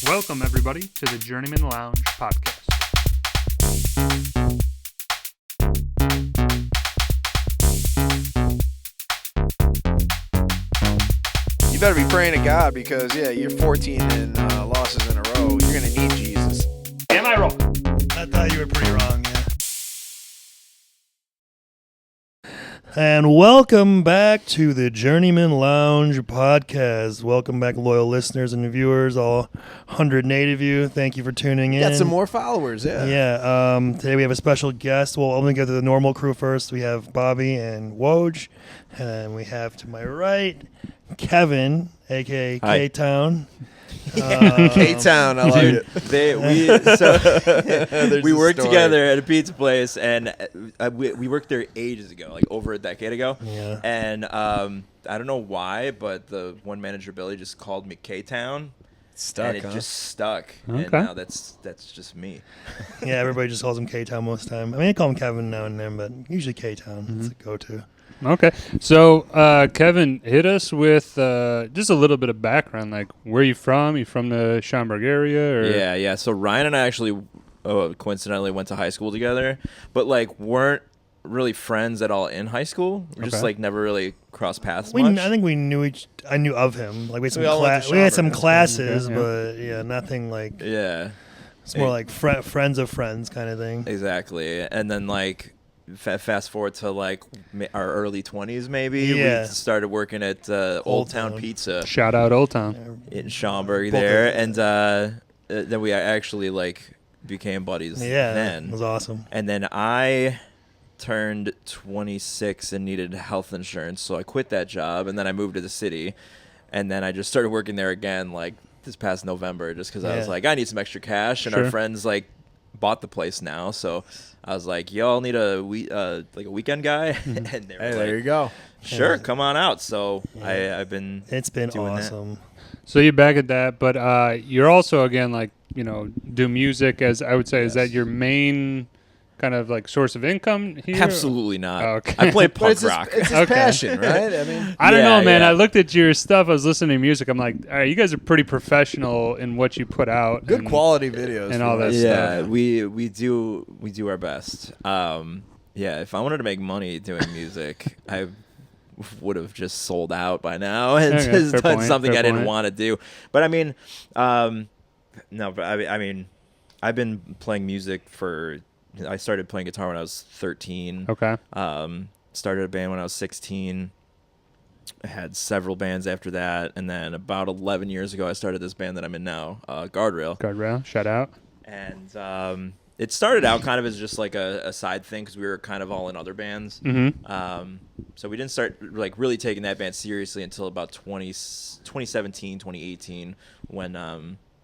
Welcome, everybody, to the Journeymen Lounge podcast. You better be praying to God because, you're 14 and losses in a row. You're going to need Jesus. Am I wrong? I thought you were pretty wrong, yeah. And welcome back to the Journeymen Lounge podcast. Welcome back, loyal listeners and viewers, all 108 of you. Thank you for tuning in. Got some more followers, yeah. Yeah, today we have a special guest. We'll only go to the normal crew first. We have Bobby and Woj. And we have to my right, Kevin, a.k.a. K-Town. K-Town, I like it. We worked together at a pizza place, and we worked there ages ago, like over a decade ago. Yeah. And I don't know why, but the one manager, Billy, just called me K-Town. Stuck, and it just stuck. Okay. And now that's just me. Yeah, everybody just calls him K-Town most of the time. I mean, I call him Kevin now and then, but usually K-Town. Mm-hmm. It's a go-to. Okay. So, Kevin, hit us with just a little bit of background. Like, where are you from? You from the Schaumburg area? Or? Yeah. So Ryan and I actually coincidentally went to high school together, but like weren't really friends at all in high school. We just like never really crossed paths much. I think I knew of him. Like we had some classes, but nothing like. Yeah. It's more like friends of friends kind of thing. Exactly. And then like fast forward to like our early 20s maybe. Yeah. We started working at Old Town Pizza. Shout out Old Town. In Schaumburg there. And then we actually like became buddies then. It was awesome. And then I turned 26 and needed health insurance, so I quit that job, and then I moved to the city, and then I just started working there again like this past November just because I was like, I need some extra cash, and our friends like bought the place now, so I was like, y'all need a weekend guy. And they were There you go. Sure, come on out. So I've been doing awesome. So you're back at that, but you're also, again, like, do music as I would say. Is that your main kind of like source of income here? Absolutely not. Okay. I play punk rock. It's his passion, right? I mean, I don't know, man. Yeah. I looked at your stuff. I was listening to music. I'm like, all right, you guys are pretty professional in what you put out. good quality videos and all that stuff. Yeah, we do our best. If I wanted to make money doing music, I would have just sold out by now and just done something I didn't want to do. But I mean, I've been playing music I started playing guitar when I was 13. Okay. Started a band when I was 16. I had several bands after that, and then about 11 years ago, I started this band that I'm in now, Guardrail. Guardrail, shout out. And it started out kind of as just like a side thing because we were kind of all in other bands. Mm-hmm. So we didn't start like really taking that band seriously until about 2017, 2018, when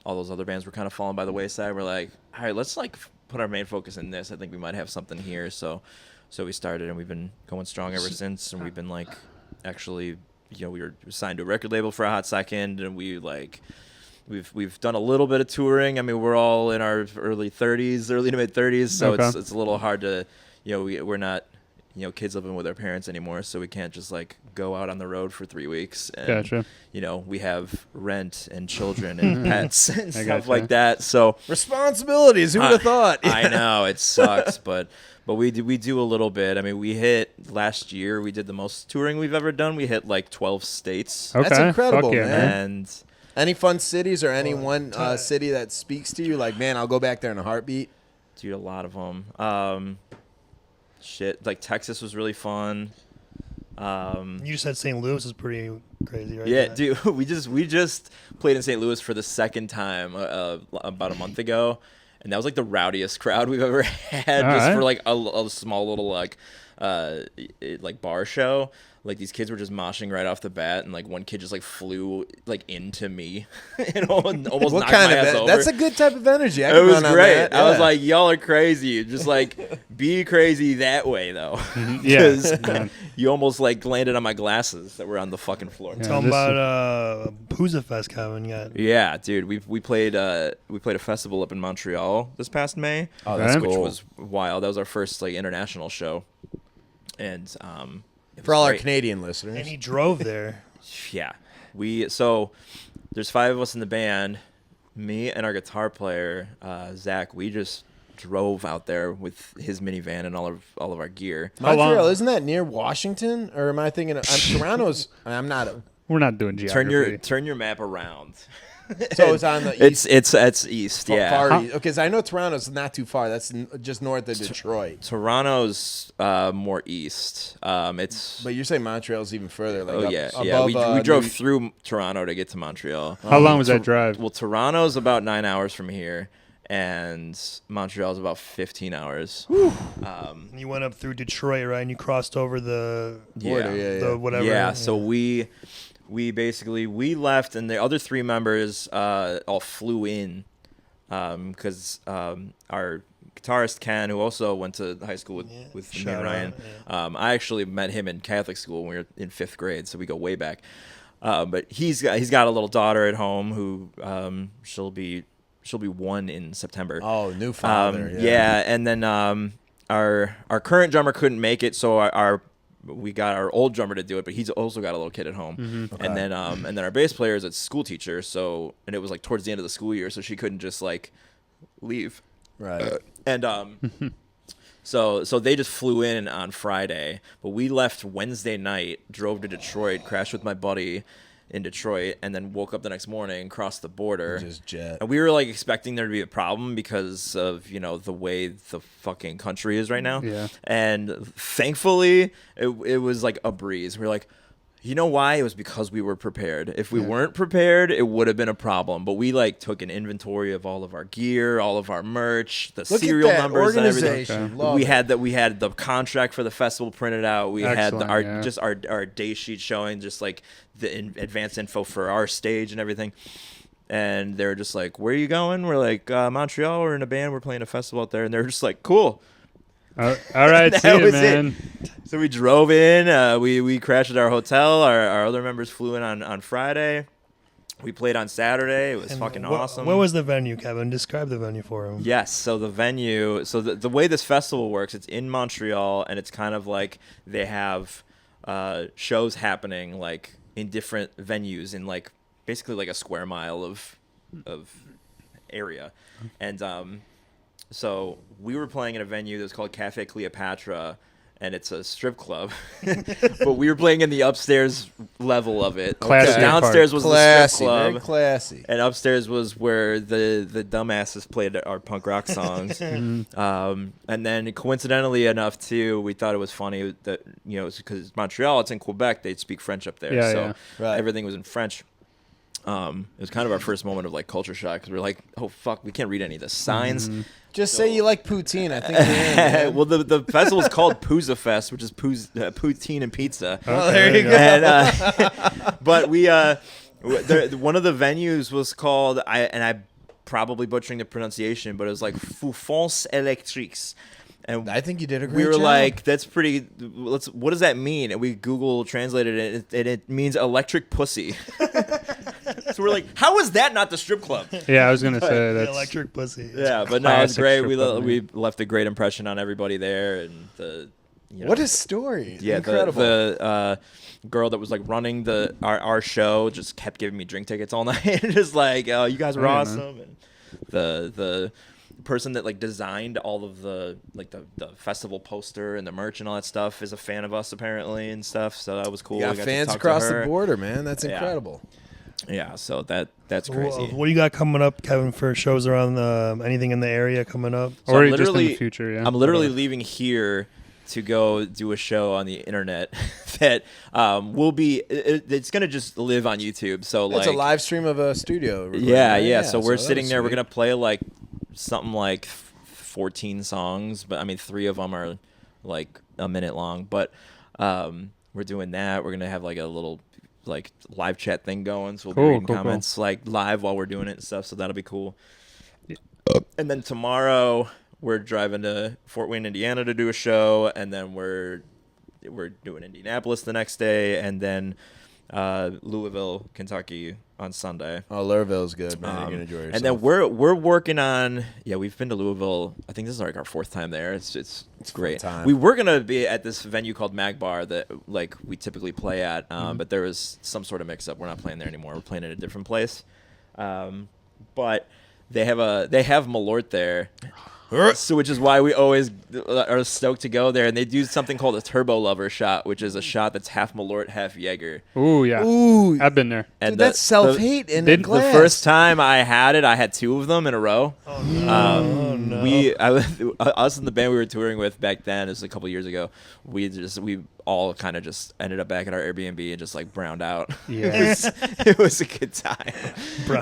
all those other bands were kind of falling by the wayside. We're like, all right, let's like put our main focus in this. I think we might have something here. So we started, and we've been going strong ever since. And we've been like, actually, we were signed to a record label for a hot second, and we've done a little bit of touring. I mean, we're all in our early to mid 30s, so it's a little hard to, we're not, kids living with our parents anymore, so we can't just like go out on the road for 3 weeks. And, Gotcha. We have rent and children and pets and stuff like that. So responsibilities. Who would have thought? I know it sucks, but we do a little bit. I mean, we hit last year. We did the most touring we've ever done. We hit like 12 states. Okay. That's incredible, yeah, man. And any fun cities or any one city that speaks to you? Like, man, I'll go back there in a heartbeat. dude, a lot of them. Like Texas was really fun. You just said St. Louis is pretty crazy, right? Yeah, dude, we just played in St. Louis for the second time about a month ago, and that was like the rowdiest crowd we've ever had. For like a small little like bar show. Like these kids were just moshing right off the bat, and like one kid just like flew like into me and almost knocked my ass over. That's a good type of energy. It was great. I was like, y'all are crazy. Just like be crazy that way though, because you almost like landed on my glasses that were on the fucking floor. Yeah, tell them about Pooza Fest, Kevin. Yeah, dude, we played a festival up in Montreal this past May. Oh, that's which cool. was wild. That was our first like international show, and for all our Canadian listeners. And he drove there. Yeah. So there's 5 of us in the band. me and our guitar player Zach, we just drove out there with his minivan and all of our gear. Montreal, isn't that near Washington? Or am I thinking of Toronto's? I'm not. We're not doing geography. Turn your map around. So it's on the east. It's east, yeah. Far east. Okay, because I know Toronto's not too far. That's just north of Detroit. Toronto's more east. It's. But you're saying Montreal's even further. Like yeah. We drove through Toronto to get to Montreal. How long was that drive? Well, Toronto's about 9 hours from here, and Montreal's about 15 hours. You went up through Detroit, right? And you crossed over the border, the whatever. Yeah, so we basically left, and the other three members all flew in because our guitarist Ken, who also went to high school with me and Ryan, I actually met him in Catholic school when we were in 5th grade, so we go way back. But he's got a little daughter at home who she'll be 1 in September. Oh, new father. Yeah, and then our current drummer couldn't make it, so we got our old drummer to do it, but he's also got a little kid at home. Mm-hmm. Okay. And then our bass player is a school teacher, and it was like towards the end of the school year, so she couldn't just like leave. Right. So they just flew in on Friday, but we left Wednesday night, drove to Detroit, crashed with my buddy in Detroit, and then woke up the next morning, crossed the border. Just jet. And we were like expecting there to be a problem because of, the way the fucking country is right now. Yeah. And thankfully it was like a breeze. We were like, you know why? It was because we were prepared. If we weren't prepared, it would have been a problem. But we like took an inventory of all of our gear, all of our merch, the serial numbers and everything. Okay. We had the contract for the festival printed out. We Excellent, had our day sheet showing just like the advanced info for our stage and everything. And they were just like, "Where are you going?" We're like, "Montreal. We're in a band. We're playing a festival out there." And they're just like, "Cool." All right, see you, man. So we drove in. We crashed at our hotel. Our other members flew in on Friday. We played on Saturday. It was fucking awesome. Where was the venue, Kevin? Describe the venue for him. Yes. So the venue. So the way this festival works, it's in Montreal, and it's kind of like they have shows happening like in different venues in like basically like a square mile of area, and so we were playing in a venue that's called Cafe Cleopatra, and it's a strip club. But we were playing in the upstairs level of it. Classy So downstairs was the strip club. Very classy. And upstairs was where the dumbasses played our punk rock songs. And then coincidentally enough, too, we thought it was funny that, because Montreal, it's in Quebec, they speak French up there. Yeah, so yeah. Right. everything was in French. It was kind of our first moment of like culture shock because we're like, oh, fuck, we can't read any of the signs. Just say you like poutine. I think you're in, man. Well, the festival is called Pooza Fest, which is poutine and pizza. Oh, there you go. And, but we, one of the venues was called, I'm probably butchering the pronunciation, but it was like Foufons Electriques. And I think you did a great we were job. like, that's pretty. What does that mean? And we Google translated it, and it means electric pussy. So we're like, how is that not the strip club? Yeah, I was gonna say The that's electric pussy. Yeah, but no, it's Classic great. strip club, We left a great impression on everybody there, and What a story. yeah, Incredible. the girl that was like running our show just kept giving me drink tickets all night, just like, oh, you guys were Yeah, man. awesome. And the person that like designed all of the festival poster and the merch and all that stuff is a fan of us apparently and stuff. So that was cool. You got We got to fans talk to across the her. border, man. That's Yeah. incredible. Yeah, so that's crazy. What do you got coming up, Kevin, for shows around anything in the area coming up? So or I'm just in the literally- future. Yeah, I'm literally leaving here to go do a show on the internet that will be. It's gonna just live on YouTube. So like It's a live stream of a studio. recording, Yeah, right? yeah. So we're that sitting was there. We're sweet. gonna play like something like 14 songs, but I mean 3 of them are like a minute long. But we're doing that. We're gonna have like a little like live chat thing going. So we'll be reading comments like live while we're doing it and stuff. So that'll be cool. And then tomorrow we're driving to Fort Wayne, Indiana to do a show, and then we're doing Indianapolis the next day, and then Louisville, Kentucky on Sunday. Oh, Louisville's good, man. You're gonna enjoy yourself. And then we're working on. Yeah, we've been to Louisville. I think this is like our 4th time there. It's great. fun time. We were gonna be at this venue called Mag Bar that like we typically play at, but there was some sort of mix up. We're not playing there anymore. We're playing at a different place. but they have Malort there. So, which is why we always are stoked to go there. And they do something called a Turbo Lover shot, which is a shot that's half Malort, half Jaeger. Ooh, yeah. Ooh, I've been there. And dude, that's self-hate in a glass. The first time I had it, I had 2 of them in a row. Oh, no. Us in the band we were touring with back then, this was a couple years ago, we all kind of just ended up back at our Airbnb and just like browned out. Yeah. It was a good time.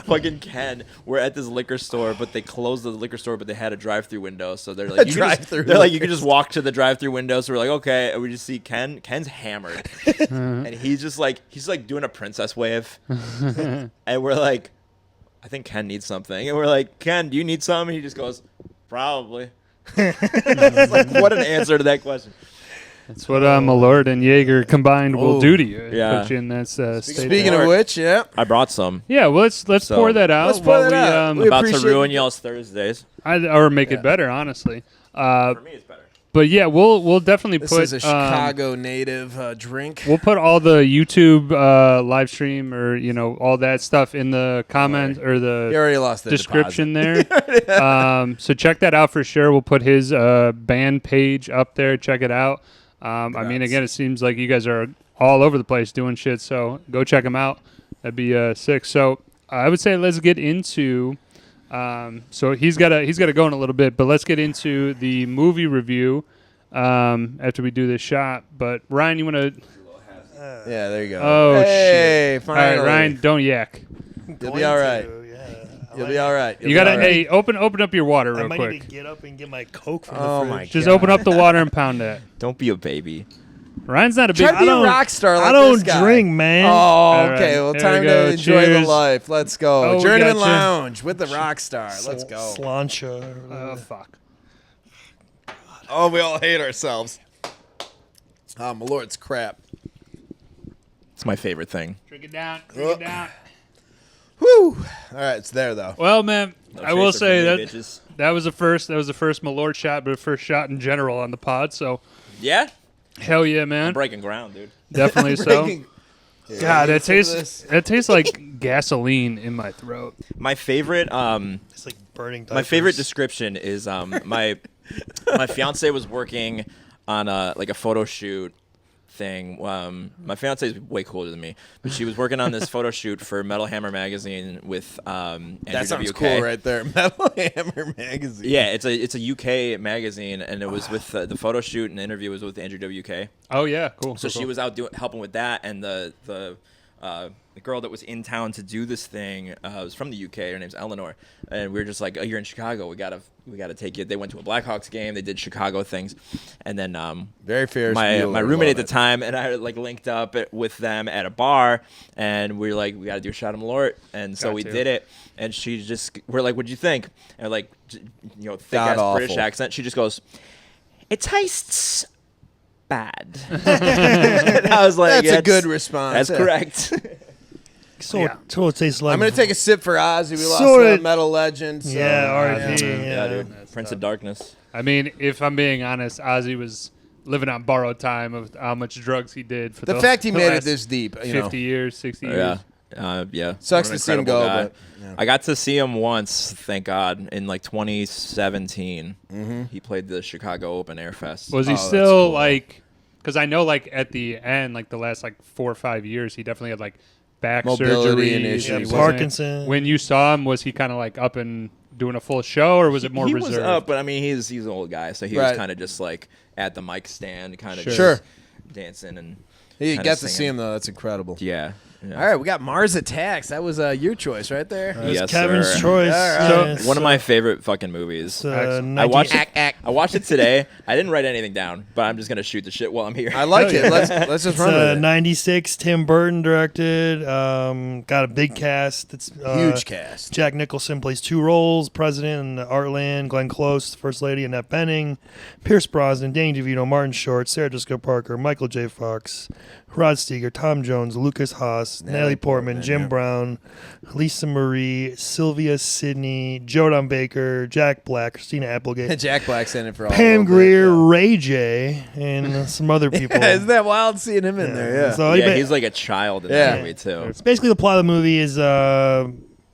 Fucking Ken, we're at this liquor store, but they closed the liquor store, but they had a drive-through window. So they're like, you can just walk to the drive-through window. So we're like, okay. And we just see Ken's hammered. And he's like doing a princess wave. And we're like, I think Ken needs something. And we're like, Ken, do you need something? And he just goes, probably. It's like, what an answer to that question. That's what Malort and Jaeger combined will do to you. Yeah. Put you in that state. Speaking of which, yeah. I brought some. Yeah, well, let's pour that out. Let's pour that out. I'm We About to appreciate ruin it. y'all's Thursdays. or make it better, honestly. For me, it's better. But yeah, we'll definitely This put is a Chicago native drink. We'll put all the YouTube live stream or all that stuff in the comments or He the already lost the description there. So check that out for sure. We'll put his band page up there. Check it out. I mean, again, it seems like you guys are all over the place doing shit. So go check them out. That'd be sick. So I would say let's get into. So he's got to go in a little bit, but let's get into the movie review after we do this shot. But Ryan, you want to? Yeah, there you go. Oh hey, shit! finally. All right, Ryan, don't yak. You'll be all right. You'll be all right. You gotta hey, open up your water I real might quick. need to get up and get my Coke from Oh the my fridge. Just God. open up the water and pound that. Don't be a baby. Ryan's not a big. Try to be a don't- rock star like I don't this guy. drink, man. Oh, All okay. right, Well, here time we go. to enjoy the Cheers. life. Let's go. Oh, we Journeymen gotcha. Lounge with the rock star. Let's go. Slancha. Oh fuck. Oh, we all hate ourselves. Oh, my lord's crap. It's my favorite thing. Drink it down. Drink it down. Whew. All right, it's there though. Well, man, No I will chaser say for me, that bitches. that was the first. That was the first Malort shot, but the first shot in general on the pod. So Yeah, hell yeah, I'm man. breaking ground, dude. Definitely so. Breaking- Yeah, God, you that sip of tastes. this? That tastes like gasoline in my throat. My favorite, It's like burning diapers. my favorite description is my fiance was working on a photo shoot thing. My fiance is way cooler than me, but she was working on this photo shoot for Metal Hammer magazine with Andrew That sounds WK. cool right there. Metal Hammer magazine. Yeah, it's a UK magazine, and it was with the photo shoot and the interview was with Andrew WK. Oh yeah, cool. So cool, she was out helping with that, and the girl that was in town to do this thing was from the UK. Her name's Eleanor, and we were just like, "Oh, you're in Chicago. We gotta take you." They went to a Blackhawks game. They did Chicago things, and then Very fair. my roommate at the time and I linked up with them at a bar, and we were like, we got to do a shot of Malort, and so Got we to. did it. And we're like, what'd you think? And thick God ass awful. British accent. She just goes, it tastes bad. And I was like, That's a good response. That's Yeah. correct. So, Yeah. so it tastes like. I'm gonna take a sip for Ozzy. We lost Sorta- a metal legend. So, Yeah, R.I.P. yeah. Yeah, dude. Prince of Darkness. I mean, if I'm being honest, Ozzy was living on borrowed time of how much drugs he did for The fact he the made it last this deep, 50 years, 60 Yeah. years. Yeah. Sucks What an to see him incredible go, guy. but yeah. I got to see him once, thank God, in 2017. Mm-hmm. He played the Chicago Open Air Fest. Was he Oh, that's still cool. because I know at the end, the last 4 or 5 years, he definitely had back Mobility surgery and He issues. wasn't- Parkinson. When you saw him, was he kind of up and doing a full show, or was it more he reserved? was up, but I mean, he's an old guy, so he Right. was kind of just at the mic stand, kind of Sure. dancing and You kinda get to singing. see him though. That's incredible. Yeah. All right, we got Mars Attacks. That was your choice right there. It was Yes, Kevin's sir. choice. All right. Yeah, One of my favorite fucking movies. Excellent. I watched it. Ack. I watched it today. I didn't write anything down, but I'm just gonna shoot the shit while I'm here. I like it. Let's just It's run with it. 96. Tim Burton directed. Got a big cast. It's Huge cast. Jack Nicholson plays 2 roles: President and Artland, Glenn Close, First Lady Annette Bening, Pierce Brosnan, Danny DeVito, Martin Short, Sarah Jessica Parker, Michael J. Fox, Rod Steiger, Tom Jones, Lucas Haas, Natalie Portman, Jim yeah. Brown, Lisa Marie, Sylvia Sidney, Jodan Baker, Jack Black, Christina Applegate, Jack Black's in it for all. Pam a little Grier, bit, Ray J, and some other people. yeah. Isn't that wild seeing him in there? Yeah. So yeah, anybody- he's like a child in Yeah. that movie too. it's basically the plot of the movie is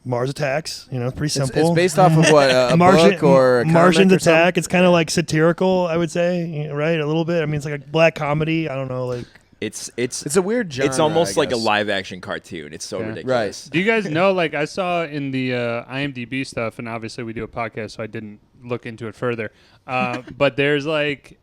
Mars Attacks. You know, it's pretty simple. It's based off of what a book or a Martians comic or something? Attack. It's kind of like satirical, I would say, right? A little bit. I mean, it's like a black comedy. I don't know, like. It's a weird genre. It's almost I like a guess. live action cartoon. It's so ridiculous. Do you guys know, like, I saw in the IMDb stuff, and obviously we do a podcast, so I didn't look into it further. But there's, like,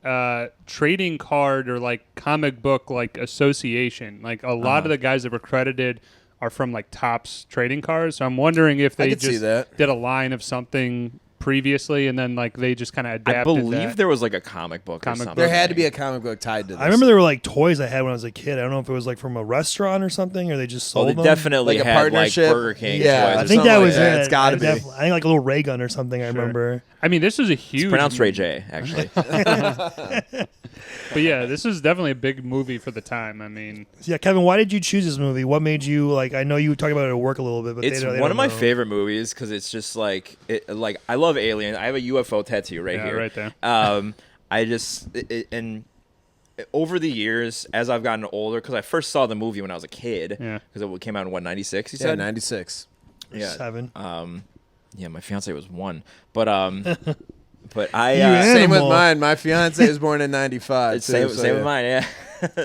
trading card or, like, comic book, like, association. Like, a lot of the guys that were credited are from, like, Topps trading cards. So I'm wondering if they just did a line of something previously, and then like they just kind of adapted. I believe there was like a comic book. Or something. There had to be a comic book tied to this. I remember there were like toys I had when I was a kid. I don't know if it was like from a restaurant or something, or they just sold they them. definitely like a had partnership. Like Burger King. Yeah, toys I think that was like it. that. It's got to be. I think like a little ray gun or something. I remember. I mean, this was a huge. It's pronounced Ray J, actually. But yeah, this was definitely a big movie for the time. I mean, yeah, Kevin, why did you choose this movie? What made you like? I know you talked about it at work a little bit, but it's one of my favorite movies because it's just like I love Alien. I have a UFO tattoo right here, right there. I just and over the years as I've gotten older, because I first saw the movie when I was a kid, because it came out in 96. You said 96. Yeah, 7. Yeah, my fiance was 1, but but I same with mine. My fiance was born in 95. Same with mine. Yeah.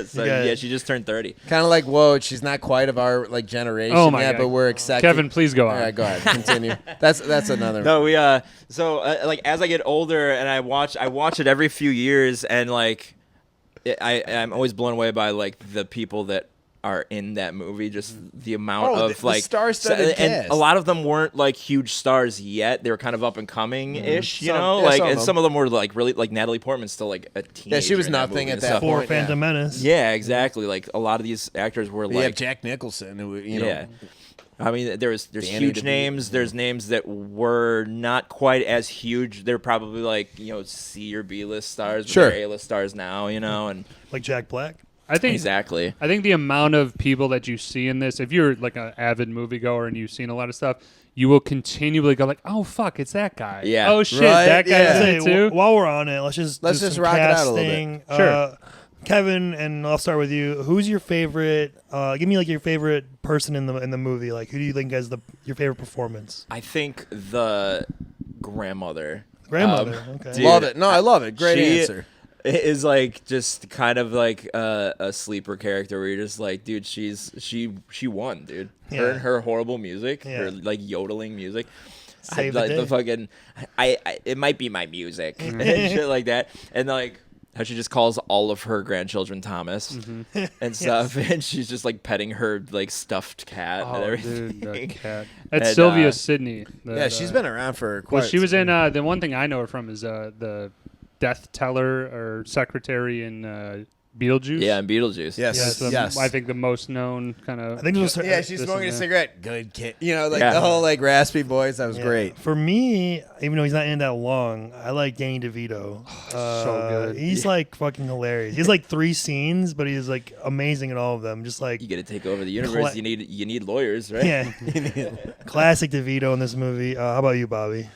So yeah, she just turned 30. Kind of like, whoa, she's not quite of our like generation yet, but we're excited. Kevin, please go on. All right, go ahead, continue. That's another. No, we so like as I get older and I watch it every few years, and like I'm always blown away by like the people that are in that movie, just the amount of the like star-studded and cast. a lot of them weren't like huge stars yet. They were kind of up and coming ish, you know. Yeah, Some of them were like really like Natalie Portman's still like a teenager. Yeah, she was in nothing at that stuff. point. For Phantom Menace. Yeah, exactly. Like a lot of these actors were You like have Jack Nicholson, who, you know. Yeah. I mean, there's Danny huge DeVito. names. There's names that were not quite as huge. They're probably like, you know, C or B list stars, but Sure. they're A-list stars now, you know, and Like Jack Black. I think exactly. I think the amount of people that you see in this, if you're like an avid moviegoer and you've seen a lot of stuff, you will continually go like, "Oh fuck, it's that guy." Yeah. Oh shit, Right, that guy's yeah. in it too. While we're on it, let's just Let's do just some rock it out a little casting. bit. Sure. Kevin, and I'll start with you. Who's your favorite? Give me like your favorite person in the movie. Like, who do you think has your favorite performance? I think the grandmother. Grandmother. Okay. Dude, Love it. No, I love it. Great she answer. Is like just kind of like a sleeper character where you're just like, dude, she won, dude. Yeah. Her and her horrible music, Yeah. her like yodeling music. Save the Like day. the fucking, I it might be my music and shit like that, and like how she just calls all of her grandchildren Thomas and stuff, and she's just like petting her like stuffed cat and everything. Dude, the cat. That's And, Sylvia Sidney. Yeah, she's been around for quite. Well, she was in. The one thing I know her from is the death teller or secretary in Beetlejuice. Yeah, and Beetlejuice. Yes, That's I think the most known kind of. I think it was her. Yeah, she's This smoking a is it. cigarette. Good kid. You know, like Yeah. the whole like raspy voice. That was Yeah. great. For me, even though he's not in that long, I like Danny DeVito. so good. He's like fucking hilarious. He's like 3 scenes, but he's like amazing in all of them. Just like You get to take over the universe. You need lawyers, right? yeah, classic DeVito in this movie. How about you, Bobby?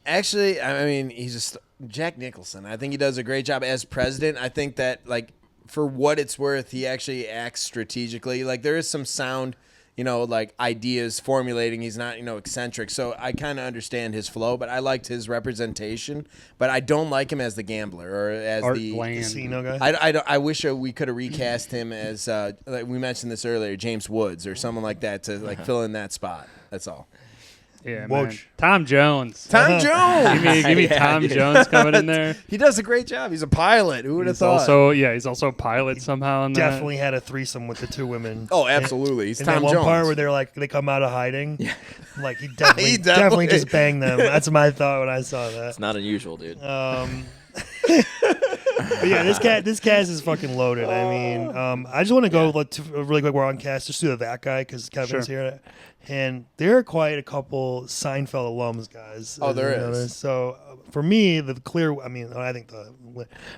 Actually, I mean, he's just Jack Nicholson. I think he does a great job as president. I think that like for what it's worth, he actually acts strategically. Like there is some sound, you know, like ideas formulating. He's not, you know, eccentric. So I kind of understand his flow, but I liked his representation. But I don't like him as the gambler or as Art the Bland. Casino guy. I wish we could have recast him as like we mentioned this earlier, James Woods or someone like that to like fill in that spot. That's all. Yeah, Woj. man. Tom Jones. Tom Jones. Give me Yeah, Tom dude. Jones coming in there. He does a great job. He's a pilot. Who would have He's thought? he's also a pilot somehow in that. Definitely had a threesome with the 2 women. Oh, absolutely. He's In Tom that one Jones. part where they're like they come out of hiding, like he He definitely definitely- just banged them. That's my thought when I saw that. It's not unusual, dude. But yeah, this cast is fucking loaded. I mean, I just want to go really quick. We're on cast just do that guy because Kevin's here, and there are quite a couple Seinfeld alums, guys. Oh, as there you is. notice. So for me, the clear. I mean, I think the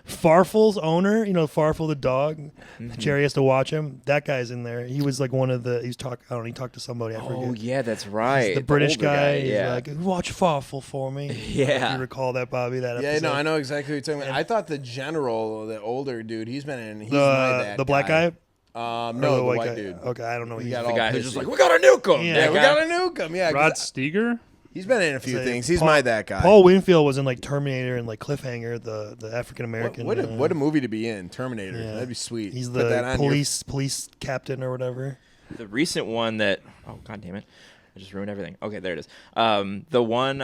Farfel's owner. You know, Farfel the dog. Jerry has to watch him. That guy's in there. He was like one of the. He talked to somebody. I forget. Oh yeah, that's right. The British older guy. He's Yeah. like, watch Farfel for me. Yeah. If you recall that, Bobby. That Yeah, episode. no, I know exactly what you're talking about. I thought the general, the older dude, he's my dad The black guy. No, Or the white white guy? dude. Okay, I don't know. He got The all guy who's pissy. just like, we gotta nuke him. Yeah, Yeah, That we guy? gotta nuke him. Yeah, Rod 'cause Steiger? he's been in a few Say, things. He's Paul- that guy. Paul Winfield was in like Terminator and like Cliffhanger, the African American. What a movie to be in, Terminator. Yeah. That'd be sweet. He's Put that the on police captain or whatever. The recent one that god damn it, I just ruined everything. Okay, there it is. The one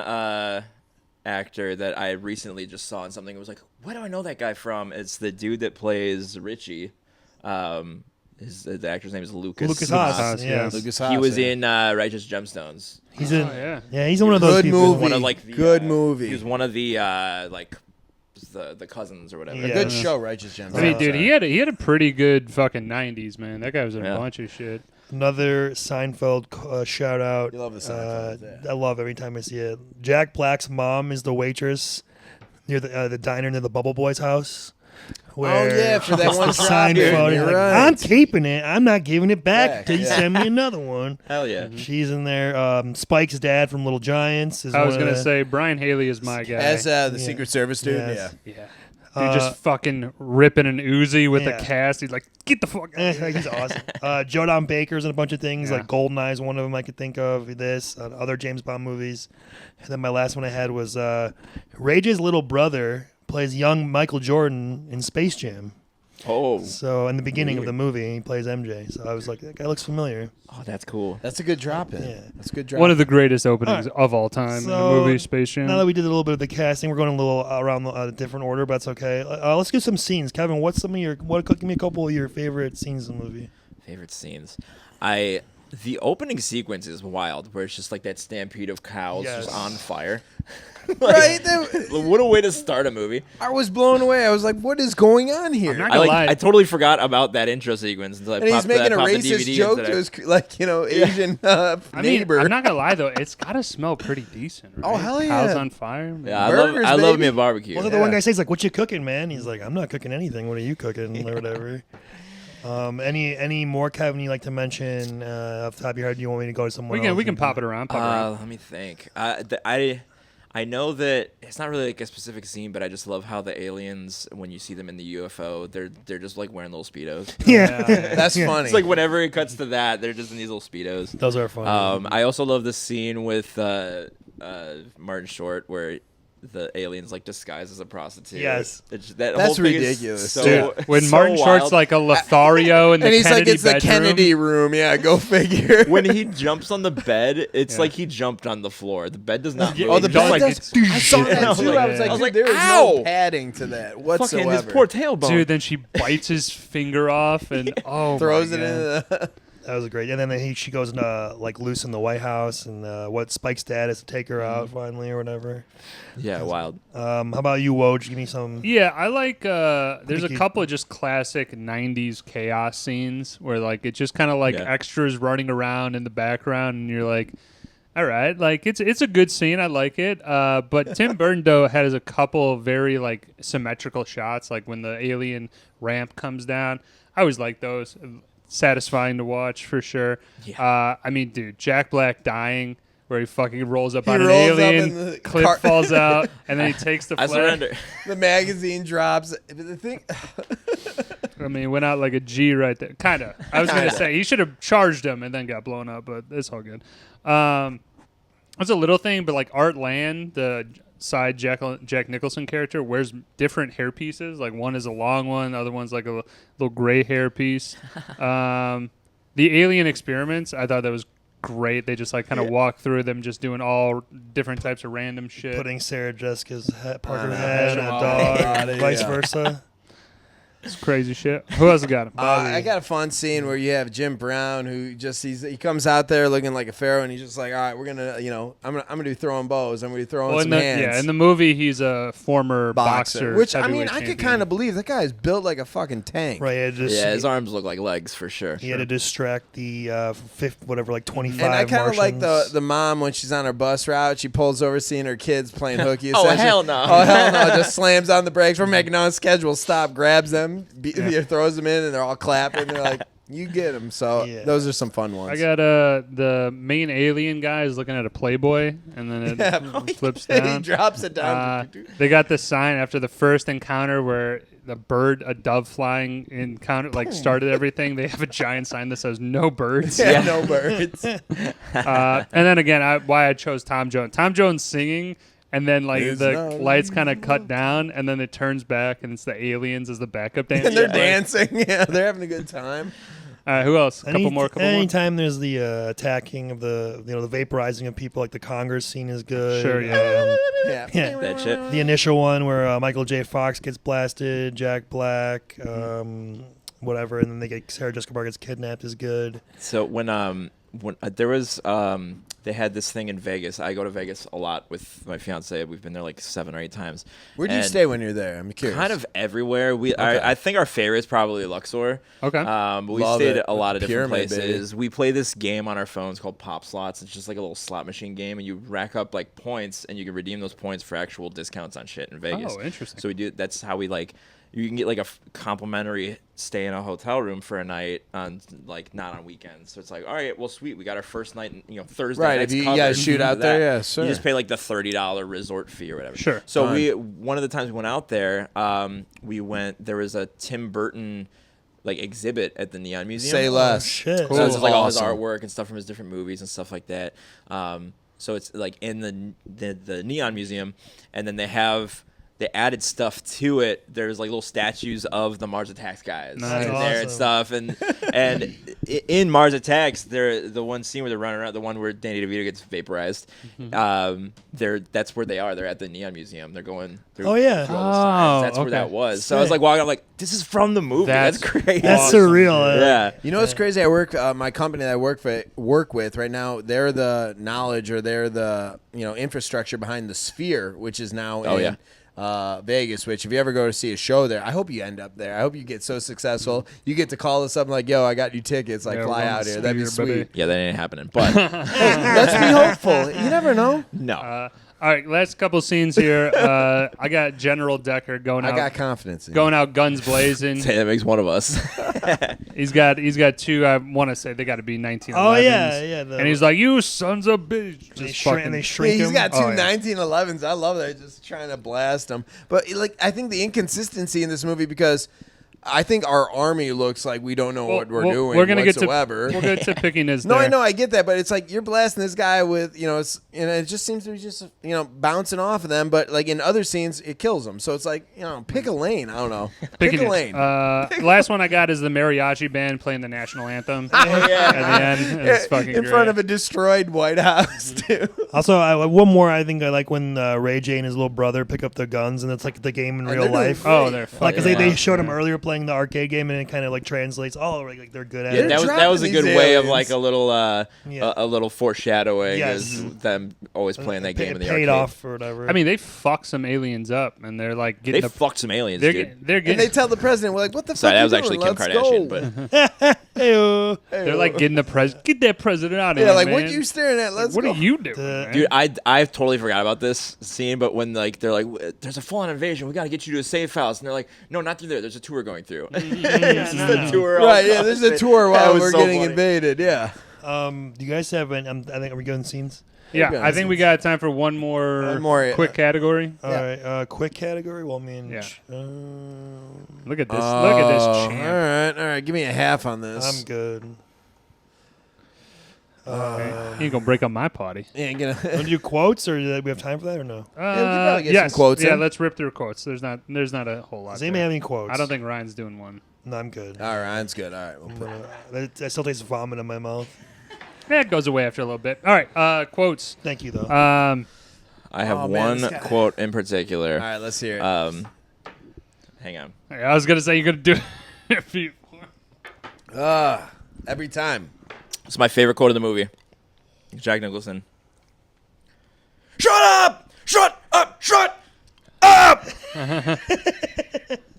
actor that I recently just saw in something, was like, where do I know that guy from? It's the dude that plays Richie. The actor's name is Lucas. Lucas Haas, Haas. yeah. Yes. Lucas He Haas, was yeah. in Righteous Gemstones. He's in. yeah. Yeah, he's one of those Good people. movie. One of like the, Good movie. He was one of the like the cousins or whatever. A Yeah. good show, Righteous Gems. I mean, dude, he had a pretty good fucking 90s, man. That guy was in a Yeah. bunch of shit. Another Seinfeld shout out. You love the Seinfeld, yeah. I love every time I see it. Jack Black's mom is the waitress near the diner near the Bubble Boy's house. Where yeah, for that one Seinfeld. drop, He's you're like, right. I'm keeping it. I'm not giving it back Back, till you yeah. send me another one. Hell yeah. She's in there. Spike's dad from Little Giants is I was one of going to the- say, Brian Haley is my guy. As the Yeah. Secret Service dude, Yes. yeah. yeah. Dude, just Uh, fucking ripping an Uzi with yeah. a cast. He's like, get the fuck out of here. He's awesome. Joe Don Baker's in a bunch of things, Yeah. like GoldenEye is one of them I could think of. This, other James Bond movies. And then my last one I had was Rage's little brother plays young Michael Jordan in Space Jam. Oh, So in the beginning of Weird. the movie, he plays MJ. So I was like, that guy looks familiar. that's cool. That's a good drop in. Yeah. That's a good drop. One of the greatest openings All right. of all time in the So, movie Space Jam. Now that we did a little bit of the casting, we're going a little around a different order, but that's okay. Let's do some scenes. Kevin, what's some of your? Give me a couple of your favorite scenes in the movie. Favorite scenes. The opening sequence is wild, where it's just like that stampede of cows Yes. just on fire. right? What a way to start a movie. I was blown away. I was like, what is going on here? I'm not I gonna lie. I totally forgot about that intro sequence until I and he's popped making a popped the racist DVD joke into to that. his, like, Asian I mean, neighbor. I'm not gonna lie though, it's gotta smell pretty decent. Right? Oh, hell Cows yeah. on fire. man. Yeah, Burgers, I love baby. me a barbecue. Well, the one guy says like, "What you cooking, man?" He's like, "I'm not cooking anything. What are you cooking?" Or whatever. Any more, Kevin? You like to mention off the top of your head? Do you want me to go to someone? We else? can pop it around. Pop it around. Let me think. I know that it's not really like a specific scene, but I just love how the aliens, when you see them in the UFO, they're just like wearing little speedos. Yeah, That's Yeah. funny. It's like whenever it cuts to that, they're just in these little speedos. those are fun. I also love the scene with Martin Short where the aliens like disguised as a prostitute. Yes. That That's whole thing ridiculous. Is so, Dude, when so Martin Short's wild. like a Lothario in the and he's Kennedy like, it's the bedroom. Kennedy room. Yeah, go figure. when he jumps on the bed, it's Yeah. like he jumped on the floor. The bed does not Yeah, move. Oh, the Don't bed like does. it's- I saw that Yeah. too. I was like, I was dude, like, there is ow! no padding to that whatsoever. Fucking his poor tailbone. Dude, then she bites his finger off and Throws my it God. into the. That was great. And then she goes like loose in the White House, and what Spike's dad is to take her out finally or whatever. yeah, wild. How about you, Woj? Give me some. Yeah, I like. There's a Think you- couple of just classic '90s chaos scenes where like it's just kind of like Yeah. extras running around in the background, and you're like, all right, like it's a good scene. I like it. But Tim Burton though has a couple of very like symmetrical shots, like when the alien ramp comes down. I always like those. Satisfying to watch for sure. Yeah. I mean, dude, Jack Black dying. Where he fucking rolls up He on an rolls up alien, in the clip car- falls out, and then he takes the I flag. surrender. The magazine drops. The thing. I mean, went out like a G right there. Kind of. I was going to say, he should have charged him and then got blown up, but it's all good. It's a little thing, but like Art Land, the side Jack Nicholson character, wears different hair pieces. Like one is a long one, the other one's like a little gray hair piece. The alien experiments, I thought that was great. They just like kind of walk through them, just doing all different types of random shit. Putting Sarah Jessica's part of her know. head and a Oh, dog, God, and vice yeah. versa. It's crazy shit. Who else got him? I got a fun scene where you have Jim Brown who just he comes out there looking like a pharaoh and he's just like, all right, we're gonna I'm gonna be throwing bows. I'm gonna be throwing some hands. in the movie, he's a former boxer. Which I mean, heavyweight I could champion. kind of believe that guy is built like a fucking tank. Right. Yeah, his arms look like legs for sure. He had to distract the 25 And I kind of like Martians. the mom when she's on her bus route. She pulls over, seeing her kids playing hooky. Oh, essentially. hell no. Oh hell no! Just slams on the brakes. We're making on schedule. Stop. Grabs them. Throws them in, and they're all clapping. They're like, "You get them." So Yeah. those are some fun ones. I got the main alien guy is looking at a Playboy, and then it flips he down. drops it down. They got the sign after the first encounter where a dove flying in started everything. They have a giant sign that says no birds. Yeah, no birds. And then again, why I chose Tom Jones. Tom Jones singing, and then the lights kind of cut down, and then it turns back, and it's the aliens as the backup dancers. And they're dancing. Yeah, they're having a good time. Who else? Couple more. Anytime there's the attacking of the vaporizing of people, like the Congress scene is good. Sure, yeah. Yeah. That shit. The initial one where Michael J. Fox gets blasted, Jack Black, whatever, and then Sarah Jessica Parker gets kidnapped is good. So when there was they had this thing in Vegas. I go to Vegas a lot with my fiance. We've been there like 7 or 8 times. Where do you stay when you're there? I'm curious. Kind of everywhere. I think our favorite is probably Luxor. Okay. But we stayed at a lot of different places. Baby. We play this game on our phones called Pop Slots. It's just like a little slot machine game, and you rack up like points, and you can redeem those points for actual discounts on shit in Vegas. Oh, interesting. So we do. That's how we like. You can get like a complimentary stay in a hotel room for a night on not on weekends. So it's like, all right, well, sweet, we got our first night, Thursday. Right, if you guys shoot out there, yeah, sure. You just pay like the $30 resort fee or whatever. Sure. So one of the times we went out there, there was a Tim Burton exhibit at the Neon Museum. Say less. Oh, shit. Cool. So it's all his artwork and stuff from his different movies and stuff like that. So it's in the Neon Museum, and then they added stuff to it. There's little statues of the Mars Attacks guys nice. there and stuff, and in Mars Attacks, the one scene where they're running around, the one where Danny DeVito gets vaporized. That's where they are. They're at the Neon Museum. They're going. Oh yeah. That's where that was. So I was walking. I'm like, this is from the movie. That's crazy. That's awesome. surreal. Yeah. You know what's crazy? I work my company that I work with right now. They're the knowledge, or they're the infrastructure behind the Sphere, which is now in Vegas, which if you ever go to see a show there, I hope you end up there. I hope you get so successful. You get to call us up like, yo, I got you tickets. Fly out here. That'd be sweet. Baby. Yeah, that ain't happening. But hey, let's be hopeful. You never know. No. All right, last couple scenes here. I got General Decker going out. I got confidence in going out guns blazing. Say that makes one of us. He's got 2. I want to say they got to be 1911s. Oh yeah. And he's like, "You sons of bitch!" And they shrink him. He's got two 1911s. I love that. Just trying to blast them. But I think the inconsistency in this movie, because I think our army looks like we don't know what we're doing whatsoever. We'll get to picking his. No, I know, I get that, but it's like you're blasting this guy with, it just seems to be just, bouncing off of them. But in other scenes, it kills them. So it's like, pick a lane. I don't know. Pick a lane. Last one I got is the mariachi band playing the national anthem. At the end, it's fucking in great. front of a destroyed White House too. Also, one more. I think I like when Ray J and his little brother pick up their guns, and it's like the game in real life. Oh, they're fucking. Because they showed him earlier playing the arcade game, and it kind of translates. Oh, they're good at it. That was a good way of a little a little foreshadowing is them always playing that game in the arcade. Paid off or whatever. I mean, they fuck some aliens up, and they're getting. They fucked some aliens, dude. They're getting. And they tell the president, "We're like, what the fuck?" Sorry, that was you actually doing? Kim Let's Kardashian, but they're getting the get that president out of here. Yeah, man. what you staring at? Let's go. What are you doing, man? dude? I totally forgot about this scene, but when they're like, "There's a full-on invasion. We got to get you to a safe house," and they're like, "No, not through there. There's a tour going through." This is the tour. Right? Yeah, there's a tour while we're getting invaded. Yeah. Do you guys have? I think are we going scenes? Yeah, I think we got time for one more quick category. All right, quick category. Well, look at this. Look at this champ. All right. Give me a half on this. I'm good. You ain't gonna break up my party. Ain't gonna. Want to do quotes, or do we have time for that, or no? we could probably get yes. some quotes yeah, in. let's rip through quotes. There's not a whole lot. Does anybody have any quotes? I don't think Ryan's doing one. No, I'm good. All right, Ryan's good. All right, we'll put I still taste vomit in my mouth. It goes away after a little bit. All right, quotes. Thank you, though. I have one quote in particular. All right, let's hear it. Hang on. I was gonna say you're gonna do it before. Every time. It's my favorite quote of the movie. Jack Nicholson. Shut up! Shut up! Shut up!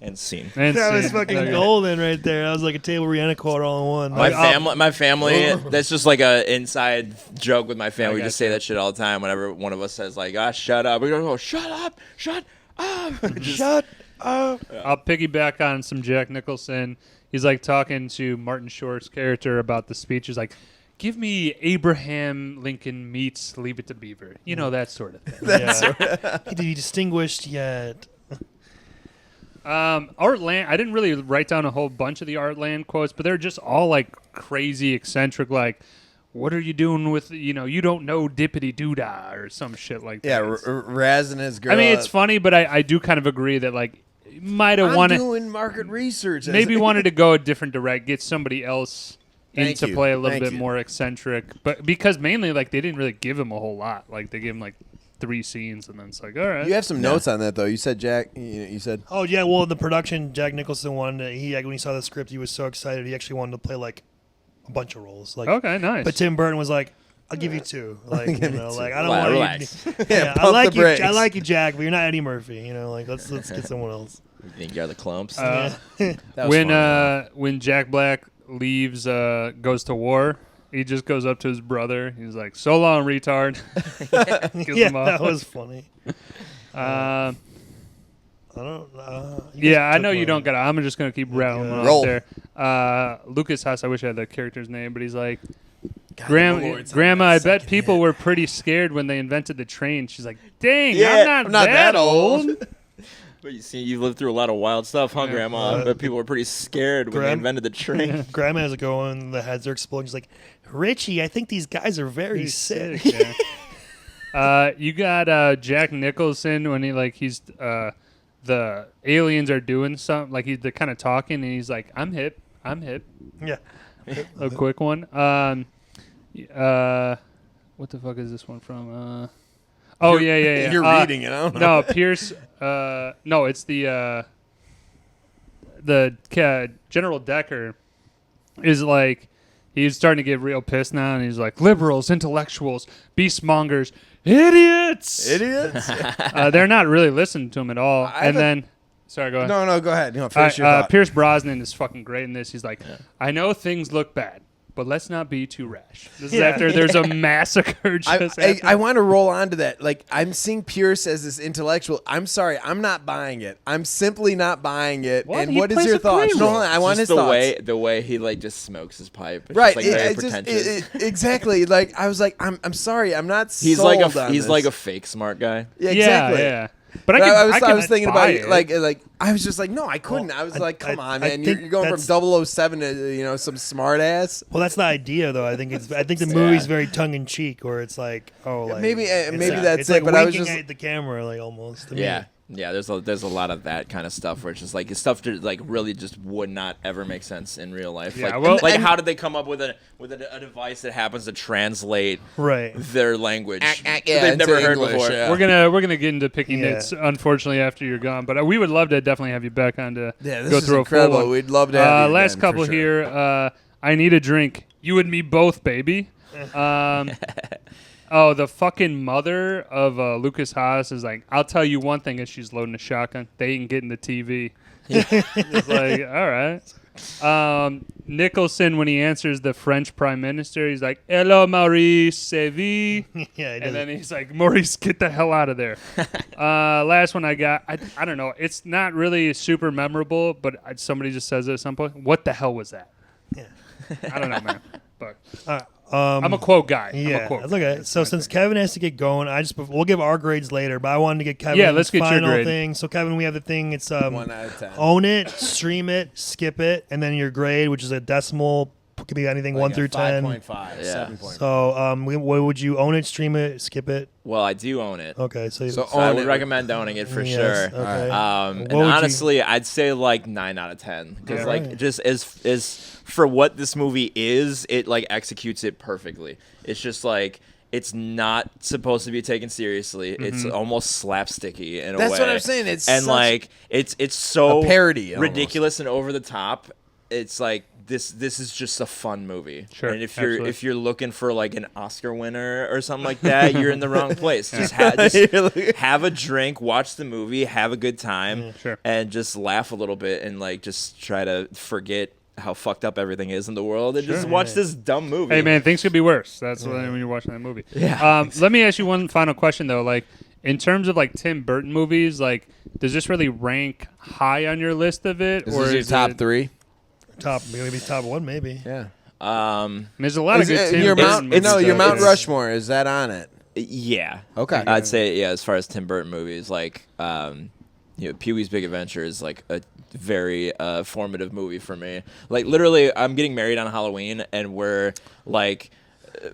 And scene. That was fucking golden right there. That was like a Table Rihanna quote all in one. My family. That's just like a inside joke with my family. We just say that shit all the time. Whenever one of us says shut up, we go, shut up, shut up, shut up. I'll piggyback on some Jack Nicholson. He's talking to Martin Short's character about the speech. He's like, give me Abraham Lincoln meets Leave It to Beaver. That sort of thing. He distinguished yet. Artland. I didn't really write down a whole bunch of the Artland quotes, but they're just all like crazy, eccentric. Like, what are you doing with you don't know dippity doodah or some shit like that. Yeah, razzing his girl. I mean, it's funny, but I do kind of agree that like might have wanted doing market research. maybe wanted to go a different direct, get somebody else Thank into you. play a little Thank bit you. more eccentric, but because mainly like they didn't really give him a whole lot. Like they gave him like 3 scenes, and then it's like, all right. You have some notes on that though. You said Jack. You said. Oh yeah, well in the production, Jack Nicholson wanted. When he saw the script, he was so excited. He actually wanted to play like a bunch of roles. Like, Okay, nice. but Tim Burton was like, "I'll give you 2." Like, like I don't Wow, want relax. you. Yeah, I pump like the you. brakes. I like you, Jack, but you're not Eddie Murphy. Like let's get someone else. You think you're the clumps? That was when funny. when Jack Black leaves, goes to war, he just goes up to his brother. He's like, "So long, retard." Gives Yeah, him up. that was funny. Uh, I don't. yeah, I know you don't got. I'm just gonna keep rattling them Roll. off there. Lucas Haas. I wish I had the character's name, but he's like, God, the Grandma, Lord's on Grandma, my I bet second people hit. were pretty scared when they invented the train. She's like, dang, Yeah, I'm not that old. But you see, you've lived through a lot of wild stuff, huh, Yeah. Grandma? But people were pretty scared when they invented the train. Grandma has a go on. The heads are exploding. She's like, Richie, I think these guys are very sick. Yeah. You got Jack Nicholson when he's the aliens are doing something, like they're kind of talking, and he's like, I'm hip. Yeah. A quick one. What the fuck is this one from? Oh, yeah. You're reading it. I don't know. No, Pierce. No, it's the General Decker is like, he's starting to get real pissed now, and he's like, liberals, intellectuals, beastmongers, idiots. Idiots. They're not really listening to him at all. I And have a- then, sorry, go ahead. No, go ahead. Finish your thought. Pierce Brosnan is fucking great in this. He's like, I know things look bad, but let's not be too rash. This is after there's a massacre just I happened. want to roll on to that. Like, I'm seeing Pierce as this intellectual. I'm sorry. I'm not buying it. I'm simply not buying it. What? And He what is plays your a great thoughts? No, role. hold on. I want Just his thoughts. the way he like just smokes his pipe. It's Right. just, like, very It's just- pretentious. exactly. Like, I was like, I'm sorry. I'm not He's sold like on he's this. like a fake smart guy. Yeah, exactly. Yeah. But But I I was thinking about it. it. Like I was just like, no, I couldn't. Well, I was I- like, come I- on, I man. think You're going from that's- 007 to some smart ass. Well, that's the idea, though. I think the movie's very tongue in cheek, where it's like, like Maybe it's that's it's it. Like But I was winking just at the camera, like almost. To me. Yeah, there's a lot of that kind of stuff where it's just like stuff that like really just would not ever make sense in real life. Yeah, like, well- like and- how did they come up with a device that happens to translate Right. their language Yeah, that they've into never heard English, before? yeah. We're gonna get into picking Yeah. nits, unfortunately, after you're gone. But we would love to definitely have you back on to Yeah, this go is through incredible. a full one. We'd love to have you Last again, couple for sure. here. I need a drink. You and me both, baby. Oh, the fucking mother of Lucas Haas is like, I'll tell you one thing as she's loading a shotgun. They ain't getting the TV. It's like, all right. Nicholson, when he answers the French prime minister, he's like, hello, Maurice, c'est vie? Yeah. And then he's like, Maurice, get the hell out of there. Last one I got, I don't know. It's not really super memorable, but somebody just says it at some point. What the hell was that? Yeah. I don't know, man. But I'm I'm a quote guy. I'm a Yeah, quote that's guy. okay. That's So my since thing. Kevin has to get going, we'll give our grades later. But I wanted to get Kevin's Yeah, let's get your final grade. thing. So Kevin, we have the thing. It's 1 out of 10. own it, stream it, skip it, and then your grade, which is a decimal, could be anything 1 through 10. 5.5, Yeah. 7.5. So what would you own it, stream it, skip it? Well, I do own it. Okay, so So So I own would it. recommend owning it for Yes, sure. okay. And What would you- honestly, I'd say like 9 out of 10 because Yeah. like Right. just as for what this movie is, it like executes it perfectly. It's just like it's not supposed to be taken seriously. It's almost slapsticky in a way. That's what I'm saying. It's and such like it's so a parody almost. ridiculous and over the top. It's like this is just a fun movie. Sure, And absolutely. if you're looking for like an Oscar winner or something like that, you're in the wrong place. Just have a drink, watch the movie, have a good time, Sure. and just laugh a little bit and like just try to forget how fucked up everything is in the world and just watch this dumb movie. Hey, man, things could be worse. That's when you're watching that movie. Yeah. Let me ask you one final question, though. Like, in terms of, like, Tim Burton movies, like, does this really rank high on your list of it? Is or this your is top it, 3? maybe top 1, maybe. Yeah. There's a lot of good Tim your Burton Mount, movies. no, your out Mount there. Rushmore, is that on it? Yeah. Okay. I'd say, yeah, as far as Tim Burton movies, like, Pee-wee's Big Adventure is like a very formative movie for me. Like literally, I'm getting married on Halloween, and we're like,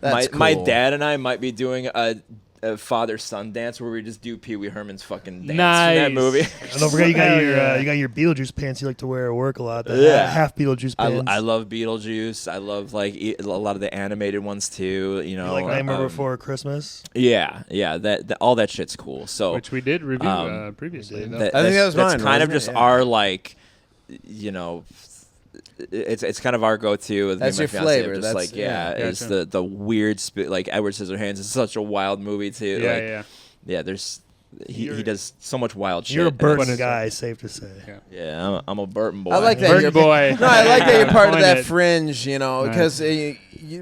my dad and I might be doing a father-son dance where we just do Pee Wee Herman's fucking dance in that movie. And don't forget you got your Beetlejuice pants you like to wear at work a lot. Half Beetlejuice pants. I love Beetlejuice. I love like a lot of the animated ones too. You know, like Nightmare Before Christmas. Yeah. That all that shit's cool. So which we did review previously. I think that was mine. That's kind of just our like, you know. It's kind of our go-to. That's your flavor. Just that's, it's the weird like Edward Scissorhands is such a wild movie too. Yeah. There's he does so much wild shit. You're a Burton guy, safe to say. Yeah, I'm a Burton boy. I like that. Burton boy. No, I like that you're part of that fringe. You know, because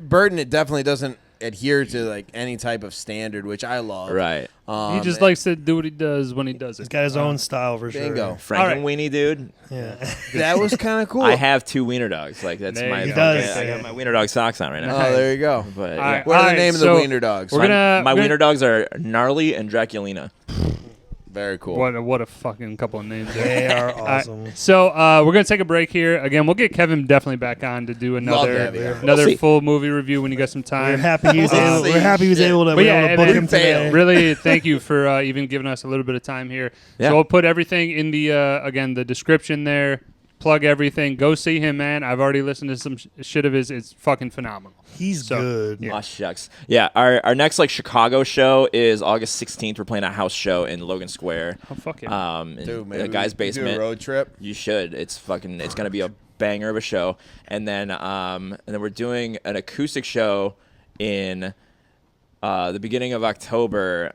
Burton it definitely doesn't adhere to like any type of standard, which I love. Right. He just likes to do what he does when he does it. He's got his own style for bingo. sure. Frank and Weenie, dude. Yeah. That was kind of cool. I have 2 wiener dogs. Like that's There my. you go. I got my wiener dog socks on right now. Oh, there you go. But All right. What are the name of the wiener dogs? my wiener dogs are Gnarly and Draculina. Very cool. What a fucking couple of names. They are awesome. So we're gonna take a break here. Again, we'll get Kevin definitely back on to do another full movie review when you got some time. We're happy he was able to book him today. Really, thank you for even giving us a little bit of time here. Yeah. So we'll put everything in the again the description there. Plug everything. Go see him, man. I've already listened to some shit of his. It's fucking phenomenal. He's good. Yeah. Oh, shucks. Yeah, our next like Chicago show is August 16th. We're playing a house show in Logan Square. Oh fuck yeah. In maybe a guy's basement. Do a road trip. You should. It's gonna be a banger of a show. And then we're doing an acoustic show in the beginning of October.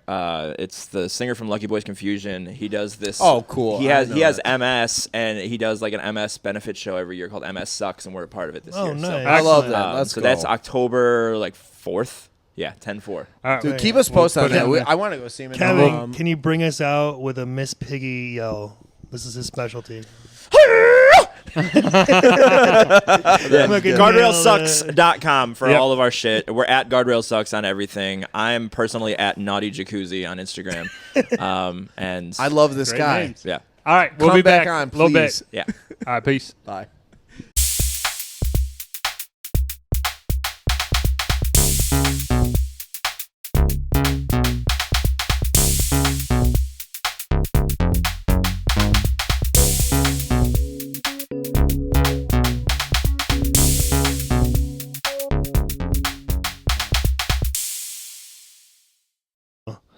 It's the singer from Lucky Boys Confusion. He does this. Oh, cool. He has MS, and he does like an MS benefit show every year called MS Sucks, and we're a part of it this year. Nice. So, I love that. so that's October like 4th. Yeah, 10-4. All right. Dude, keep us posted on that. him- I want to go see him. Kevin, can you bring us out with a Miss Piggy yell? This is his specialty. Guardrailsucks.com for all of our shit. We're at guardrailsucks on everything. I'm personally at Naughty Jacuzzi on Instagram. And I love this Great guy. names. yeah. All right, we'll Come be back back on, a little bit. please. Yeah. All right, peace. Bye.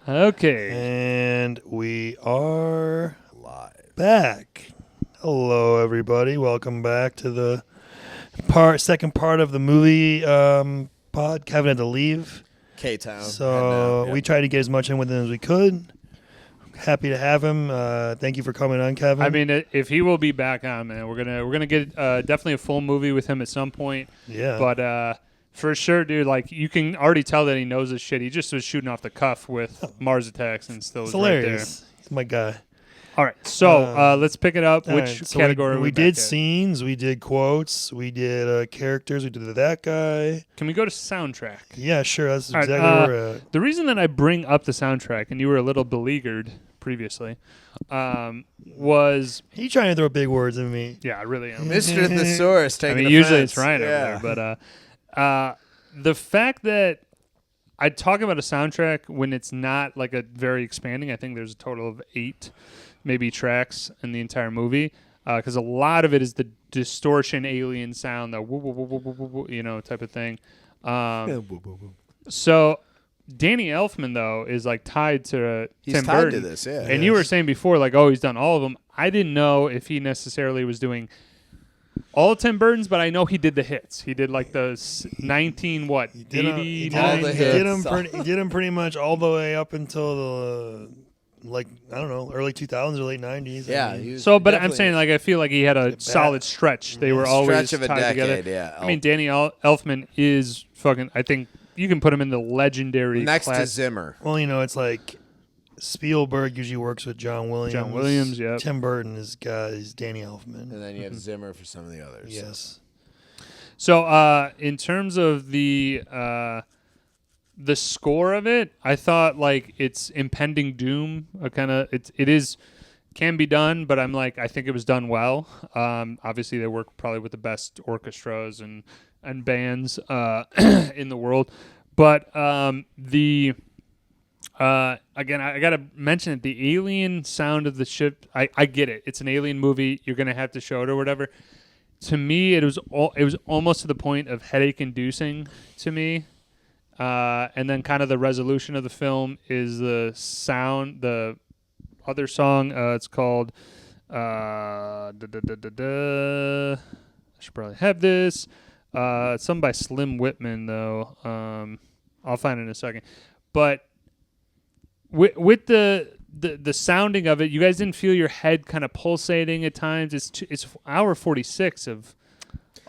Okay. And we are back. Hello, everybody. Welcome back to the second part of the movie pod. Kevin had to leave, K-Town. so we tried to get as much in with him as we could. Happy to have him. Thank you for coming on, Kevin. I mean, if he will be back on, man, we're gonna get definitely a full movie with him at some point. yeah. But for sure, dude, like you can already tell that he knows his shit. He just was shooting off the cuff with Mars Attacks and still it's was right there. hilarious. He's my guy. All right, so let's pick it up. All Which right, so category? we back did at? scenes, we did quotes, we did characters, we did that guy. Can we go to soundtrack? Yeah, sure. That's All right, exactly where we're at. The reason that I bring up the soundtrack, and you were a little beleaguered previously, was You trying to throw big words at me? yeah, I really am. Mr. Thesaurus I taking mean, usually offense. it's Ryan over there, but the fact that I talk about a soundtrack when it's not like a very expanding. I think there's a total of 8, maybe tracks in the entire movie, because a lot of it is the distortion, alien sound, the woo, woo, woo, woo, woo, woo, you know, type of thing. So Danny Elfman though is like tied to He's Tim tied Burton. to this, yeah. And you were saying before, like, oh, he's done all of them. I didn't know if he necessarily was doing all of Tim Burton's, but I know he did the hits. He did like the 19 what? He 89. the He hits. did him pretty much all the way up until the like I don't know, early 2000s or late 90s. Yeah. I mean, he was So, but I'm definitely saying like I feel like he had a solid stretch. They were always stretch of a tied decade, together. yeah. I mean, Danny Elfman is fucking. I think you can put him in the legendary next to class. Zimmer. well, you know, it's like Spielberg usually works with John Williams. John Williams, yep. Tim Burton is Danny Elfman. And then you have Zimmer for some of the others. Yes. So, in terms of the score of it, I thought like it's impending doom. It is can be done, but I'm like, I think it was done well. Obviously, they work probably with the best orchestras and bands in the world. But again, I gotta mention it. The alien sound of the ship. I get it. It's an alien movie. You're gonna have to show it or whatever. To me, it was almost to the point of headache-inducing to me. And then kind of the resolution of the film is the sound. The other song, it's called. I should probably have this. It's something by Slim Whitman, though. I'll find it in a second. But with the sounding of it, you guys didn't feel your head kind of pulsating at times. It's hour 46 of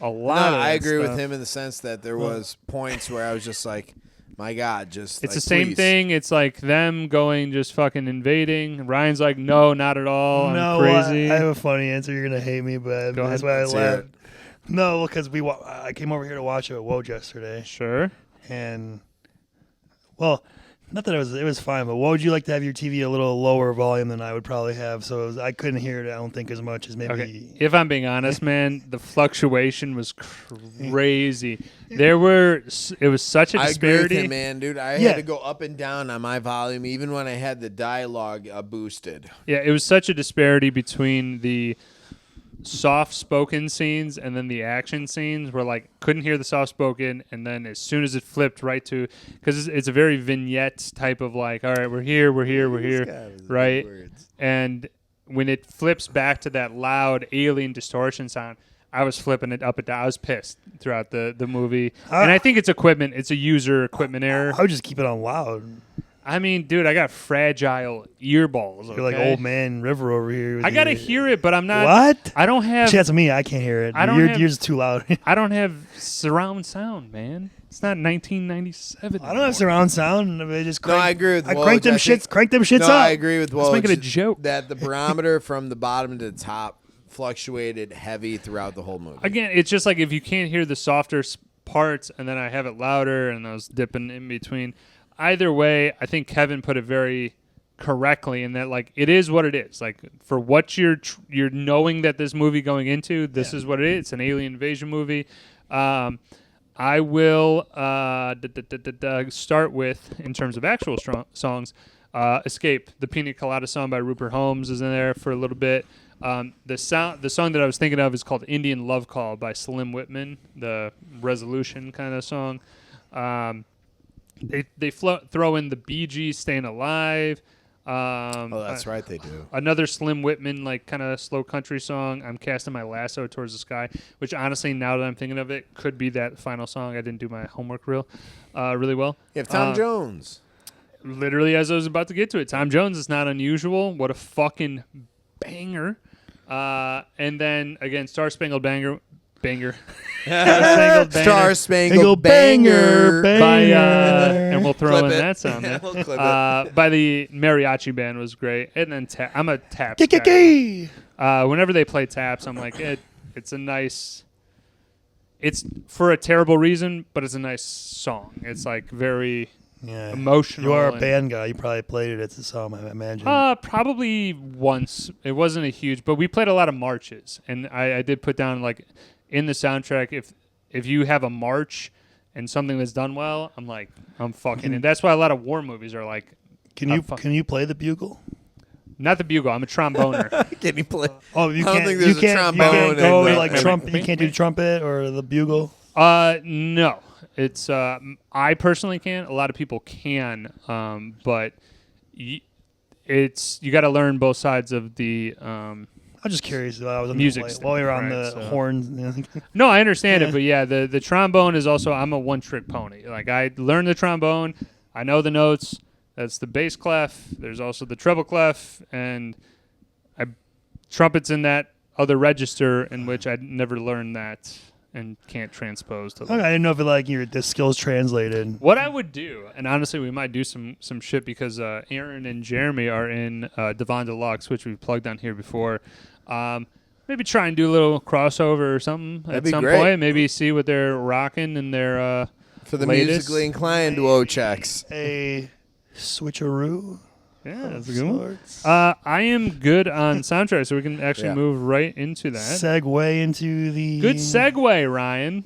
a lot. No, of I agree stuff. with him in the sense that there was points where I was just like, my God, just it's like, the same please. thing. It's like them going just fucking invading. Ryan's like, no, not at all. No, I'm crazy. I have a funny answer. You're gonna hate me, but Go that's ahead. why I Let's hear laughed. it. No, because I came over here to watch it at Woj yesterday, Sure. and well, not that it was fine, but what would you like to have your TV a little lower volume than I would probably have? So I couldn't hear it. I don't think as much as maybe. Okay. If I'm being honest, man, the fluctuation was crazy. It was such a I agree disparity. with him, man, dude. I Yeah. had to go up and down on my volume, even when I had the dialogue boosted. Yeah, it was such a disparity between the soft-spoken scenes and then the action scenes where, like, couldn't hear the soft-spoken, and then as soon as it flipped right to... Because it's a very vignette type of, like, all right, we're here, right? And when it flips back to that loud alien distortion sound, I was flipping it up and down. I was pissed throughout the movie. And I think it's equipment. It's a user equipment error. I would just keep it on loud. I mean, dude, I got fragile earballs. You're like okay? old man River over here. with I gotta your- hear it, but I'm not. What? I don't have. Actually, that's me. I can't hear it. I don't you're, have- you're just too loud. I don't have surround sound, man. It's not 1997. I don't have surround sound. I just No, I agree with I Woj. cranked them I think- shits. Crank them shits No, up. I agree with Let's Woj. make it a joke. That the barometer from the bottom to the top fluctuated heavy throughout the whole movie. Again, it's just like if you can't hear the softer parts, and then I have it louder, and I was dipping in between. Either way, I think Kevin put it very correctly in that, like, it is what it is. Like, for what you're knowing that this movie going into, this is what it is. It's an alien invasion movie. I will start with, in terms of actual songs, Escape. The Pina Colada song by Rupert Holmes is in there for a little bit. The song that I was thinking of is called Indian Love Call by Slim Whitman, the resolution kind of song. They throw in the Bee Gees Staying Alive. Oh, that's right, they do. Another Slim Whitman, like, kind of slow country song, I'm Casting My Lasso Towards the Sky, which honestly, now that I'm thinking of it, could be that final song. I didn't do my homework really well. You have Tom Jones. Literally, as I was about to get to it, Tom Jones is not unusual. What a fucking banger. And then, again, Star Spangled Banger. Star Spangled Banger. By, and we'll throw Clip in it. that sound there. We'll clip it. By the mariachi band was great. And then I'm a taps guy. Whenever they play taps, I'm like, it's a nice... It's for a terrible reason, but it's a nice song. It's like very emotional. You are a band guy. You probably played it at the song, I imagine. Probably once. It wasn't a huge... But we played a lot of marches. And I did put down, like... In the soundtrack, if you have a march and something that's done well, I'm fucking in. That's why a lot of war movies are like. Can you play the bugle? Not the bugle. I'm a tromboner. Can you play? Oh, you I don't can't. think You there's a can't. You trombone can't in go that. like Wait, trumpet. wait, You can't do the trumpet or the bugle. No, it's I personally can't. A lot of people can, but it's you got to learn both sides of the. I'm just curious. I was on Music the, stuff, while you're on right, the so. horns. No, I understand it, but yeah, the trombone is also. I'm a one-trick pony. Like, I learned the trombone, I know the notes. That's the bass clef. There's also the treble clef, and trumpets in that other register in which I never learned that and can't transpose to. Okay, I didn't know if the skills translated. What I would do, and honestly, we might do some shit because Aaron and Jeremy are in Devon Deluxe, which we've plugged on here before. Maybe try and do a little crossover or something That'd at be some great. point. Maybe see what they're rocking in their For the latest. musically inclined Woj checks. A switcheroo. Yeah, that's a good one. I am good on soundtrack, so we can actually move right into that. Segue into the... Good segue, Ryan.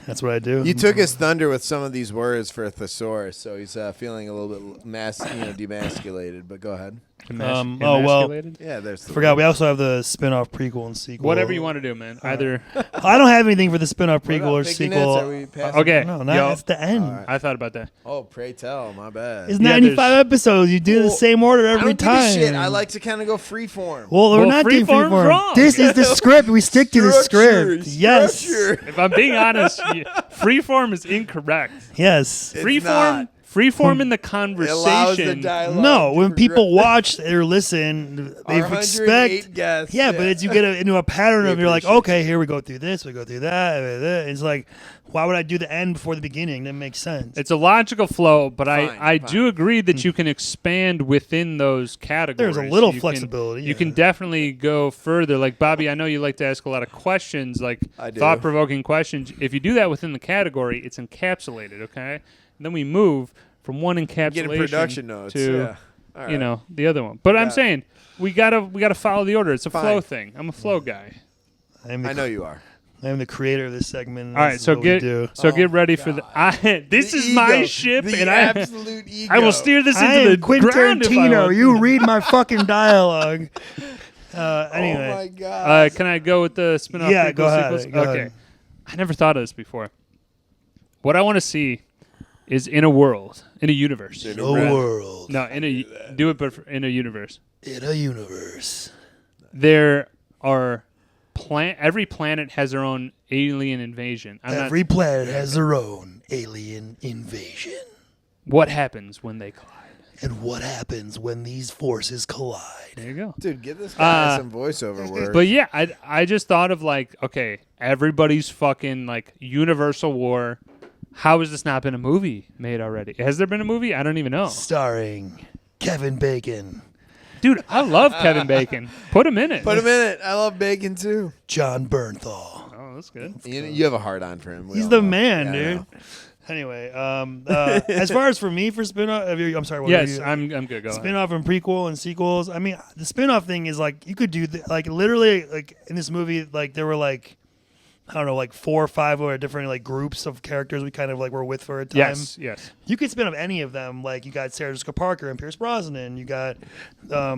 That's what I do. You took his thunder with some of these words for a thesaurus, so he's feeling a little bit demasculated. But go ahead. Emasculated? Yeah, there's. I forgot. We also have the spin-off prequel and sequel. Whatever you want to do, man. Either. I don't have anything for the spin-off prequel or Picking sequel. Nits? Are we passing? Okay. No, that's the end. Right. I thought about that. Oh, pray tell. My bad. It's Yeah, 95 episodes. You do the same order every I don't time. Give a shit. I like to kind of go freeform. Well, we're not doing freeform's freeform. wrong. This is the script. We stick to the script. Yes. Structure. If I'm being honest, freeform is incorrect. Yes. Freeform in the It allows the conversation. dialogue. No, to when people progress. watch or listen, they Our expect. 108 guests, Yeah, but it's you get into a pattern We of you're like, appreciate okay, here we go through this, we go through that. It's like, why would I do the end before the beginning? That makes sense. It's a logical flow, but Fine, I fine. do agree that you can expand within those categories. There's a little You flexibility, You yeah. can definitely go further. Like, Bobby, I know you like to ask a lot of questions, like I do. thought-provoking questions. If you do that within the category, it's encapsulated, okay? And then we move from one encapsulation Getting production notes. to, Yeah. All you right. know, the other one. But I'm Got it. saying we gotta follow the order. It's a flow Fine. thing. I'm a flow guy. I know you are. I'm the creator of this segment. All right, so get ready for the. This The is my ego. ship, The and absolute ego. I will steer this I into am the Quentin ground if I Tarantino. want. You read my fucking dialogue. Anyway. Oh my god. Can I go with the spin-off? Yeah, prequel go ahead, sequels? go okay. ahead. I never thought of this before. What I want to see is in a world, in a universe. A world. No, do it, but in a universe. In a universe. There are every planet has their own alien invasion. Every planet has their own alien invasion. What happens when they collide? And what happens when these forces collide? There you go. Dude, give this guy some voiceover words. But yeah, I just thought of like, okay, everybody's fucking like universal war. How has this not been a movie made already? Has there been a movie? I don't even know. Starring Kevin Bacon, Dude, I love Kevin Bacon. Put him in it. Put him in it. I love bacon too. John Bernthal. Oh, that's good. You have a hard on for him. We He's all the know. man, Yeah, I dude. know. Anyway, as far as for me for spin-off, I'm sorry. What Yes, were you- I'm good. Go ahead. spin-off and prequel and sequels. I mean, the spin-off thing is like you could do like literally like in this movie like there were like I don't know like 4 or 5 or different like groups of characters we kind of like were with for a time. Yes. You could spin off any of them. Like you got Sarah Jessica Parker and Pierce Brosnan. You got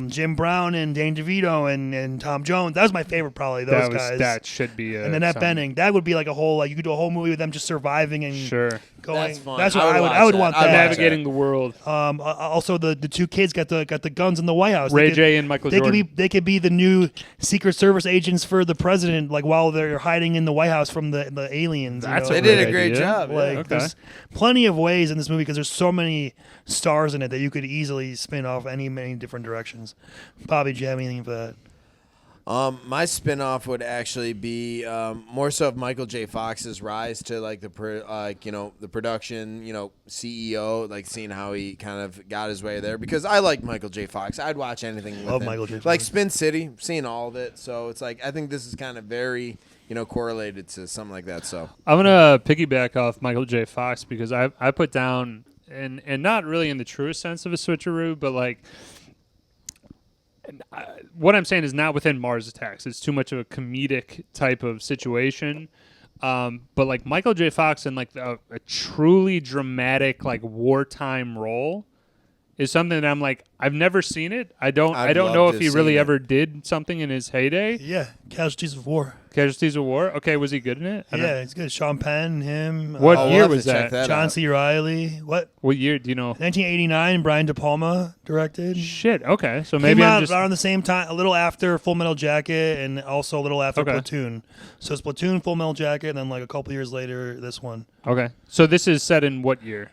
Jim Brown and Dane DeVito and Tom Jones. That was my favorite, probably those guys. That should be. And then Annette Bening. That would be like a whole like you could do a whole movie with them just surviving and Sure. going. That's fun. That's what I would I watch would that. want I'd that. watch Navigating the world. Also, the 2 kids got the guns in the White House. Ray J and Michael Jordan. They could be the new Secret Service agents for the president, like while they're hiding in the White House from the aliens. you That's know? a They did great a great idea. job. Like Yeah. Okay. there's plenty of ways in this movie because there's so many stars in it that you could easily spin off many different directions. Bobby, do you have anything for that? My spin-off would actually be more so of Michael J. Fox's rise to like the production, CEO, like seeing how he kind of got his way there. Because I like Michael J. Fox. I'd watch anything with Love him. Michael J. Fox. Like Spin City, seeing all of it. So it's like I think this is kind of very correlated to something like that. So I'm gonna piggyback off Michael J. Fox because I put down and not really in the truest sense of a switcheroo, but like. What I'm saying is not within Mars Attacks. It's too much of a comedic type of situation. But like Michael J. Fox in like a truly dramatic like wartime role is something that I'm like I've never seen it. I don't love know to if he have really seen it. ever did something in his heyday. Yeah, Casualties of War. Casualties of War. Okay, was he good in it? I don't- Yeah, it's good. Sean Penn, him. What I'll year have to was check that? John out. C. Riley. What? What year do you know? 1989. Brian De Palma directed. Shit. Okay, so maybe Came I'm out just around the same time, a little after Full Metal Jacket, and also a little after Okay. Platoon. So it's Platoon, Full Metal Jacket, and then like a couple years later, this one, okay. So this is set in what year?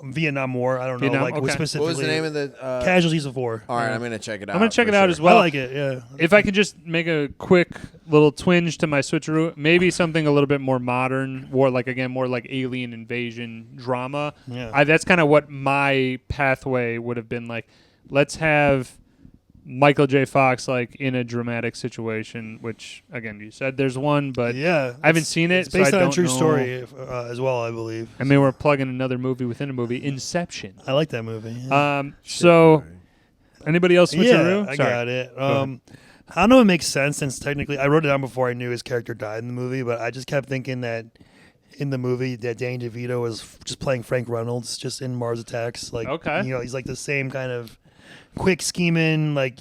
Vietnam War. I don't know, Vietnam? like Okay. specifically. what was the name of the? Casualties of War. All right, I'm gonna check it out. I'm gonna check for it out sure. as well. I like it. Yeah. If I could just make a quick little twinge to my switcheroo, maybe something a little bit more modern, more like alien invasion drama. Yeah. That's kind of what my pathway would have been like. Let's have Michael J. Fox like in a dramatic situation, which again you said there's one, but Yeah, I haven't seen it. It's based so I on a don't true know. story as well, I believe. I mean, we're plugging another movie within a movie, Inception. I like that movie. Yeah. So Anybody else switcheroo? Yeah, I Sorry. got it. ahead. I don't know if it makes sense since technically I wrote it down before I knew his character died in the movie, but I just kept thinking that in the movie that Danny DeVito was just playing Frank Reynolds just in Mars Attacks. Like, Okay. he's like the same kind of quick scheming, like,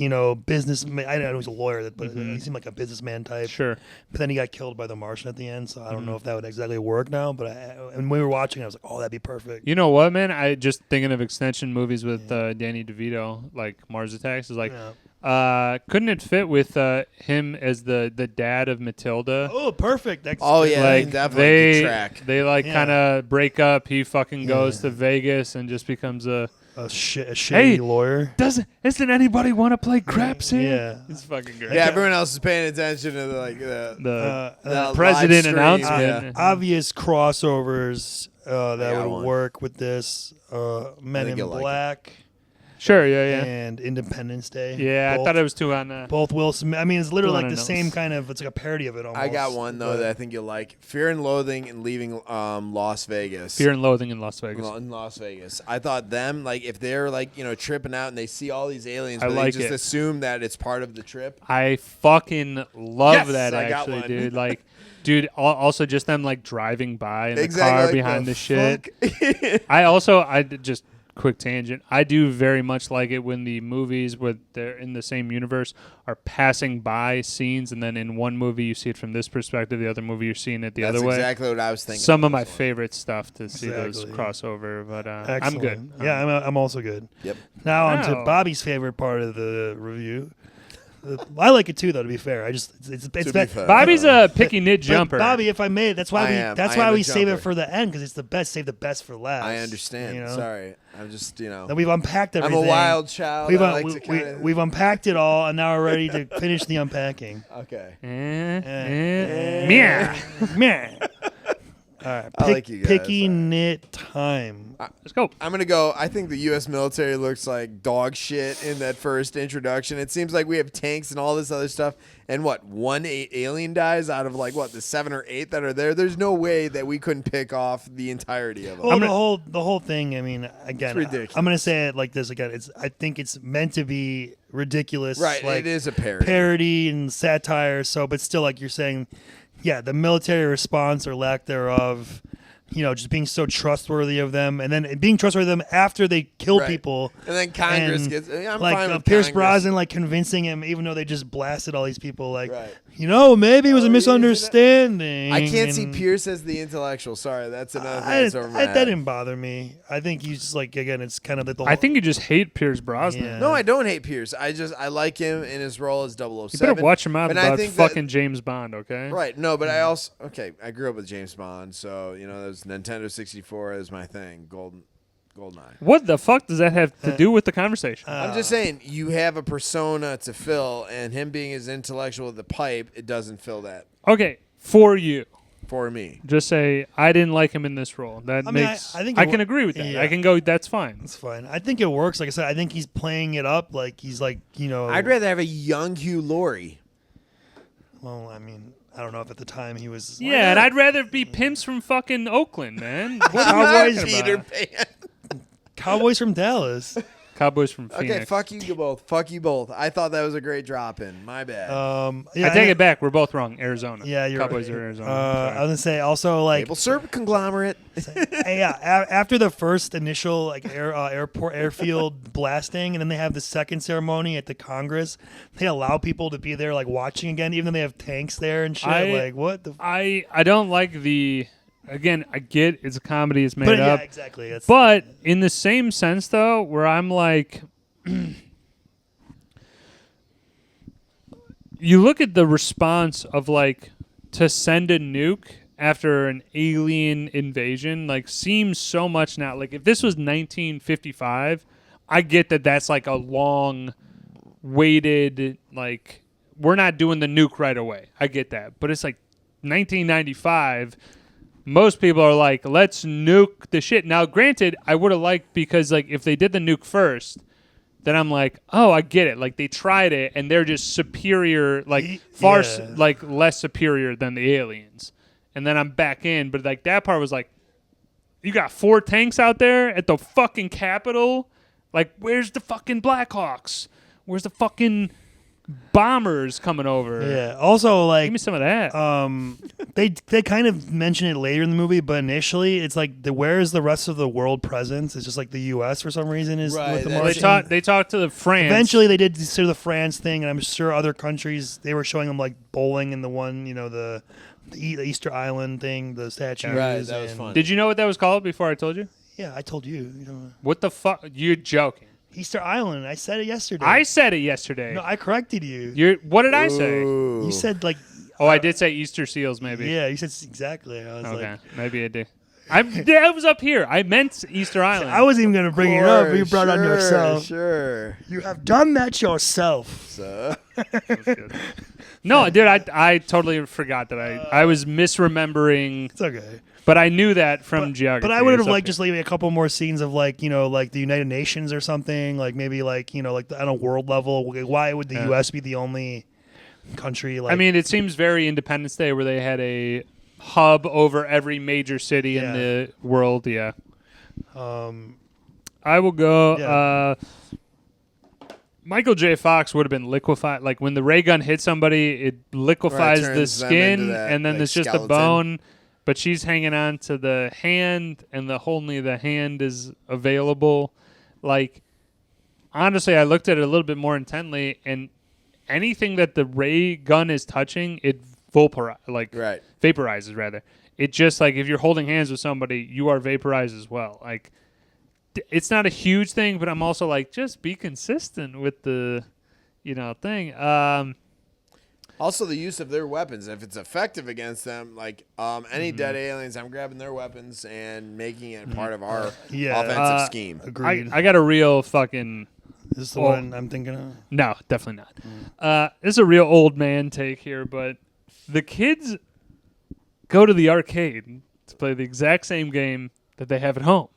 businessman. I know he's a lawyer, but he seemed like a businessman type. Sure. But then he got killed by the Martian at the end, so I don't know if that would exactly work now. But and when we were watching, I was like, oh, that'd be perfect. You know what, man? I just thinking of extension movies with Danny DeVito, like Mars Attacks, is like, couldn't it fit with him as the dad of Matilda? Oh, perfect. That's Oh, good. yeah. Like definitely good track. they like Yeah. kind of break up. He fucking goes to Vegas and just becomes a a shady lawyer. Isn't anybody want to play craps here? Yeah. It's fucking great. Yeah, everyone else is paying attention to the The live president stream, announcement. Obvious crossovers that got would one. work with this. Men in you'll like it. Black Sure, yeah. and Independence Day. Yeah, I thought it was too on. Both Will Smith. I mean, it's literally Two like on the a same nose. kind of. It's like a parody of it almost. I got one though that I think you'll like: Fear and Loathing and Leaving Las Vegas. Fear and Loathing in Las Vegas. In Las Vegas. I thought them, like, if they're like, tripping out and they see all these aliens, I but like they just it. assume that it's part of the trip. I fucking love Yes, that I got actually, one. dude. Like, dude, also just them like driving by in the Exactly, car like, behind the the shit. fuck? I just quick tangent. I do very much like it when the movies where they're in the same universe are passing by scenes, and then in one movie you see it from this perspective, the other movie you're seeing it the That's other way. exactly what I was thinking. Some of my this one. favorite stuff to see those Exactly. crossover, but I'm Excellent. good. Yeah, I'm also good. Yep. Now on to Wow. Bobby's favorite part of the review. I like it too, though. To be fair, it's To that. be fair. Bobby's a picky knit But jumper. Bobby, if I may, that's why I am. That's I why am a we save it jumper. for the end because it's the best. Save the best for last. I understand. Sorry. I'm just, Then we've unpacked I'm everything. a wild child. We've, I like to kinda... we've unpacked it all, and now we're ready to finish the unpacking. Okay. Meow. Meh. All right, I like you guys. picky knit time. Let's go. I'm going to go. I think the U.S. military looks like dog shit in that first introduction. It seems like we have tanks and all this other stuff. And one alien dies out of the 7 or 8 that are there. There's no way that we couldn't pick off the entirety of them. Well, the whole thing. I mean, again, It's ridiculous. I'm gonna say it like this again. I think it's meant to be ridiculous, Right. Like It is a parody. parody and satire. So, but still, like you're saying, yeah, the military response or lack thereof. Just being so trustworthy of them, and then being trustworthy of them after they kill Right. people. And then Congress And, gets. I'm like fine with Pierce Congress. Brosnan, convincing him, even though they just blasted all these people. Like, Right. maybe it was a Oh, misunderstanding. I can't see and Pierce as the intellectual. Sorry, that's another thing I, that's over my that head. didn't bother me. I think he's just again, it's kind of the whole. I think you just hate Pierce Brosnan. Yeah. No, I don't hate Pierce. I like him in his role as 007. You better watch him out And I about think that- fucking James Bond, okay? Right. No, but I also I grew up with James Bond, so there's Nintendo 64 is my thing. Goldeneye. What the fuck does that have to do with the conversation? I'm just saying you have a persona to fill, and him being as intellectual with the pipe, it doesn't fill that Okay, for you. for me. Just say I didn't like him in this role. That I mean, makes I think I it can wo- agree with that. yeah. I can go. That's fine. It's fine. I think it works. Like I said, I think he's playing it up. Like he's I'd rather have a young Hugh Laurie. Well, I mean, I don't know if at the time he was. Yeah, and I'd rather be pimps from fucking Oakland, man. What are Cowboys, you talking Peter about? Pan. Cowboys from Dallas. Cowboys from Phoenix. Okay, fuck you both. Fuck you both. I thought that was a great drop in. My bad. Yeah, I take it back. We're both wrong. Arizona. Yeah, you're Cowboys right. are Arizona. I was Sorry. gonna say also Maple syrup conglomerate. after the first initial airfield blasting, and then they have the second ceremony at the Congress. They allow people to be there watching again, even though they have tanks there and shit. What the? I don't like the. Again, I get it's a comedy. It's made But up. yeah, exactly. That's, But in the same sense, though, where I'm like, you look at the response of to send a nuke after an alien invasion, seems so much now. If this was 1955, I get that that's a long waited, we're not doing the nuke right away. I get that. But it's 1995. Most people are let's nuke the shit. Now, granted, I would have liked because if they did the nuke first, then I'm oh, I get it. They tried it and they're just superior, far Yeah. less superior than the aliens. And then I'm back in, but that part was you got 4 tanks out there at the fucking Capitol. Where's the fucking Blackhawks? Where's the fucking bombers coming over? Yeah. Also, like, Give me some of that. they kind of mention it later in the movie, but initially it's like where is the rest of the world presence? It's just like the U.S. for some reason is Right, with the that's- Martian. They talked to the France. Eventually, they did do the France thing, and I'm sure other countries they were showing them like bowling in the one, the Easter Island thing, the statues. Right, that was and- fun. Did you know what that was called before I told you? Yeah, I told you. What the fuck? You're joking. Easter Island. I said it yesterday. I said it yesterday. No, I corrected you. What did I say? Ooh. You said like. Oh, I did say Easter seals, maybe. Yeah, you said exactly. I was Okay, like, maybe I did. I was up here. I meant Easter Island. I wasn't even gonna bring it up, but you brought it on yourself. Sure. You have done that yourself. So, No, dude, I totally forgot that I was misremembering, It's okay. but I knew that from geography. But I would have It's liked okay. just maybe a couple more scenes of like like the United Nations or something, like maybe like like on a world level. Why would the U.S. be the only country? Like, I mean, it seems very Independence Day where they had a hub over every major city in Yeah. the world. Yeah. I will go. Yeah. Michael J. Fox would have been liquefied. Like when the ray gun hits somebody, it liquefies the turns them skin, into that, and then like, there's just skeleton. a bone. But she's hanging on to the hand, and only the hand is available. Like, honestly, I looked at it a little bit more intently, and anything that the ray gun is touching, it right. vaporizes rather. It just like if you're holding hands with somebody, you are vaporized as well. Like, it's not a huge thing, but I'm also like, just be consistent with the, thing. Also, the use of their weapons. If it's effective against them, like any dead aliens, I'm grabbing their weapons and making it part of our offensive scheme. agreed. I got a real fucking Is this the one I'm thinking of? no, definitely not. This is a real old man take here, but the kids go to the arcade to play the exact same game that they have at home.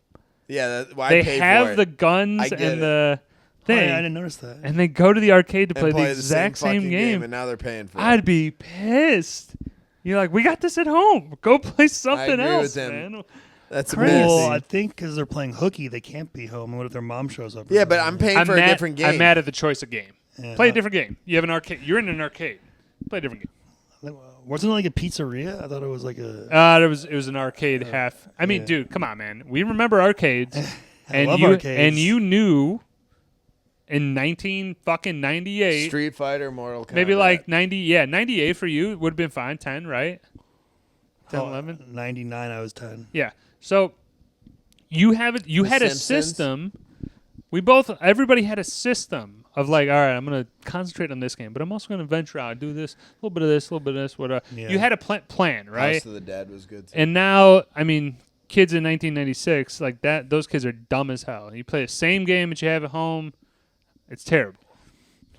Yeah, I They paid have for the it. guns I get and it. the Oh, thing, yeah, I didn't notice that. and they go to the arcade to And play the exact same fucking game. and now they're paying for it. I'd be pissed. You're like, we got this at home. Go play something agree else, with him. man. That's Crazy. amazing. Well, I think because they're playing hooky, they can't be home. And what if their mom shows up? or Yeah, but something? I'm paying for a different game. I'm mad at the choice of game. Yeah. Play a different game. You have an arcade. You're in an arcade. Play a different game. Wasn't it like a pizzeria? I thought it was like a. It was an arcade half. I mean, yeah. dude, come on, man. We remember arcades, and love you arcades. and you knew in 1998, Street Fighter, Mortal Kombat. maybe like 98 for you would have been fine. 10, right? 10, 11. 99, I was 10. Yeah. So you have it. You The had a Simpsons? system. Everybody had a system of like, all right, I'm going to concentrate on this game, but I'm also going to venture out, do this, a little bit of this, a little bit of this. What? Yeah. You had a plan, right? House of the Dead was good. Too. And now, I mean, kids in 1996 like that, those kids are dumb as hell. You play the same game that you have at home. It's terrible.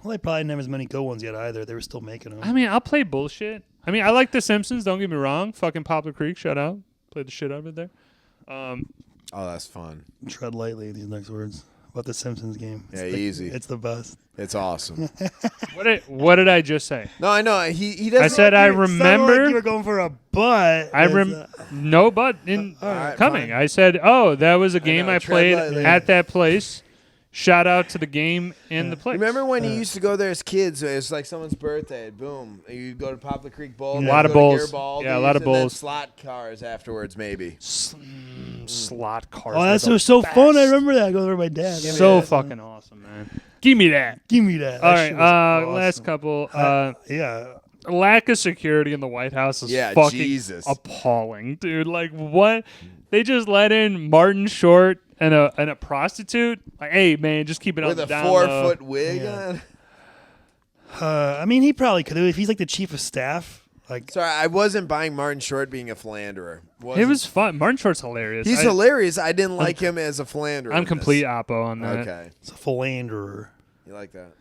Well, they probably didn't have as many good ones yet either. They were still making them. I mean, I'll play bullshit. I mean, I like The Simpsons. Don't get me wrong. Fucking Poplar Creek, shout out. Play the shit out of it there. Oh, that's fun. Tread lightly, these next words. About the Simpsons game. Yeah, It's easy. It's the best. It's awesome. What did I just say? No, I know. He doesn't. I said I It sounded remember. like you were going for a butt. No, but in All right, coming. fine. I said, oh, that was a game know, I tread played lightly. at that place. Shout out to the game and the place. Remember when you used to go there as kids? It was like someone's birthday. Boom. You go to Poplar Creek Bowl. Yeah. then A lot you of go to bowls. Garibaldi's, Yeah, a lot of and then bowls. slot cars afterwards, maybe. Slot cars. Oh, were that's the so fun. I best. remember that. I go there with my dad. So fucking awesome, man. Give me that. Give me that. All That right, shit was last awesome. couple. Yeah. Lack of security in the White House is Yeah, fucking Jesus. appalling, dude. Like, what? They just let in Martin Short and a prostitute. Like, hey, man, just keep it on With the a down 4-foot wig Yeah. on. I mean, he probably could have if he's like the chief of staff. Like, Sorry, I wasn't buying Martin Short being a philanderer. It was fun. Martin Short's hilarious. He's hilarious. I didn't like him as a philanderer. I'm in this. complete oppo on that. Okay. it's a philanderer. You like that?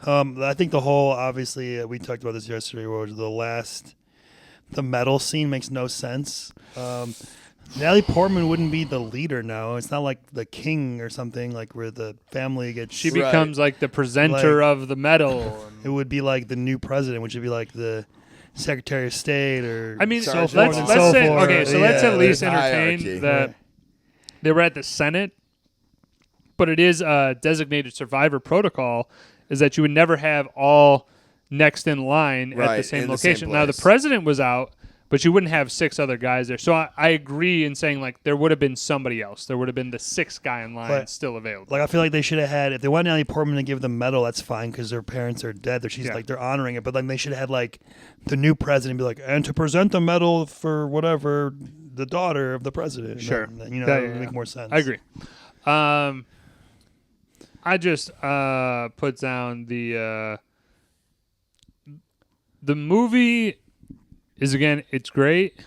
I think the whole, obviously, we talked about this yesterday, where the metal scene makes no sense. Natalie Portman wouldn't be the leader now. It's not like the king or something, like where the family gets. She Right. becomes like the presenter of the medal. It would be like the new president, which would be like the Secretary of State or. I mean, so Sergeant forth let's and let's so say forth. okay. So let's Yeah, at least there's entertain hierarchy. that Right. they were at the Senate, but it is a designated survivor protocol, is that you would never have all next in line at the same location. Now, the president was out, but you wouldn't have 6 other guys there. So I agree in saying, like, there would have been somebody else. There would have been the 6th guy in line still available. Like, I feel like they should have had, if they wanted Natalie Portman to give them medal, that's fine because their parents are dead. They're honoring it. But then they should have had, like, the new president be like, and to present the medal for whatever, the daughter of the president. Sure. Then, you know, that would make more sense. I agree. I just put down the movie is, again, it's great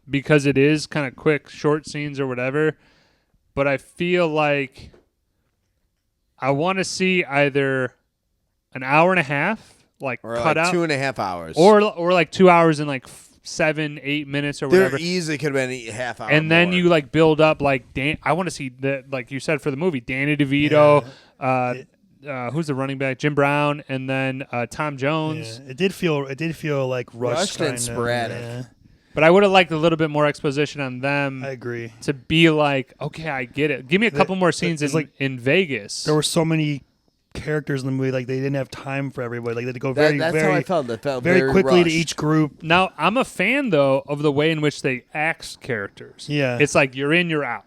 because it is kind of quick, short scenes or whatever. But I feel like I want to see either an hour and a half, like or cut like out, 2.5 hours, or like 2 hours and like 7-8 minutes or whatever. There easily could have been a half hour. And then more. you like build up like I want to see the, like you said for the movie, Danny DeVito, who's the running back, Jim Brown, and then Tom Jones. Yeah. It did feel like rushed and sporadic. Yeah. But I would have liked a little bit more exposition on them. I agree. To be like, okay, I get it. Give me a couple more scenes in Vegas. There were so many characters in the movie, like they didn't have time for everybody. Like they had to go That's how I felt. It felt very quickly rushed. to each group. Now, I'm a fan, though, of the way in which they axe characters. Yeah. It's like, you're in, you're out.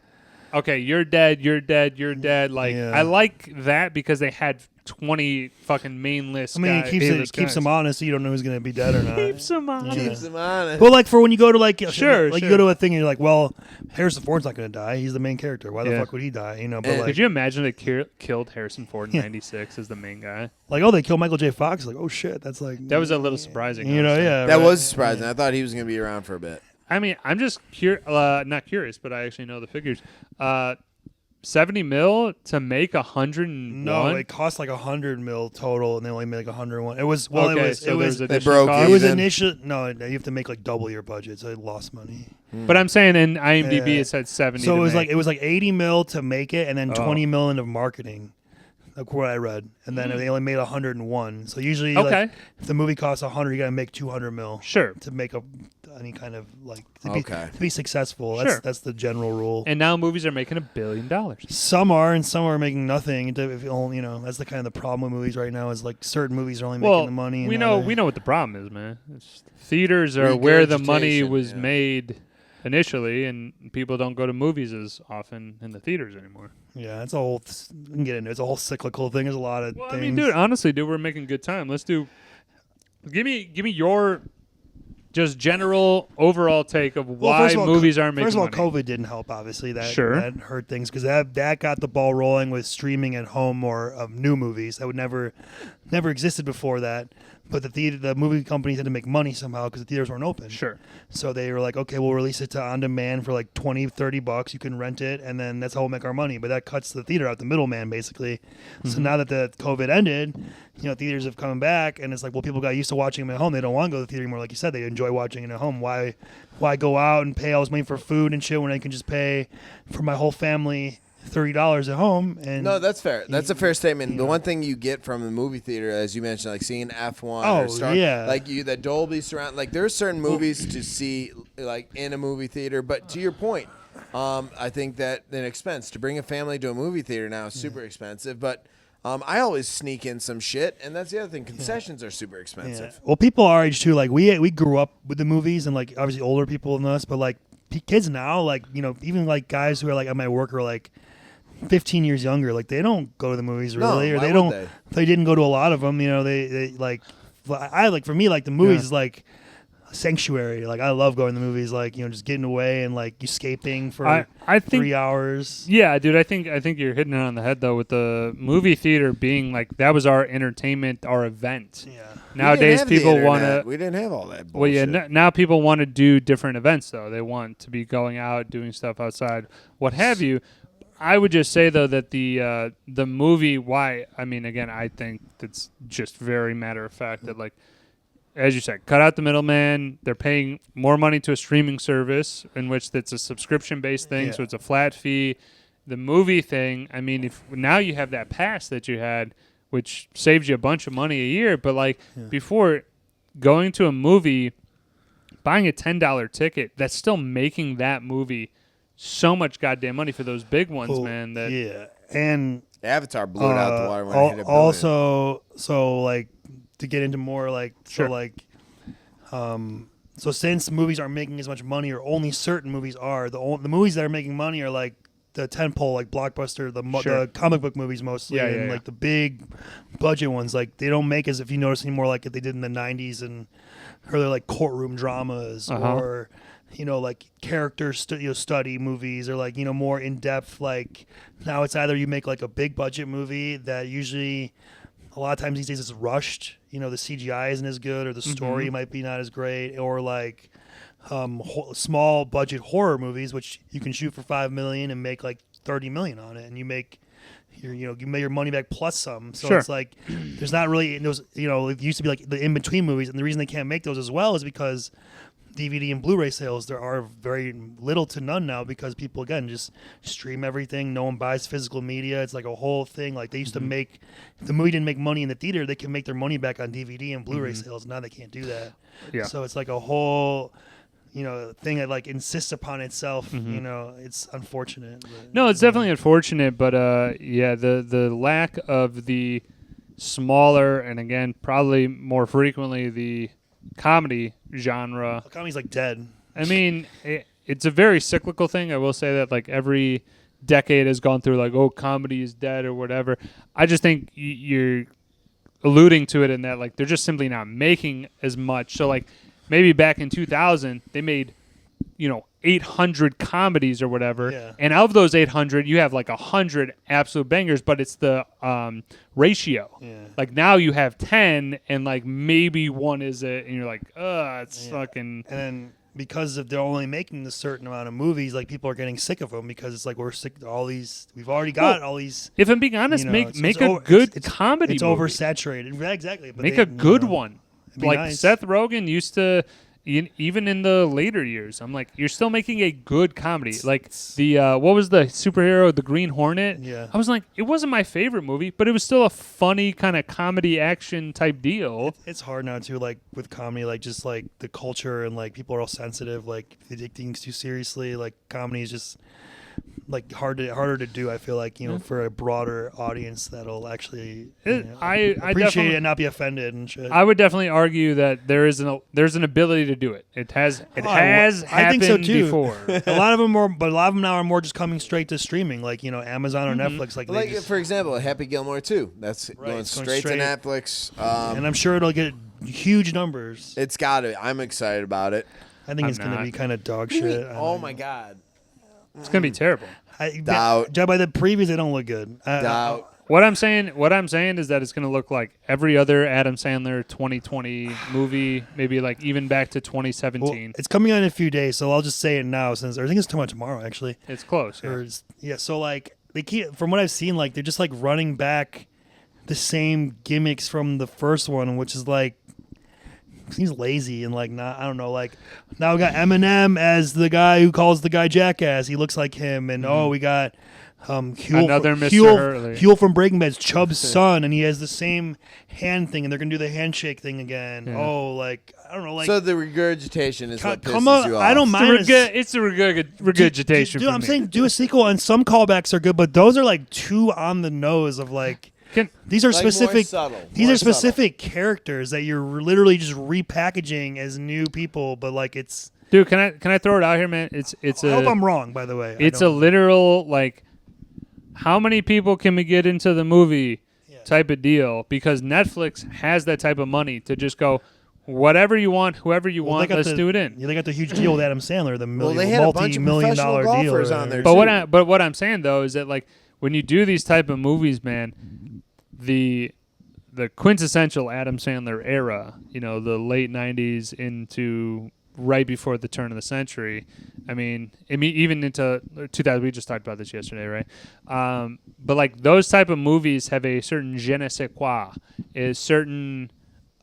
Okay, you're dead, you're dead, you're dead. Like, I like that because they had 20 fucking main list guys. It keeps them honest so you don't know who's going to be dead or not. Keeps them honest. Keeps them honest. Well, like for when you go to like you go to a thing and you're like, well, Harrison Ford's not going to die. He's the main character. Why the fuck would he die? You know, but could you imagine they killed Harrison Ford in '96 as the main guy? Like, oh, they killed Michael J. Fox. Like, oh shit, that's like that was a little surprising. You know, that was surprising. I thought he was going to be around for a bit. I mean, I'm just not curious, but I actually know the figures. 70 mil to make 101? No, it cost like 100 mil total, and they only made like 101. It was they broke. It was initial. No, you have to make like double your budget, so they lost money. But I'm saying in IMDb it said 70. So it was like 80 mil to make it, and then 20 mil into marketing. That's what I read, and then they only made 101. So usually, like, if the movie costs 100, you got to make 200 mil. Sure. To make any kind of like to be successful. That's the general rule. And now movies are making $1 billion. Some are, and some are making nothing. If you know, that's the kind of the problem with movies right now. Is like certain movies are only making the money. We know what the problem is, man. Theaters are where the money was made initially, and people don't go to movies as often in the theaters anymore. Yeah, it's a whole. We can get into it. It's a whole cyclical thing. There's a lot of things. I mean, dude, honestly, we're making good time. Let's do. Give me your just general overall take of why movies aren't making money. First of all, COVID didn't help. Obviously, that hurt things because that got the ball rolling with streaming at home or of new movies that would never existed before that. But the movie companies had to make money somehow because the theaters weren't open. Sure. So they were like, okay, we'll release it to on demand for like $20-$30. You can rent it, and then that's how we'll make our money. But that cuts the theater out, the middleman, basically. Mm-hmm. So now that the COVID ended, theaters have come back, and it's like, well, people got used to watching them at home. They don't want to go to the theater anymore. Like you said, they enjoy watching it at home. Why go out and pay all this money for food and shit when I can just pay for my whole family $30 at home? And no, that's fair. That's a fair statement. The one thing you get from the movie theater, as you mentioned, like seeing F1 or Star, like the Dolby surround, like there are certain movies to see like in a movie theater. But to your point, I think that an expense to bring a family to a movie theater now is super expensive. But I always sneak in some shit, and that's the other thing. Concessions are super expensive. Yeah. Well, people our age too, like we grew up with the movies, and like obviously older people than us, but like kids now, like even like guys who are like at my work are like 15 years younger, like they don't go to the movies really, or they didn't go to a lot of them. They like for me, like the movies is like a sanctuary. Like I love going to the movies, like just getting away and like escaping for I think 3 hours. Yeah, dude, I think you're hitting it on the head though with the movie theater being like that was our entertainment, our event. Yeah. Nowadays people want to. We didn't have all that bullshit. Well, yeah. Now people want to do different events though. They want to be going out, doing stuff outside, what have you. I would just say though that the movie, I think that's just very matter of fact that like, as you said, cut out the middleman. They're paying more money to a streaming service in which it's a subscription based thing, so it's a flat fee. The movie thing, I mean, if now you have that pass that you had, which saves you a bunch of money a year, but like before going to a movie, buying a $10 ticket, that's still making that movie so much goddamn money for those big ones, man. and Avatar blew it out the water when it hit $1 billion. Also, so like to get into more like so since movies aren't making as much money, or only certain movies are, the movies that are making money are like the tentpole, like blockbuster, the comic book movies mostly, and like the big budget ones. Like they don't make as, if you notice, anymore like they did in the 90s, and or they're like courtroom dramas or like character study movies, or like more in depth. Like now it's either you make like a big budget movie that usually a lot of times these days is rushed. The CGI isn't as good, or the story might be not as great, or like small budget horror movies, which you can shoot for $5 million and make like $30 million on it, and you make you make your money back plus some. So it's like there's not really those. It used to be like the in between movies, and the reason they can't make those as well is because DVD and Blu-ray sales, there are very little to none now, because people again just stream everything. No one buys physical media. It's like a whole thing. Like they used to make, if the movie didn't make money in the theater, they can make their money back on DVD and Blu-ray sales. Now they can't do that. Yeah. So it's like a whole thing that like insists upon itself. It's unfortunate. But, no, it's definitely unfortunate, but the lack of the smaller, and again probably more frequently the comedy genre. Comedy's like dead. I mean, it's a very cyclical thing. I will say that like every decade has gone through like, oh, comedy is dead or whatever. I just think you're alluding to it in that like they're just simply not making as much. So like maybe back in 2000 they made 800 comedies or whatever, and of those 800 you have like 100 absolute bangers, but it's the ratio. Like now you have 10 and like maybe one is it, and you're like, it's fucking. And then because of they're only making a certain amount of movies, like people are getting sick of them, because it's like we're sick of all these. We've already got all these. If I'm being honest, make a good comedy. It's movie. Oversaturated. Yeah, exactly. But make a good one. Like nice. Seth Rogen used to. Even in the later years, I'm like, you're still making a good comedy. Like the what was the superhero, the Green Hornet? Yeah. I was like, it wasn't my favorite movie, but it was still a funny kind of comedy action type deal. It's hard now too, like with comedy, like just like the culture and like people are all sensitive, like they take things too seriously. Like comedy is just like harder to do. I feel like for a broader audience that'll actually I appreciate it and not be offended and shit. I would definitely argue that there's an ability to do it. It has happened I think so too. Before. a lot of them now are more just coming straight to streaming, like Amazon or Netflix. Like for example, Happy Gilmore 2, that's going straight to Netflix, and I'm sure it'll get huge numbers. It's got it. I'm excited about it. I think it's going to be kind of dog shit. Oh my god. It's gonna be terrible. Doubt. Judged by the previews, they don't look good. Doubt. What I'm saying is that it's gonna look like every other Adam Sandler 2020 movie, maybe like even back to 2017. Well, it's coming out in a few days, so I'll just say it now, since I think it's coming out tomorrow. Actually, it's close. So like they keep, from what I've seen, like they're just like running back the same gimmicks from the first one, which is like. Seems lazy and like not. I don't know. Like now we got Eminem as the guy who calls the guy jackass. He looks like him, and we got another Mr. Hurley. Huel from Breaking Bad's Chubb's son, and he has the same hand thing, and they're gonna do the handshake thing again. Yeah. Like I don't know. Like so, the regurgitation is what pisses you off. I don't mind. It's a regurgitation. Dude, I'm saying do a sequel, and some callbacks are good, but those are like too on the nose of like. These are like specific. These are specific characters that you're literally just repackaging as new people, but like it's. Dude, can I throw it out here, man? It's I hope I'm wrong, by the way. It's a literal like, how many people can we get into the movie type of deal? Because Netflix has that type of money to just go, whatever you want, whoever you want, let's do it in. Yeah, they got the huge deal with Adam Sandler, the they had multi-million-dollar deal on there. But what I'm saying though is that like when you do these type of movies, man. The quintessential Adam Sandler era, the late 90s into right before the turn of the century. I mean even into 2000. We just talked about this yesterday, right? But like those type of movies have a certain je ne sais quoi, is certain.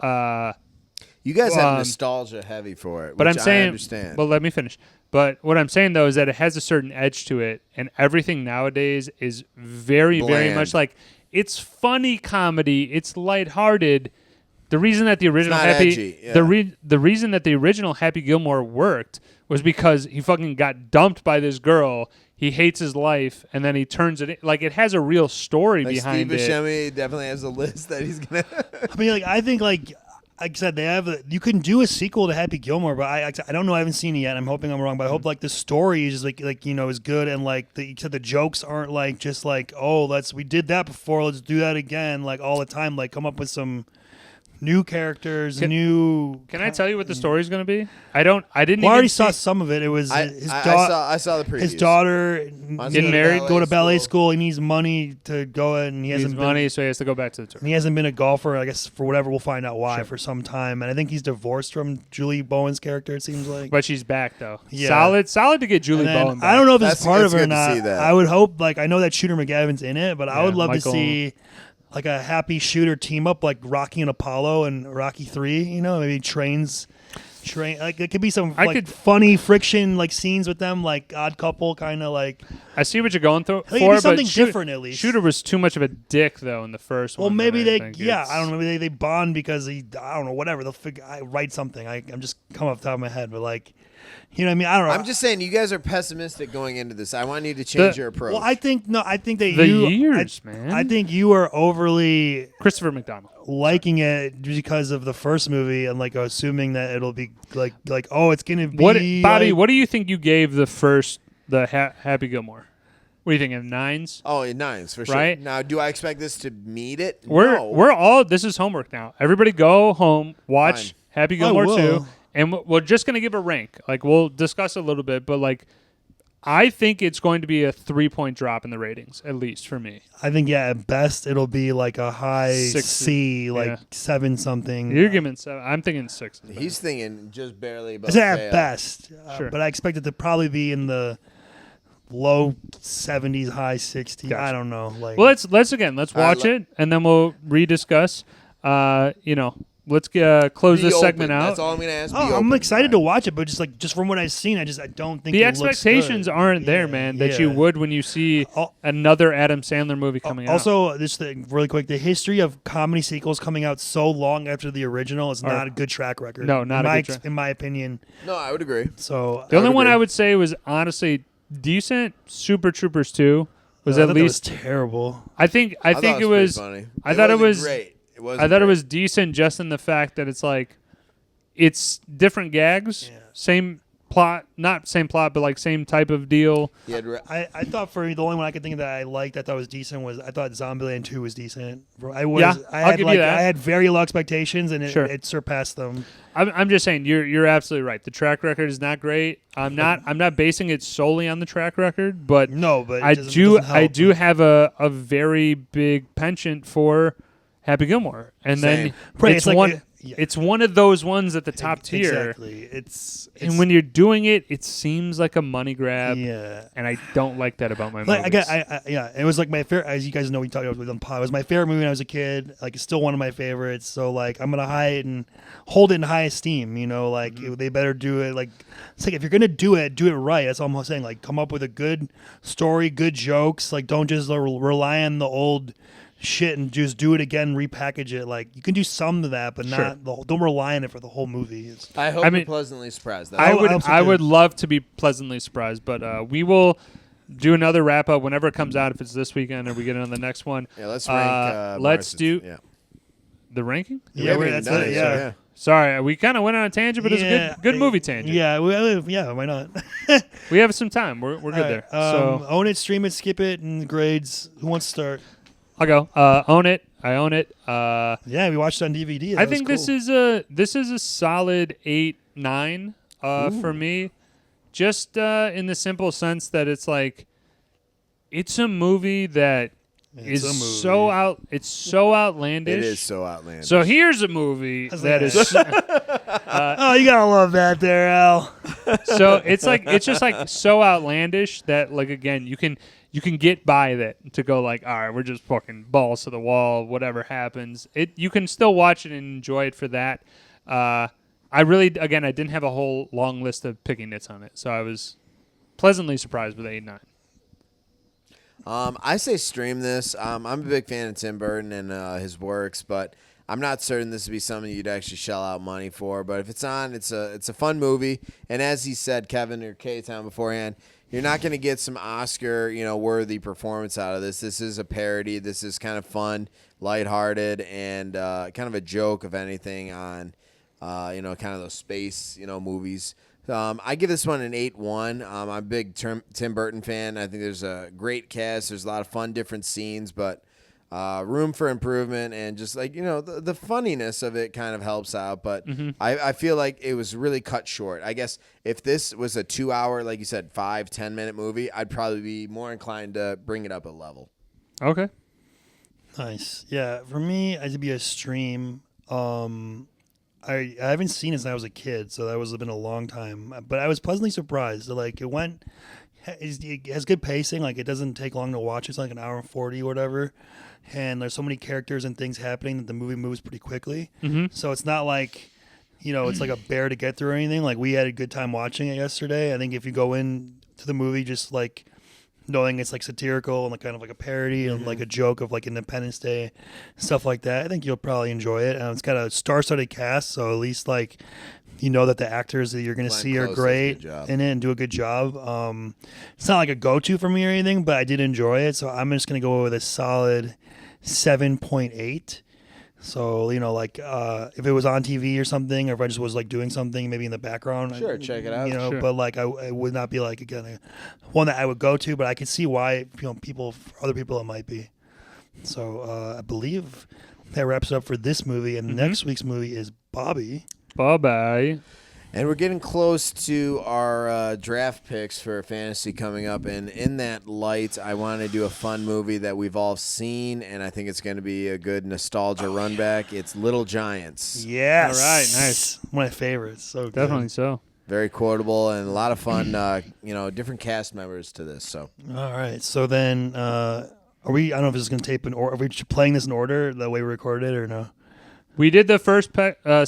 You guys have nostalgia heavy for it, but which I'm saying, I understand. Well, let me finish. But what I'm saying though is that it has a certain edge to it, and everything nowadays is very, very much like. It's funny comedy. It's lighthearted. The reason that the original the reason that the original Happy Gilmore worked was because he fucking got dumped by this girl. He hates his life, and then he turns it in. Like, it has a real story Like behind Steve it. Buscemi definitely has a list that he's gonna. I mean, I think like I said, you can do a sequel to Happy Gilmore, but I don't know. I haven't seen it yet. I'm hoping I'm wrong, but I hope like the story is like is good, and like you said, the jokes aren't like just like, oh, we did that before, let's do that again, like all the time. Like, come up with some new characters, Can I tell you what the story's going to be? I didn't. Well, I already saw some of it. It was I saw the previews. his daughter Getting married, go to ballet school. He needs money to go, and he hasn't been. Money, so he has to go back to the tour. And he hasn't been a golfer, I guess, for whatever. We'll find out why for some time. And I think he's divorced from Julie Bowen's character, it seems like. But she's back, though. Yeah. Solid to get Julie Bowen back. I don't know if it's part of it or good to not. see that. I would hope, like, I know that Shooter McGavin's in it, but I would love Michael. to see like a Happy Shooter team up, like Rocky and Apollo and Rocky 3, maybe train like it could be some funny friction like scenes with them, like Odd Couple kind of like. I see what you're going for, Be something but different at least. Shooter was too much of a dick though in the first one. Well, maybe I don't know. Maybe they bond because I don't know, whatever. They'll I write something. I'm just coming off the top of my head, but like, you know what I mean? I don't know. I'm just saying, you guys are pessimistic going into this. I want you to change your approach. Well, I think that man. I think you are overly Christopher McDonald liking it because of the first movie and like assuming that it'll be like oh, it's gonna be Bobby, like, what do you think you gave the Happy Gilmore? What do you think, in 9s? Oh, in 9s for sure. Right? Now, do I expect this to meet it? We're No. all. This is homework now. Everybody, go home, watch Fine. Happy Gilmore will. 2, and we're just gonna give a rank. Like, we'll discuss a little bit, but like, I think it's going to be a 3-point drop in the ratings, at least for me. I think at best it'll be like a high 6, C, like yeah. 7 something. You're giving 7. I'm thinking 6. He's thinking just barely above I say at fail. best, Sure. but I expect it to probably be in the low 70s, high 60s. Gotcha. I don't know. Like, Well, let's watch it, and then we'll rediscuss. Let's close Be this open. segment out. That's all I'm going to ask. Be I'm open. excited to watch it, but just from what I've seen, I don't think The it looks expectations good. aren't there, Yeah, man, that you yeah. would when you see Al- another Adam Sandler movie coming out. Also, this thing really quick: the history of comedy sequels coming out so long after the original is not a good track record. No, not a good track. in my opinion. No, I would agree. So The only one agree. I would say was honestly decent. Super Troopers 2 was I at thought that least. was terrible. I think it pretty was. funny. I thought it wasn't was great. I thought it was decent, just in the fact that it's like, it's different gags, same plot, not same plot, but like same type of deal. I thought for me, the only one I could think of that I liked, that thought was decent, was I thought Zombieland 2 was decent. I I'll give you that. I had very low expectations, and Sure. it surpassed them. I'm just saying you're absolutely right. The track record is not great. I'm not basing it solely on the track record, but No, but it I doesn't help. do have a very big penchant for Happy Gilmore, and Same. then Right, it's it's like one. a- yeah. It's one of those ones at the top tier, Exactly. It's and when you're doing it, it seems like a money grab, yeah. and I don't like that about my Like movies. it was like my favorite. As you guys know, we talked about it on pod. It was my favorite movie when I was a kid. Like, it's still one of my favorites. So like, I'm gonna hold it in high esteem. Like they better do it. Like, it's like if you're gonna do it right. That's all I'm saying. Like, come up with a good story, good jokes. Like, don't just rely on the old shit and just do it again, repackage it. Like, you can do some of that, but Sure. don't rely on it for the whole movie. I hope you're pleasantly surprised. That's I all. would I would love to be pleasantly surprised, but we will do another wrap up whenever it comes out. If it's this weekend or we get it on the next one. Yeah, let's rank. Let's Marston's. do Yeah. the ranking. We haven't that's even done it. so, Yeah. Sorry, we kind of went on a tangent, but it's a good movie tangent. Yeah, why not? We have some time. We're good there. So own it, stream it, skip it, and grades. Who wants to start? I'll go. Own it. I own it. Yeah, we watched it on DVD. I think this is a solid 8-9 for me, just in the simple sense that it's like, it's a movie that is so outlandish. It is so outlandish. So here's a movie that is Oh, you gotta love that there, Al. so it's just like so outlandish that, like, again, you can get by that to go like, all right, we're just fucking balls to the wall, whatever happens. You can still watch it and enjoy it for that. I didn't have a whole long list of picking nits on it, so I was pleasantly surprised with 8-9. I say stream this. I'm a big fan of Tim Burton and his works, but I'm not certain this would be something you'd actually shell out money for. But if it's on, it's a fun movie. And as he said, Kevin or K-Town beforehand, you're not going to get some Oscar, worthy performance out of this. This is a parody. This is kind of fun, lighthearted, and kind of a joke, if anything, on, kind of those space, movies. I give this one an 8-1. I'm a big Tim Burton fan. I think there's a great cast. There's a lot of fun, different scenes, but room for improvement, and just the funniness of it kind of helps out. But I feel like it was really cut short. I guess if this was a 2-hour, like you said, 5-10 minute movie, I'd probably be more inclined to bring it up a level. Okay. Nice. Yeah, for me, I'd be a stream. I haven't seen it since I was a kid, so that was been a long time. But I was pleasantly surprised. Like it has good pacing. Like it doesn't take long to watch. It's like an hour and 40 or whatever. And there's so many characters and things happening that the movie moves pretty quickly. So it's not like, it's like a bear to get through or anything. Like we had a good time watching it yesterday. I think if you go in to the movie just like knowing it's like satirical and like kind of like a parody and like a joke of like Independence Day, stuff like that, I think you'll probably enjoy it. And it's got a star-studded cast, so at least like that the actors that you're going to see are great in it and do a good job. It's not like a go-to for me or anything, but I did enjoy it, so I'm just going to go with a solid 7.8. So, if it was on TV or something, or if I just was like doing something maybe in the background, sure, check it out. Sure. But like I would not be like again one that I would go to, but I can see why other people it might be. So I believe that wraps it up for this movie, and next week's movie is Bobby. Bye-bye. And we're getting close to our draft picks for fantasy coming up. And in that light, I want to do a fun movie that we've all seen, and I think it's going to be a good nostalgia run back. It's Little Giants. Yes. All right, nice. One of my favorites. So good. Definitely so. Very quotable and a lot of fun, different cast members to this. So. All right. So then are we, I don't know if this is going to tape in order. Are we playing this in order the way we recorded it or no? We did the first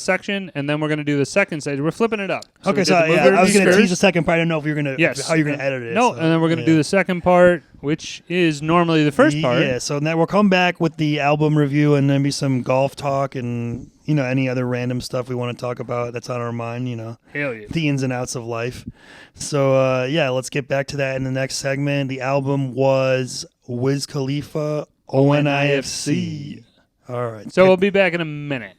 section, and then we're going to do the second stage. We're flipping it up. Okay, so I was going to tease the second part. I didn't know if you're going to how you're going to edit it. No, and then we're going to do the second part, which is normally the first part. Yeah, so now we'll come back with the album review and maybe some golf talk and any other random stuff we want to talk about that's on our mind. Hell yeah. The ins and outs of life. So let's get back to that in the next segment. The album was Wiz Khalifa, ONIFC. All right. So we'll be back in a minute.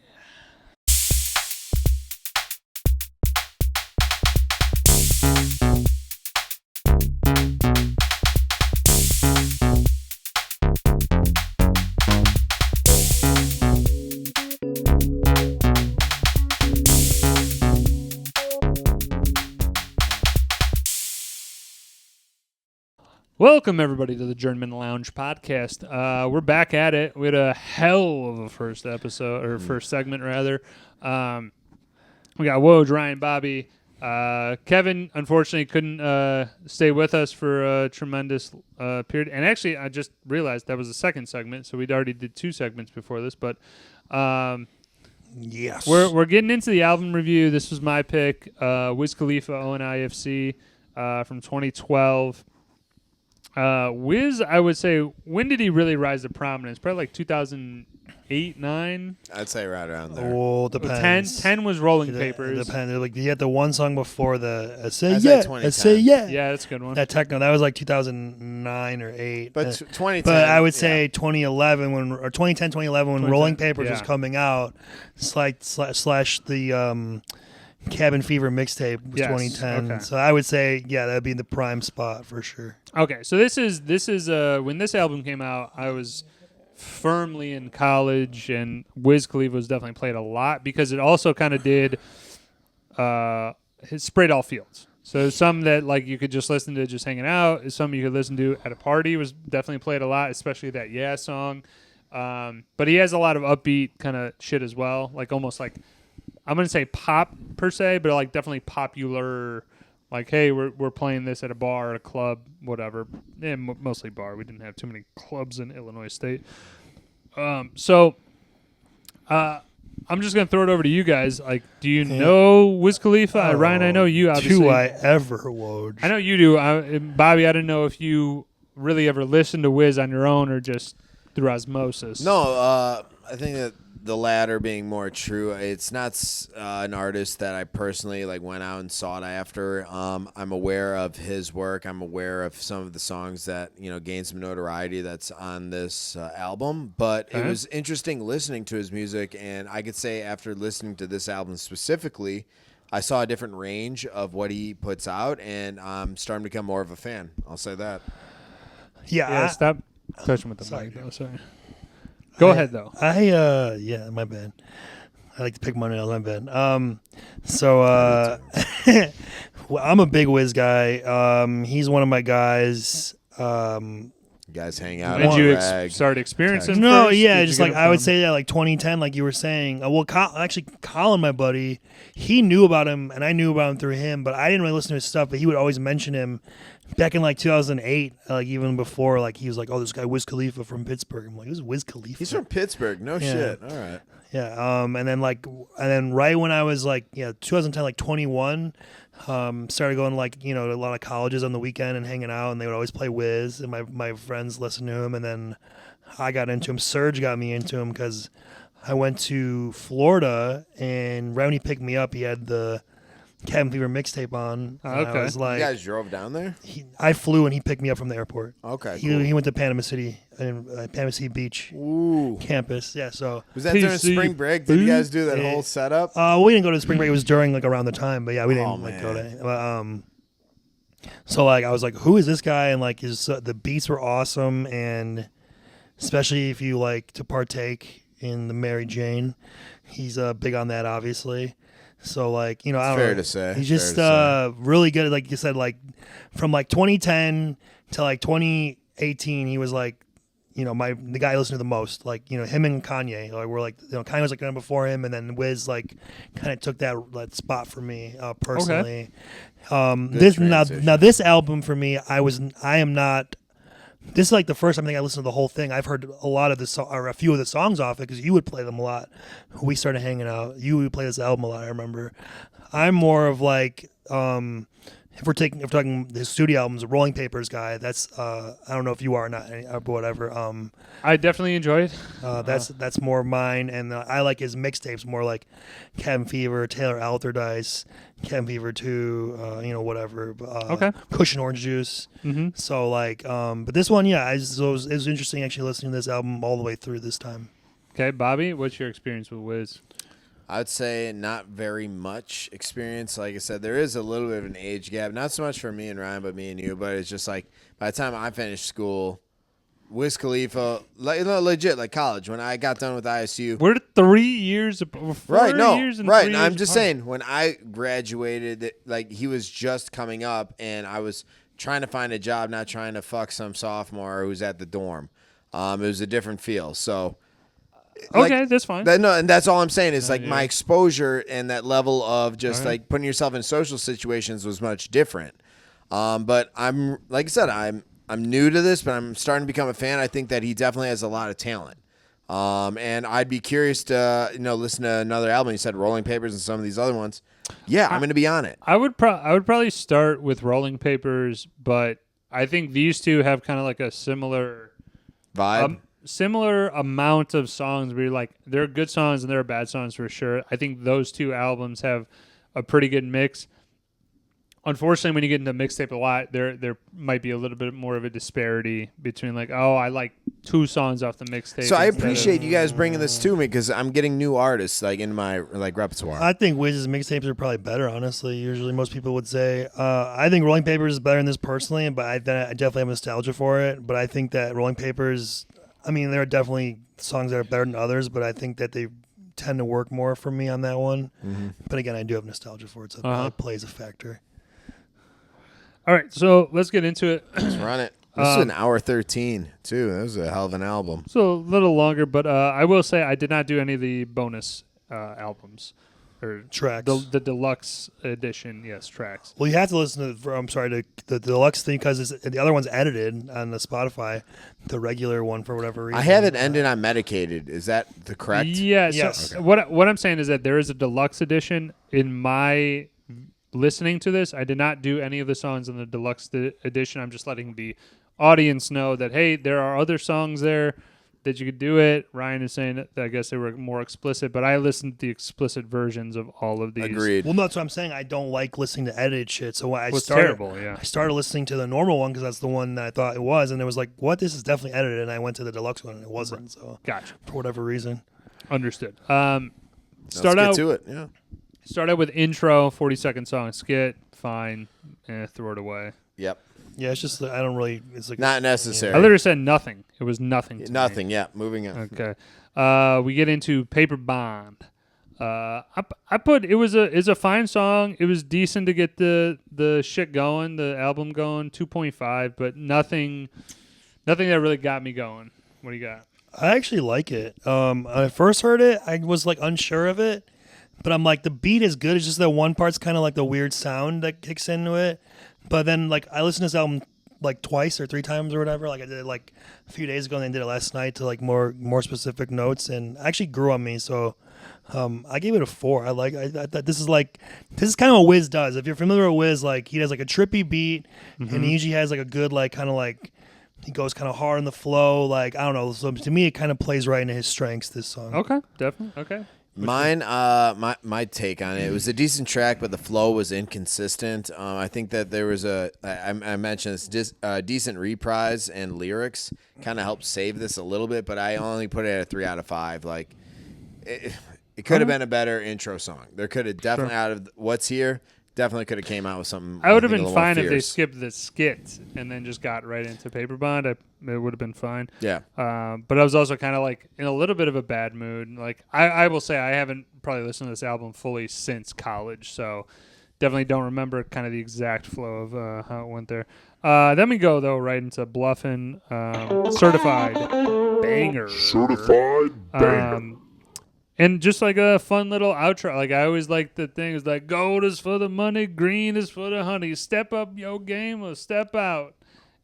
Welcome, everybody, to the Journeymen Lounge podcast. We're back at it. We had a hell of a first segment, rather. We got Woj, Ryan, Bobby. Kevin, unfortunately, couldn't stay with us for a tremendous period. And actually, I just realized that was the second segment, so we'd already did 2 segments before this. But yes, we're getting into the album review. This was my pick, Wiz Khalifa, ONIFC, from 2012. Wiz, I would say, when did he really rise to prominence? Probably like 2008, 9? I'd say right around there. Oh, depends. 10 was Rolling Papers. It depends. Like, he had the one song before the I Say Yeah, that's a good one. That techno, that was like 2009 or 8. But 2010. But I would say 2011 or 2010, 2011 when Rolling Papers was coming out, slash the Cabin Fever mixtape was 2010. Okay. So I would say, that would be the prime spot for sure. Okay, so this is when this album came out, I was firmly in college, and Wiz Khalifa was definitely played a lot because it also kind of did sprayed all fields. So some that like you could just listen to just hanging out, some you could listen to at a party was definitely played a lot, especially that Yeah song. But he has a lot of upbeat kind of shit as well, like almost like I'm gonna say pop per se, but like definitely popular. Like, hey, we're playing this at a bar, at a club, whatever. Yeah, mostly bar. We didn't have too many clubs in Illinois State. So I'm just gonna throw it over to you guys. Like, do you know Wiz Khalifa? Ryan, I know you. Obviously, do I ever, Woj? I know you do. Bobby, I didn't know if you really ever listened to Wiz on your own or just through osmosis. No, I think that the latter being more true. It's not an artist that I personally like went out and sought after. I'm aware of his work. I'm aware of some of the songs that gained some notoriety that's on this album. But it was interesting listening to his music, and I could say after listening to this album specifically, I saw a different range of what he puts out, and I'm starting to become more of a fan. I'll say that. Yeah, stop touching with the mic, though. Sorry. Go ahead, though. Yeah, my bad. I like to pick my nails. My bad. Well, I'm a big Wiz guy. He's one of my guys. You guys hang out. Did you start experiencing? No, first? yeah, Did just you like get it I would from- say that like 2010, like you were saying. Well, Colin, my buddy, he knew about him, and I knew about him through him, but I didn't really listen to his stuff. But he would always mention him back in like 2008, like even before, like he was like, "Oh, this guy Wiz Khalifa from Pittsburgh." I'm like, "Who's Wiz Khalifa?" He's from Pittsburgh. No shit. All right. Yeah. And then right when I was like 2010, like 21. Started going like to a lot of colleges on the weekend and hanging out, and they would always play Wiz, and my friends listened to him, and then I got into him. Serge got me into him because I went to Florida, and right when he picked me up, he had the Cabin Fever mixtape on. Oh, and okay. I was like, You guys drove down there? I flew and he picked me up from the airport. Okay. He went to Panama City and Panama City Beach Ooh. campus. Yeah, so Was that during PC spring break? Did you guys do that Yeah. whole setup? we didn't go to spring break. It was during like around the time, but yeah, we didn't Oh, like go man. to. So like I was like, who is this guy? And like the beats were awesome, and especially if you like to partake in the Mary Jane, he's big on that, obviously. So like I don't fair know. to say. He's Fair just to really good. Like you said, like from like 2010 to like 2018, he was like the guy I listened to the most. Like him and Kanye, like we're like Kanye was like kind of before him, and then Wiz like kind of took that spot for me personally. This now transition. this album for me, I am not. This is like the first time I think I listened to the whole thing. I've heard a lot of the or a few of the songs off it because you would play them a lot. We started hanging out. You would play this album a lot. I remember. I'm more of like if we're talking his studio albums, a Rolling Papers guy. That's I don't know if you are or not, but whatever. I definitely enjoy it. That's more mine, and I like his mixtapes more like Cabin Fever, Taylor Alderdice, Cabin Fever 2, whatever. Okay. Cushion Orange Juice. Mm-hmm. So like, but this one, it was interesting actually listening to this album all the way through this time. Okay, Bobby, what's your experience with Wiz? I'd say not very much experience. Like I said, there is a little bit of an age gap. Not so much for me and Ryan, but me and you. But it's just like by the time I finished school, Wiz Khalifa, legit, like college, when I got done with ISU. We're 3 years apart. Right, no, years and right. 3 And I'm years just apart. saying, when I graduated, like he was just coming up, and I was trying to find a job, not trying to fuck some sophomore who's at the dorm. It was a different feel. So, Okay, that's fine. and that's all I'm saying is like yeah. my exposure and that level of just like putting yourself in social situations was much different. But I'm like I said, I'm new to this, but I'm starting to become a fan. I think that he definitely has a lot of talent. And I'd be curious to listen to another album. You said Rolling Papers and some of these other ones. Yeah, I'm going to be on it. I would probably start with Rolling Papers, but I think these two have kind of like a similar Vibe. similar amount of songs where you're like, there are good songs and there are bad songs for sure. I think those two albums have a pretty good mix. Unfortunately, when you get into mixtape a lot, there might be a little bit more of a disparity between like, oh, I like 2 songs off the mixtape. So I instead appreciate of, you guys bringing this to me because I'm getting new artists like in my like repertoire. I think Wiz's mixtapes are probably better, honestly. Usually, most people would say. I think Rolling Papers is better than this personally, but I definitely have nostalgia for it. But I think that Rolling Papers, I mean, there are definitely songs that are better than others, but I think that they tend to work more for me on that one. Mm-hmm. But again, I do have nostalgia for it, so it probably plays a factor. All right, so let's get into it. Let's run it. This is an hour 13 too. That was a hell of an album. So a little longer, but I will say I did not do any of the bonus albums or Tracks. the deluxe edition. Yes, tracks. Well, you have to listen to the deluxe thing because the other one's edited on the Spotify. The regular one, for whatever reason. I have it ended on Medicated. Is that the correct? Yeah. Yes. So what I'm saying is that there is a deluxe edition. In my listening to this, I did not do any of the songs in the deluxe edition. I'm just letting the audience know that hey, there are other songs there that you could do it. Ryan is saying that I guess they were more explicit, but I listened to the explicit versions of all of these. Agreed. Well, no, that's what I'm saying. I don't like listening to edited shit. So I It's started, terrible, yeah. I started listening to the normal one because that's the one that I thought it was, and it was like, what? This is definitely edited. And I went to the deluxe one, and it wasn't. So Gotcha. for whatever reason. Understood. Let's Start get out to it. Yeah. Start out with intro, 40-second song skit. Fine. Throw it away. Yep. Yeah, it's just I don't really. It's like Not necessary. I literally said nothing. It was nothing. To Nothing. Me. Yeah. Moving on. Okay. We get into Paper Bond. I put it's a fine song. It was decent to get the shit going, the album going. 2.5, but nothing that really got me going. What do you got? I actually like it. When I first heard it, I was like unsure of it, but I'm like the beat is good. It's just that one part's kind of like the weird sound that kicks into it. But then like I listened to this album like twice or 3 times or whatever. Like I did it like a few days ago and then did it last night to like more specific notes, and actually grew on me. So I gave it a 4. I thought this is kind of what Wiz does. If you're familiar with Wiz, like he does like a trippy beat, and he usually has like a good like kind of like he goes kind of hard in the flow. Like I don't know. So to me, it kind of plays right into his strengths. This song. Okay, definitely. Okay. Mine, my take on it. It was a decent track, but the flow was inconsistent. I think that there was I mentioned this decent reprise and lyrics kind of helped save this a little bit, but I only put it at a 3 out of 5. Like it could have been a better intro song. There could have definitely out of what's here. Definitely could have came out with something. I would have been fine if they skipped the skit and then just got right into Paper Bond. It would have been fine. Yeah. But I was also kind of like in a little bit of a bad mood. Like I will say I haven't probably listened to this album fully since college, so definitely don't remember kind of the exact flow of how it went there. Then we go though right into Bluffin', Certified Banger. Certified banger. And just like a fun little outro. Like I always like the things like gold is for the money, green is for the honey. Step up your game or step out.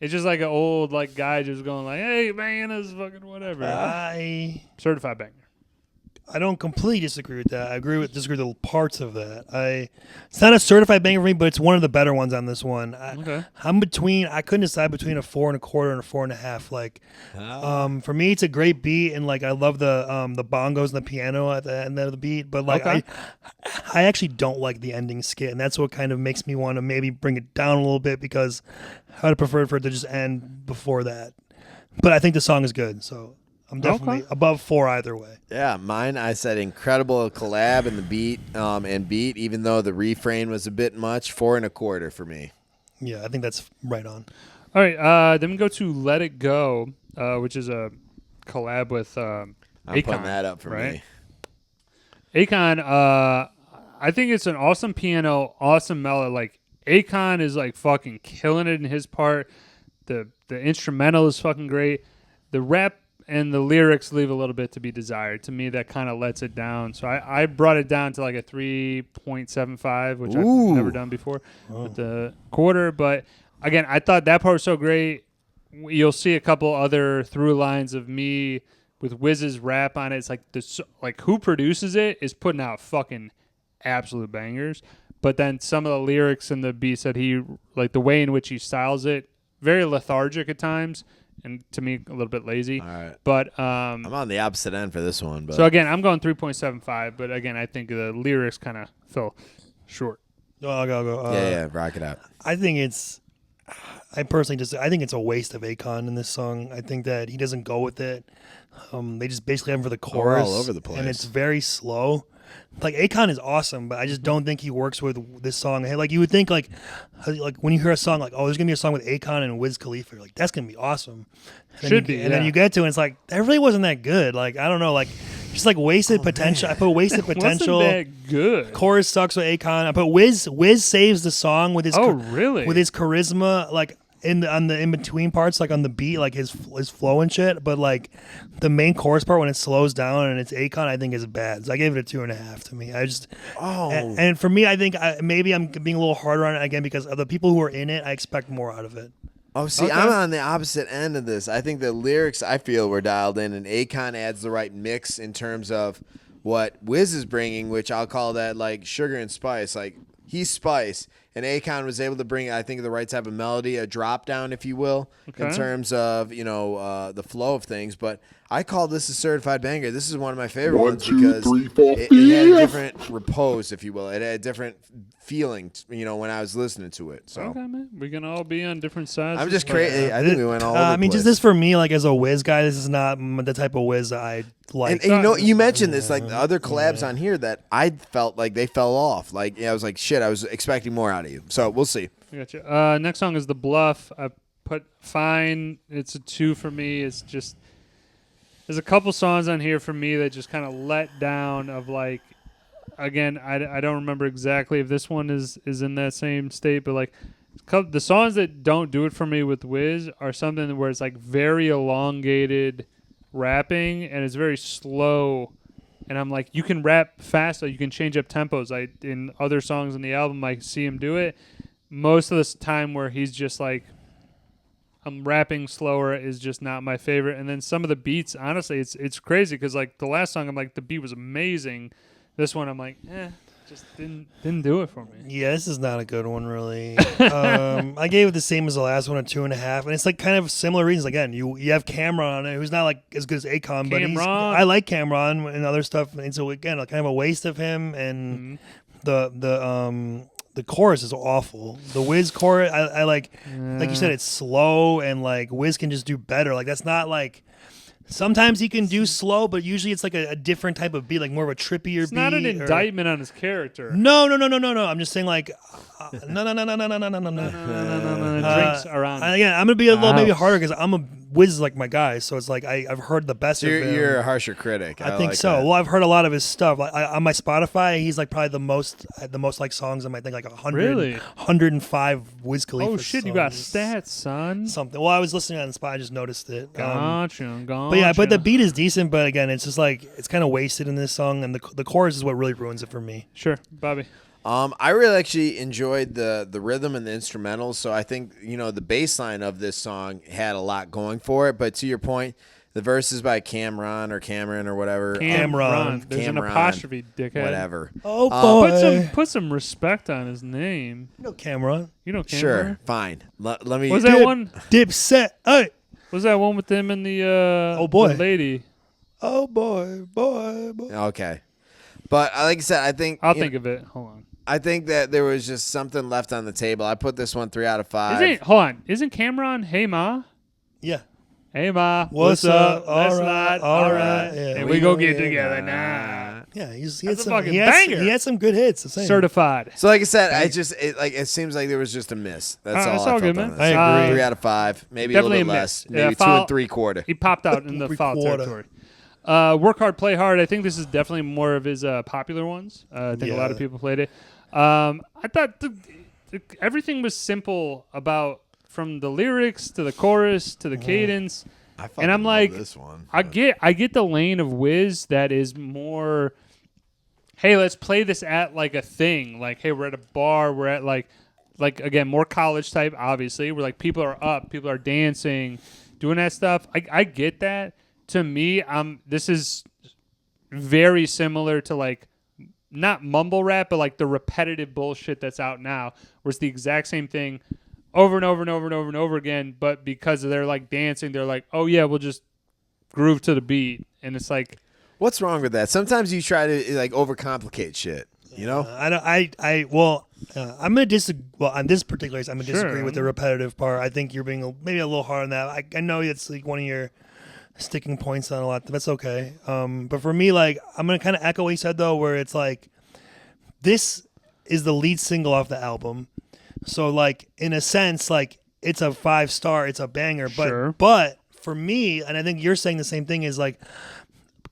It's just like an old like guy just going like, hey man, this is fucking whatever. Certified banger. I don't completely disagree with that. I disagree with the parts of that. It's not a certified banger for me, but it's one of the better ones on this one. Okay. I couldn't decide between a 4.25 and a 4.5. Like, for me, it's a great beat, and like I love the bongos and the piano at the end of the beat. But like, I actually don't like the ending skit, and that's what kind of makes me want to maybe bring it down a little bit because I would have preferred for it to just end before that. But I think the song is good, so. I'm definitely above 4 either way. Yeah, mine, I said incredible collab in the beat, even though the refrain was a bit much. 4.25 for me. Yeah, I think that's right on. All right, then we go to Let It Go, which is a collab with I'm Akon, putting that up for right? me. Akon, I think it's an awesome piano, awesome melody. Like Akon is like fucking killing it in his part. The instrumental is fucking great. The rap and the lyrics leave a little bit to be desired. To me, that kind of lets it down. So I brought it down to like a 3.75, which I've never done before with the quarter. But again, I thought that part was so great. You'll see a couple other through lines of me with Wiz's rap on it. It's like who produces it is putting out fucking absolute bangers. But then some of the lyrics and the beats that he, like the way in which he styles it, very lethargic at times. And to me, a little bit lazy. All right. But I'm on the opposite end for this one. But. So, again, I'm going 3.75. But, again, I think the lyrics kind of fell short. No, I'll go. Yeah, rock it out. I think I personally I think it's a waste of Akon in this song. I think that he doesn't go with it. They just basically have him for the chorus. All over the place. And it's very slow. Like Akon is awesome, but I just don't think he works with this song. Hey, like you would think, like when you hear a song, like there's gonna be a song with Akon and Wiz Khalifa, you're like that's gonna be awesome. And then you get to it, and it's like that really wasn't that good. Like I don't know, like just like wasted potential. Man. I put wasted potential. Wasn't that good? Chorus sucks with Akon. I put Wiz saves the song with his with his charisma, like. On the in between parts, like on the beat, like his flow and shit, but like the main chorus part when it slows down and it's Akon, I think is bad. So I gave it a 2.5 to me. I just and for me, I think maybe I'm being a little harder on it again because of the people who are in it. I expect more out of it. Oh, see, I'm on the opposite end of this. I think the lyrics I feel were dialed in, and Akon adds the right mix in terms of what Wiz is bringing, which I'll call that like sugar and spice. Like he's spice. and Akon was able to bring, I think, the right type of melody, a drop down, if you will, in terms of the flow of things. But I call this a certified banger. This is one of my favorite ones because it had a different repose, if you will. It had a different feeling, when I was listening to it. So okay, man, we can all be on different sides. I'm just crazy. I think we went all over the place. just this for me, like as a Wiz guy, this is not the type of Wiz that I like. And you mentioned this, like the other collabs on here that I felt like they fell off. Like, I was like, shit, I was expecting more out of you. So we'll see. I got you. Next song is The Bluff. I put Fine. It's a 2 for me. It's just, there's a couple songs on here for me that just kind of let down of like, again, I don't remember exactly if this one is in that same state, but like the songs that don't do it for me with Wiz are something where it's like very elongated rapping and it's very slow, and I'm like, you can rap fast, or you can change up tempos. In other songs on the album, I see him do it. Most of this time where he's just like, I'm rapping slower is just not my favorite. And then some of the beats, honestly, it's crazy because like the last song, I'm like, the beat was amazing. This one, I'm like, just didn't do it for me. Yeah, this is not a good one, really. I gave it the same as the last one, a 2.5, and it's like kind of similar reasons. Again, you have Cameron on it, who's not like as good as Akon, but I like Cameron and other stuff, and so again, kind of a waste of him. And the chorus is awful. The Wiz chorus, I like you said, it's slow, and like Wiz can just do better. Like that's not like. Sometimes he can do slow, but usually it's like a different type of beat, like more of a trippier beat. It's not an indictment on his character. No. I'm just saying like, no. Drinks around. Again, I'm gonna be a little maybe harder because I'm a Wiz is like my guy, so it's like I've heard the best of him. You're a harsher critic. I think like so. That. Well, I've heard a lot of his stuff. Like on my Spotify, he's like probably the most like songs. I think like 100, really? 105 Wiz Khalifa. Oh shit, songs. You got stats, son. Something. Well, I was listening on Spotify, I just noticed it. Gotcha. But yeah, but the beat is decent. But again, it's just like it's kind of wasted in this song, and the chorus is what really ruins it for me. Sure, Bobby. I really actually enjoyed the rhythm and the instrumentals. So I think, the bass line of this song had a lot going for it. But to your point, the verses by Cameron or whatever. Cameron. There's an apostrophe, dickhead. Whatever. Oh, boy. Put some respect on his name. You know Cameron. Cameron? Sure, fine. Let me. Was that one? Dipset. Hey. Was that one with them and the oh boy the lady? Oh boy. Okay. But like I said, I think I'll think of it. Hold on. I think that there was just something left on the table. I put this one 3 out of 5. Isn't Cameron Hey Ma? Yeah. Hey Ma, what's up? Let's ride. All right. Yeah. And we go get together now. Yeah, he had some good hits. Certified. So like I said, it seems like there was just a miss. That's all. It's I all felt good, on man. this. I agree. 3 out of 5, maybe Definitely a little bit a less, miss. maybe 2 and 3/4. He popped out in the foul territory. Work hard, play hard. I think this is definitely more of his popular ones. I think a lot of people played it. I thought everything was simple from the lyrics to the chorus to the cadence. And I'm like, this one. I get the lane of Wiz that is more, hey, let's play this at like a thing. Like, hey, we're at a bar. We're at like again, more college type, obviously. Where like people are up, people are dancing, doing that stuff. I get that. To me, this is very similar to like, not mumble rap, but like the repetitive bullshit that's out now, where it's the exact same thing over and over and over and over and over again, but because they're like dancing, they're like, oh yeah, we'll just groove to the beat. And it's like, what's wrong with that? Sometimes you try to like overcomplicate shit, I'm gonna disagree. Well, on this particular case, I'm gonna disagree with the repetitive part. I think you're being maybe a little hard on that. I know it's like one of your sticking points on a lot. That's okay. But for me, like, I'm gonna kind of echo what he said though, where it's like, this is the lead single off the album, so like in a sense, like it's a 5-star, it's a banger. But for me, and I think you're saying the same thing, is like,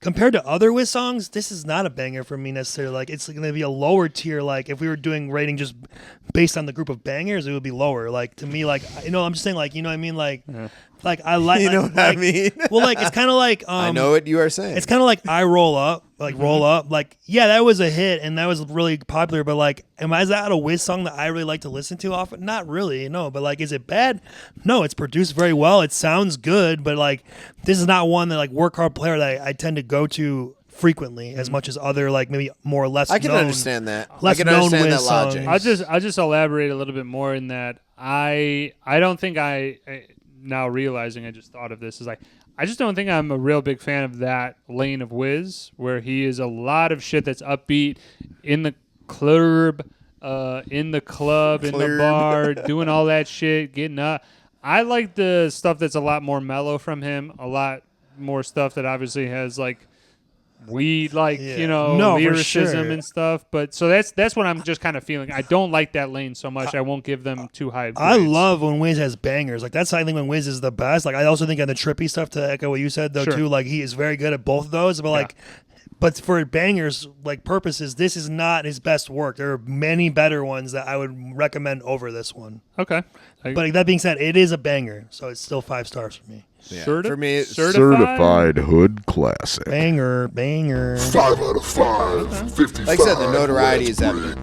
compared to other Wiz songs, this is not a banger for me necessarily. Like, it's going to be a lower tier. Like, if we were doing rating just based on the group of bangers, it would be lower. Like, to me, like, I'm just saying, like, you know what I mean? Like, like I like. You know what I mean? Well, like, it's kind of like. I know what you are saying. It's kind of like I Roll Up, like Roll Up. Like, yeah, that was a hit and that was really popular. But like, is that a Wiz song that I really like to listen to often? Not really, no. But like, is it bad? No, it's produced very well. It sounds good. But like, this is not one that like Work Hard Player that I tend to go to frequently as much as other like maybe more or less. I can known, understand that. Less I can known understand Wiz that logic. songs. I'll just elaborate a little bit more in that I don't think now realizing I just thought of this is like I just don't think I'm a real big fan of that lane of Wiz where he is a lot of shit that's upbeat in the club, in the bar, doing all that shit, getting up. I like the stuff that's a lot more mellow from him, a lot more stuff that obviously has like weed, like lyricism and stuff. But so that's what I'm just kind of feeling. I don't like that lane so much. I won't give them too high. I love when Wiz has bangers. Like that's I think when Wiz is the best. Like I also think on the trippy stuff to echo what you said though too. Like he is very good at both of those. But like, but for bangers like purposes, this is not his best work. There are many better ones that I would recommend over this one. Okay. But that being said, it is a banger, so it's still 5 stars for me. Yeah. For me, it's certified hood classic. Banger. 5 out of 5. 55. like I said, the notoriety is evident.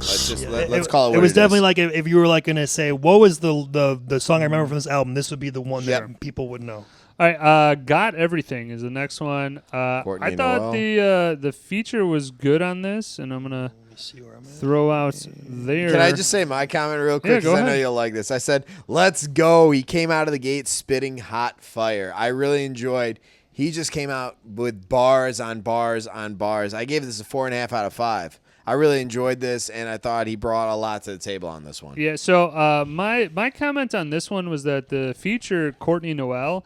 Let's call it what it was it definitely is. like if you were like gonna say what was the song I remember from this album, this would be the one that people would know. All right, Got Everything is the next one. Courtney I thought the feature was good on this, and I'm gonna throw out there. Can I just say my comment real quick? Yeah, go I know ahead. you'll like this. I said, let's go. He came out of the gate spitting hot fire. I really enjoyed. He just came out with bars on bars on bars. I gave this a 4.5 out of 5. I really enjoyed this, and I thought he brought a lot to the table on this one. Yeah, so my comment on this one was that the feature, Courtney Noel,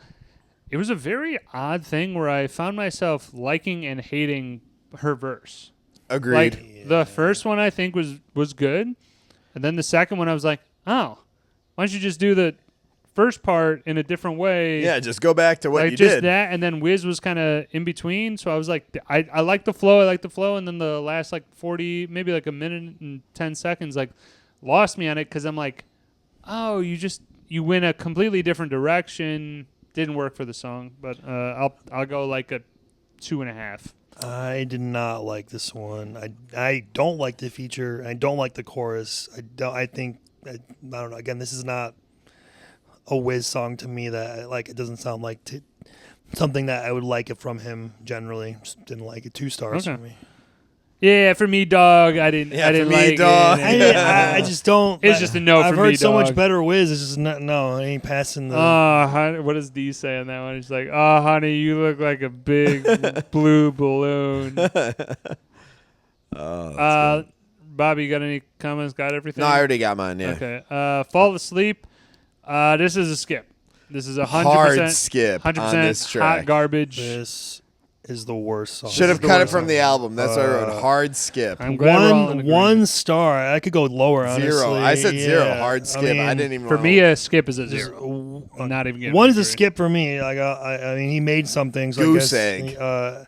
it was a very odd thing where I found myself liking and hating her verse. Agreed. Like the first one I think was good, and then the second one I was like, oh, why don't you just do the first part in a different way? Yeah, just go back to what like you just did. that, and then Wiz was kind of in between. So I was like, I like the flow, and then the last like 40, maybe like a minute and 10 seconds, like lost me on it because I'm like, oh, you went a completely different direction. Didn't work for the song, but I'll go like a 2.5. I did not like this one. I don't like the feature. I don't like the chorus. I don't know. Again, this is not a Wiz song to me that like it doesn't sound like something that I would like it from him generally. Just didn't like it. 2 stars for me. Yeah, for me, dog. I didn't for me, like dog. it. I just don't. It's just a no I've for me, heard so dog. much better Wiz. It's just no. I ain't passing the. Honey, what does D say on that one? He's like, oh, honey, you look like a big blue balloon. Bobby, you got any comments? Got everything? No, I already got mine, yeah. Okay. Fall Asleep. This is a skip. This is 100% Hard skip 100% on this track. hot garbage. This is the worst song. Should have the cut it worst from song. the album. That's why I wrote hard skip. I'm glad we're all in agreement. One star. I could go lower. Honestly. 0. I said 0. Yeah. Hard skip. I mean, I didn't even For know. me, a skip is a 0. I'm not even getting one is a into it. skip for me. Like I mean, he made something. So Goose I guess, egg.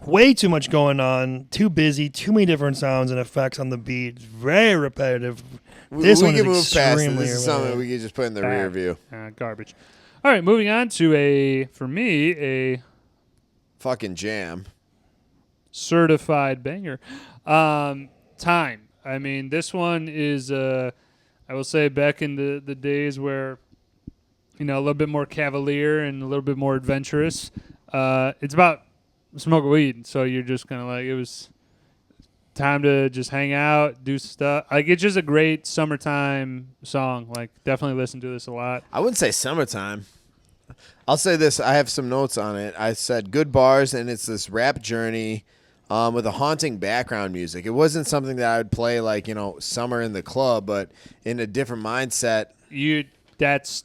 way too much going on. Too busy. Too many different sounds and effects on the beat. Very repetitive. This we one can is move past it. extremely This is something repetitive. we can just put in the rear view. Garbage. All right, moving on to a Fucking jam. certified banger. Time. I mean, this one is, I will say, back in the days where, a little bit more cavalier and a little bit more adventurous. It's about smoking weed, so you're just kind of like, it was time to just hang out, do stuff. Like, it's just a great summertime song. Like, definitely listen to this a lot. I wouldn't say summertime. I'll say this. I have some notes on it. I said good bars, and it's this rap journey with a haunting background music. It wasn't something that I would play like, summer in the club, but in a different mindset. That's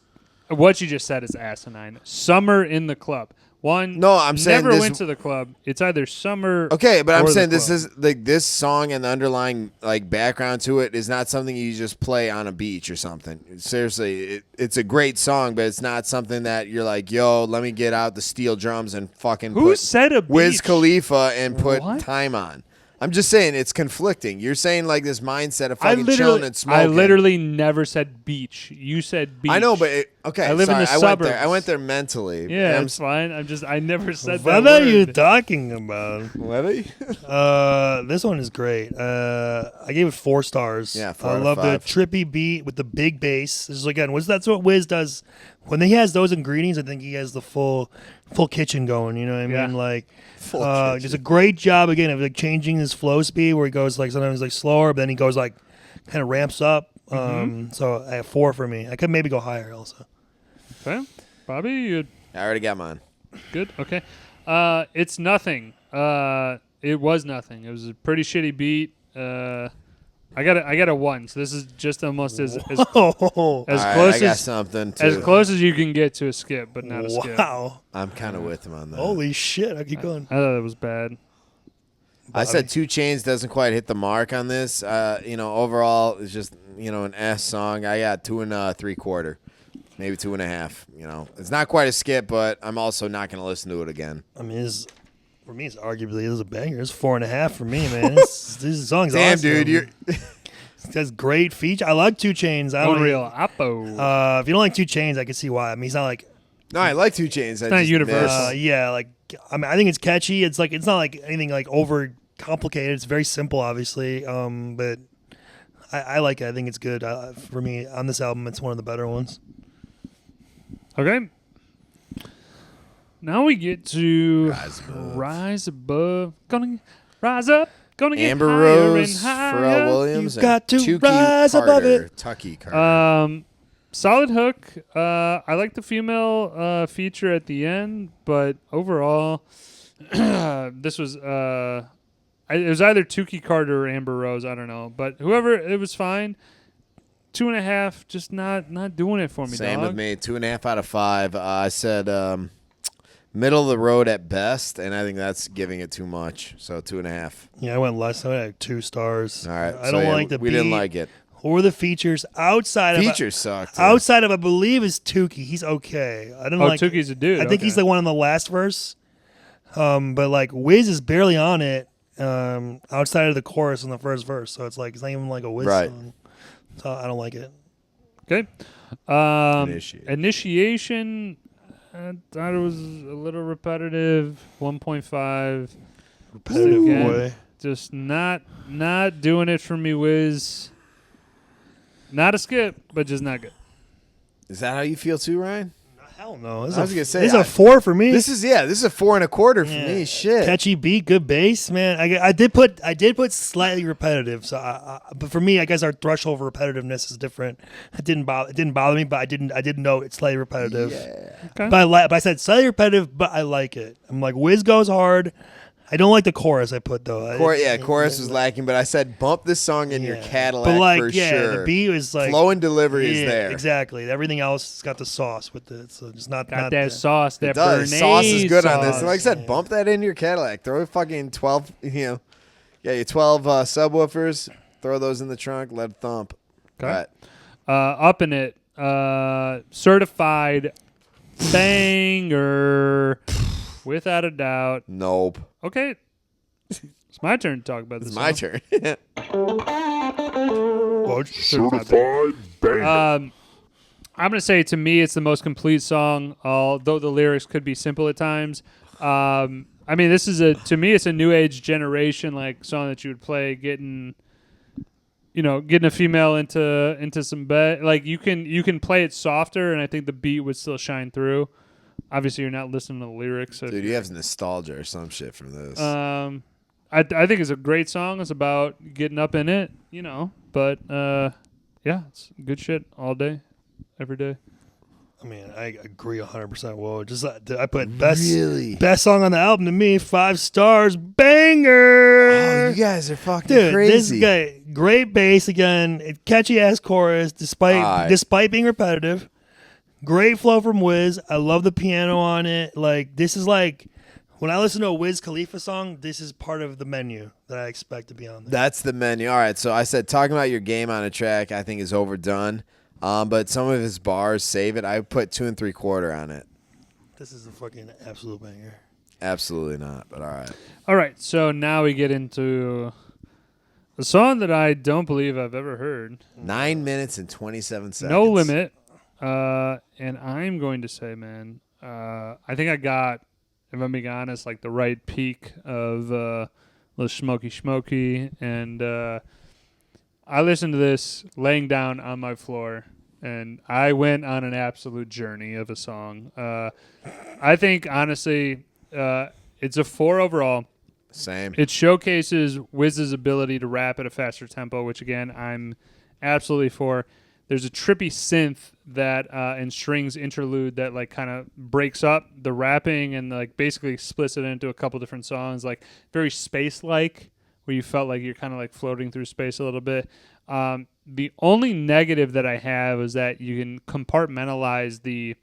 what you just said is asinine. Summer in the club. No, I'm saying never this, went to the club. It's either summer. Okay, but I'm or saying the this club. is like this song and the underlying like background to it is not something you just play on a beach or something. Seriously, it's a great song, but it's not something that you're like, yo, let me get out the steel drums and fucking Who put said a Wiz beach? Khalifa and put What? Time on. I'm just saying it's conflicting. You're saying like this mindset of fucking chilling and smoking. I literally never said beach. You said beach. I know, but Okay, I live in the I suburbs. I went there mentally. Yeah, I'm it's fine. I never said What that are you word. talking about? What? This one is great. I gave it 4 stars. Yeah, 4 I out of love the 5. trippy beat with the big bass. This is again, that's what Wiz does when he has those ingredients. I think he has the full kitchen going. You know what I Yeah. mean? Like, Full does kitchen. a great job again of like changing his flow speed, where he goes like sometimes like slower, but then he goes like kind of ramps up. So I have 4 for me. I could maybe go higher also. Okay. Bobby, you I already got mine. good? Okay. It's nothing. It was nothing. It was a pretty shitty beat. I got a 1. So this is just almost as Oh, All right, close I got as something too. as close as you can get to a skip, but not a skip. wow! I'm kind of with him on that. Holy shit! I keep going. I thought it was bad. I said 2 Chainz doesn't quite hit the mark on this. Overall, it's just an S song. I got 2 3/4, maybe 2.5. It's not quite a skip, but I'm also not going to listen to it again. I mean, for me, it's arguably a banger. It's 4.5 for me, man. This song's Damn, awesome. dude, you're. It has great feature. I like 2 Chainz. I don't Unreal. Appo. if you don't like 2 Chainz, I can see why. I mean, he's not like No, I like 2 Chainz. It's not universal. yeah, like I mean, I think it's catchy. It's not like anything like over complicated. It's very simple, obviously. But I like it. I think it's good. For me, on this album, it's one of the better ones. Okay. Now we get to Rise Above. Rise Above. Gonna rise up. Gonna get Amber higher Rose, and higher. Pharrell Williams, You've got and to Tukey rise Carter, above it. Tucky Carter. Solid hook. I like the female feature at the end, but overall, this was it was either Tukey Carter or Amber Rose. I don't know, but whoever, it was fine. 2.5, just not doing it for me. Same dog. with me. 2.5 out of 5. I said middle of the road at best, and I think that's giving it too much. So 2.5. Yeah, I went less. I went like 2 stars. All right. I don't like the We beat didn't like it. or the features outside Features sucked. of outside of I believe is Tukey. He's okay. I don't like. Tukey's a dude. I think he's okay. the one in the last verse. But like Wiz is barely on it. Outside of the chorus in the first verse, so it's not even like a Wiz Right. song. So I don't like it. Okay. Initiation. I thought it was a little repetitive. 1.5. Repetitive Again, boy. Just not doing it for me, Wiz. Not a skip, but just not good. Is that how you feel too, Ryan? Hell no. This I was gonna say, this is a 4 for me. This is a 4.25 for me. Shit. Catchy beat, good bass, man. I did put slightly repetitive. So, but for me, I guess our threshold for repetitiveness is different. It didn't bother me, but I didn't know it's slightly repetitive. Yeah. Okay. But I said slightly repetitive, but I like it. I'm like Wiz goes hard. I don't like the chorus I put though. Chorus was lacking, but I said bump this song in your Cadillac but like, for yeah, sure. the beat was like Flow and delivery yeah, is there. Exactly. Everything else has got the sauce with it, so it's not Got not that sauce, that It does. Bernays Sauce is good on this. sauce. Like I said, bump that into your Cadillac. Throw a fucking 12, your 12 subwoofers. Throw those in the trunk. Let it thump. Okay. Right. Up in it. Certified banger. Without a doubt. Nope. Okay. It's my turn to talk about this. It's my song. turn. Certified banger. I'm gonna say, to me, it's the most complete song. Although the lyrics could be simple at times. I mean, this is to me, it's a new age generation like song that you would play, getting a female into some bed. Like you can play it softer, and I think the beat would still shine through. Obviously, you're not listening to the lyrics. So Dude, you have nostalgia or some shit from this. I think it's a great song. It's about getting up in it, But yeah, it's good shit all day, every day. I mean, I agree 100%. Whoa, just I put best Really? best song on the album to me, 5 stars, banger. Oh, you guys are fucking Dude, crazy. this guy, great bass again, catchy ass chorus, despite being repetitive. Great flow from Wiz. I love the piano on it. Like this is like when I listen to a Wiz Khalifa song, this is part of the menu that I expect to be on there. That's the menu. All right, so I said talking about your game on a track, I think is overdone. But some of his bars save it. I put 2 3/4 on it. This is a fucking absolute banger. Absolutely not, but all right. All right, so now we get into a song that I don't believe I've ever heard. 9 minutes and 27 seconds. No Limit. And I'm going to say, man, I think I got, if I'm being honest, like the right peak of little smoky, and I listened to this laying down on my floor, and I went on an absolute journey of a song. I think, honestly, it's a 4 overall. Same. It showcases Wiz's ability to rap at a faster tempo, which, again, I'm absolutely for. There's a trippy synth that and strings interlude that like kind of breaks up the rapping and like basically splits it into a couple different songs, like very space-like, where you felt like you're kind of like floating through space a little bit. The only negative that I have is that you can compartmentalize the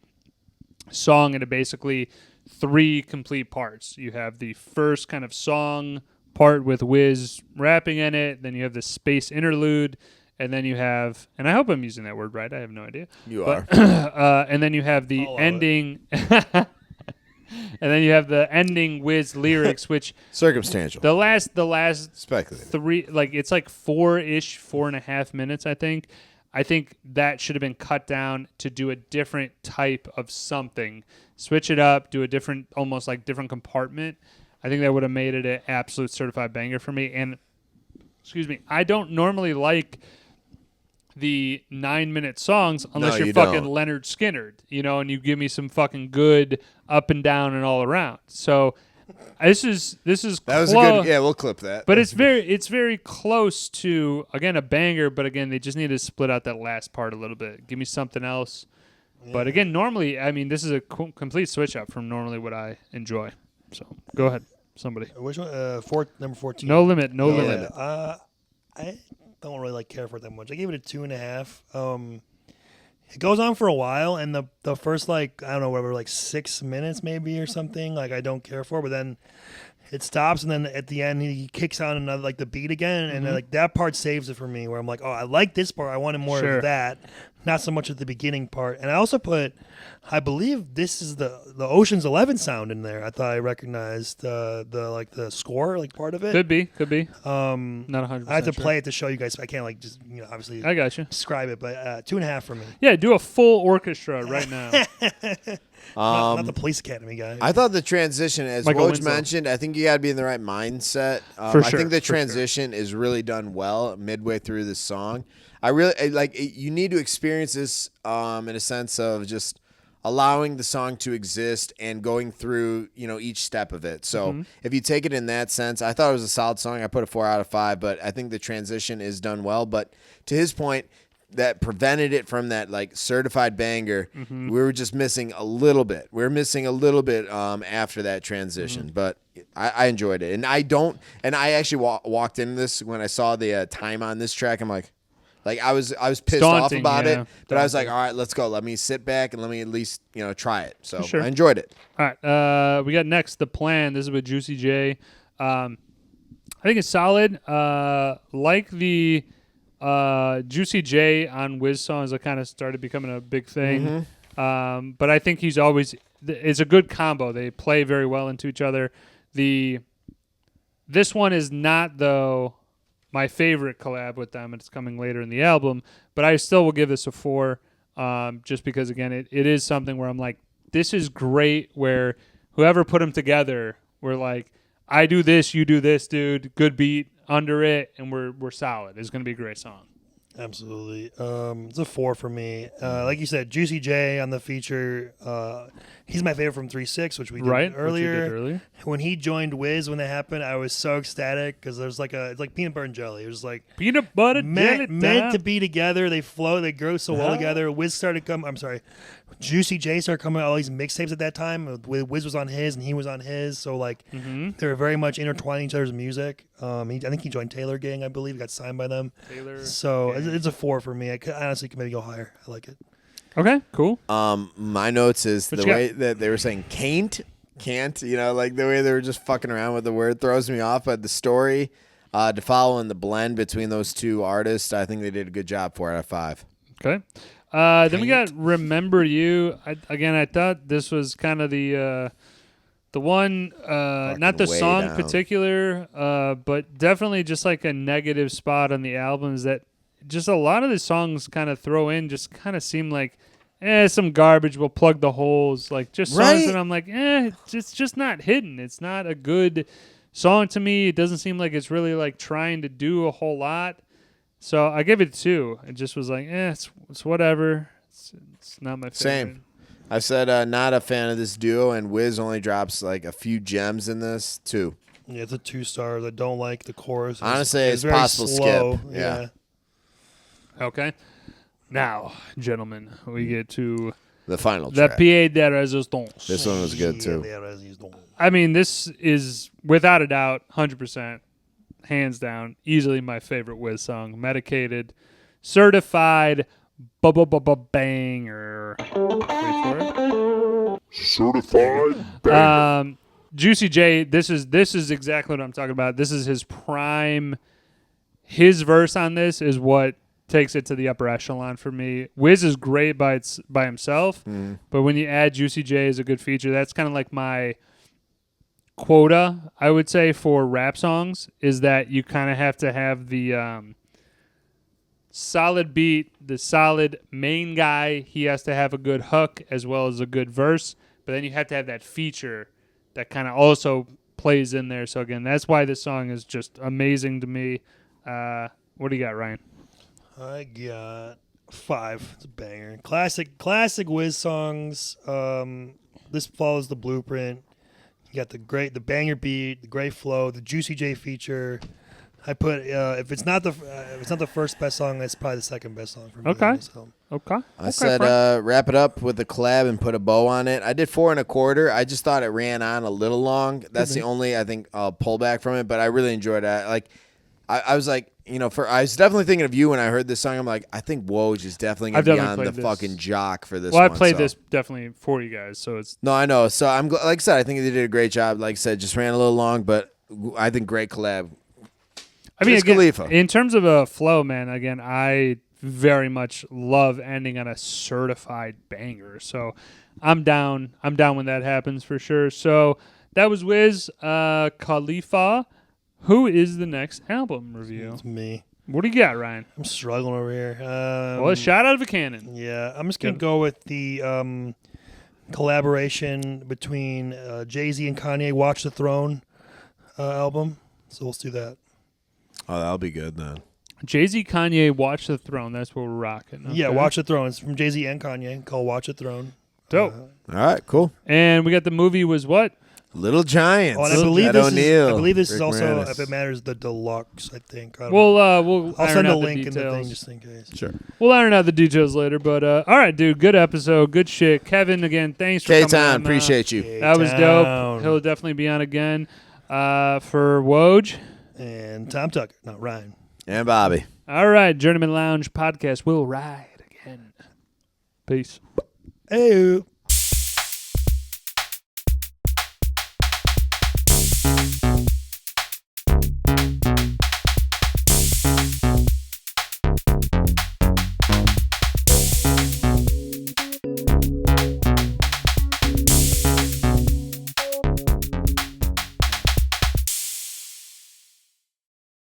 song into basically 3 complete parts. You have the first kind of song part with Wiz rapping in it, then you have the space interlude, and then you have, and I hope I'm using that word right, I have no idea. You are. And then you have the ending, and then you have the ending Wiz lyrics, which Circumstantial. the last Speculative. 3, like it's like 4.5 minutes, I think. I think that should have been cut down to do a different type of something. Switch it up, do a different, almost like different compartment. I think that would have made it an absolute certified banger for me. And, excuse me, I don't normally like the 9-minute songs unless No, you're you fucking don't. Leonard Skinnerd, and you give me some fucking good up and down and all around. So this is That close. was a good. Yeah, we'll clip that. But it's very close to, again, a banger, but again, they just need to split out that last part a little bit. Give me something else. Yeah. But again, normally, I mean, this is a complete switch up from normally what I enjoy. So go ahead, somebody. Which one? Number 14. No limit. No limit. I don't really care for it that much. I gave it a 2.5. It goes on for a while, and the first, like, I don't know, whatever, like 6 minutes maybe or something, like I don't care for, but then it stops, and then at the end he kicks on another, like the beat again, and like that part saves it for me, where I'm like, oh, I like this part, I wanted more of that, not so much at the beginning part. And I also put, I believe this is the Ocean's 11 sound in there. I thought I recognized the score, like part of it. Could be. Not 100%. I have to play it to show you guys. I can't like just obviously. I got you. Describe it, but 2.5 for me. Yeah, do a full orchestra right now. Not the Police Academy guy. I thought the transition, as Michael Woj Winslow. mentioned, I think you got to be in the right mindset. For I sure, think the for sure. transition is really done well midway through the song. I really like. You need to experience this in a sense of just allowing the song to exist and going through each step of it. So if you take it in that sense, I thought it was a solid song. I put a 4 out of 5, but I think the transition is done well. But to his point, that prevented it from that like certified banger. We were just missing a little bit. We were missing a little bit after that transition, but I enjoyed it. And I actually walked into this when I saw the time on this track. I'm like I was pissed off about it, but I was like, all right, let's go. Let me sit back and let me at least try it. So sure. I enjoyed it. All right, we got next The Plan. This is with Juicy J. I think it's solid. Like the Juicy J on Wiz songs that kind of started becoming a big thing. But I think he's always it's a good combo. They play very well into each other. This one is not though my favorite collab with them. It's coming later in the album, but I still will give this a 4, just because again it is something where I'm like, this is great. Where whoever put them together, we're like, I do this, you do this, dude. Good beat under it, and we're solid. It's gonna be a great song. Absolutely. It's a 4 for me. Like you said, Juicy J on the feature. He's my favorite from 3-6, which we did earlier. When he joined Wiz, when that happened, I was so ecstatic because there's it's like peanut butter and jelly. It was like peanut butter jelly meant to be together. They flow, they grow so well together. Wiz started coming. I'm sorry. Juicy J started coming out all these mixtapes at that time. Wiz was on his and he was on his, so like they were very much intertwining each other's music. I think he joined Taylor Gang, I believe, got signed by them. So it's a 4 for me. I honestly could maybe go higher. I like it. Okay, cool. My notes is the way that they were saying can't, like the way they were just fucking around with the word throws me off. But the story to follow and the blend between those two artists, I think they did a good job. 4 out of 5. Okay. Then we got Remember You. I thought this was kind of the one, not the song in particular, but definitely just like a negative spot on the album is that just a lot of the songs kind of throw in just kind of seem like, some garbage. We'll plug the holes. Like, just songs Right? that I'm like, it's just not hitting. It's not a good song to me. It doesn't seem like it's really like trying to do a whole lot. So I give it 2. It just was like, it's whatever. It's not my favorite. Same. I said not a fan of this duo, and Wiz only drops like a few gems in this. 2. Yeah, it's a 2 stars. I don't like the chorus. Honestly, it's very possible slow. skip. Yeah. Okay. Now, gentlemen, we get to The final the track. Pied de Resistance. This one was good too. I mean, this is without a doubt, 100%, hands down, easily my favorite Wiz song. Medicated, certified, banger. Wait for it. Certified banger. Juicy J. This is exactly what I'm talking about. This is his prime. His verse on this is what takes it to the upper echelon for me. Wiz is great by himself, but when you add Juicy J as a good feature, that's kind of like my quota, I would say, for rap songs, is that you kind of have to have the solid beat, the solid main guy. He has to have a good hook as well as a good verse, but then you have to have that feature that kind of also plays in there. So again, that's why this song is just amazing to me. What do you got, Ryan? I got 5. It's a banger. Classic Wiz songs. This follows the blueprint. You got the banger beat, the great flow, the Juicy J feature. I put if it's not the first best song, it's probably the second best song for me. Okay. So. Okay. I said wrap it up with a collab and put a bow on it. I did 4 1/4. I just thought it ran on a little long. That's the only, I think, pullback from it. But I really enjoyed it. Like, I was like, I was definitely thinking of you when I heard this song. I'm like, I think Woj is definitely going to be on the fucking jock for this one. one. Well, I played this definitely for you guys, so it's... No, I know. So I'm like I said, I think they did a great job. Like I said, just ran a little long, but I think great collab. I mean, Wiz again, Khalifa. in terms of a flow, man, again, I very much love ending on a certified banger. So I'm down. I'm down when that happens for sure. So that was Wiz Khalifa. Who is the next album review? It's me. What do you got, Ryan? I'm struggling over here. Well, a shot out of a cannon. Yeah, I'm just going to go with the collaboration between Jay-Z and Kanye, Watch the Throne album. So let's do that. Oh, that'll be good then. Jay-Z, Kanye, Watch the Throne. That's what we're rocking. Okay. Yeah, Watch the Throne. It's from Jay-Z and Kanye called Watch the Throne. Dope. All right, cool. And we got the movie was what? Little Giants. Oh, and I believe Ed this O'Neill, is. I believe this is Rick also, Moranis. if it matters, the deluxe. I think. I don't know. We'll I'll iron send a out link the in the thing details. just in case. Sure. We'll iron out the details later. But all right, dude. Good episode. Good shit. Kevin, again, thanks for coming K-Town, on. appreciate you. That was dope. He'll definitely be on again. For Woj. And Tom Tucker, not Ryan. And Bobby. All right, Journeyman Lounge podcast. We'll ride again. Peace. Hey.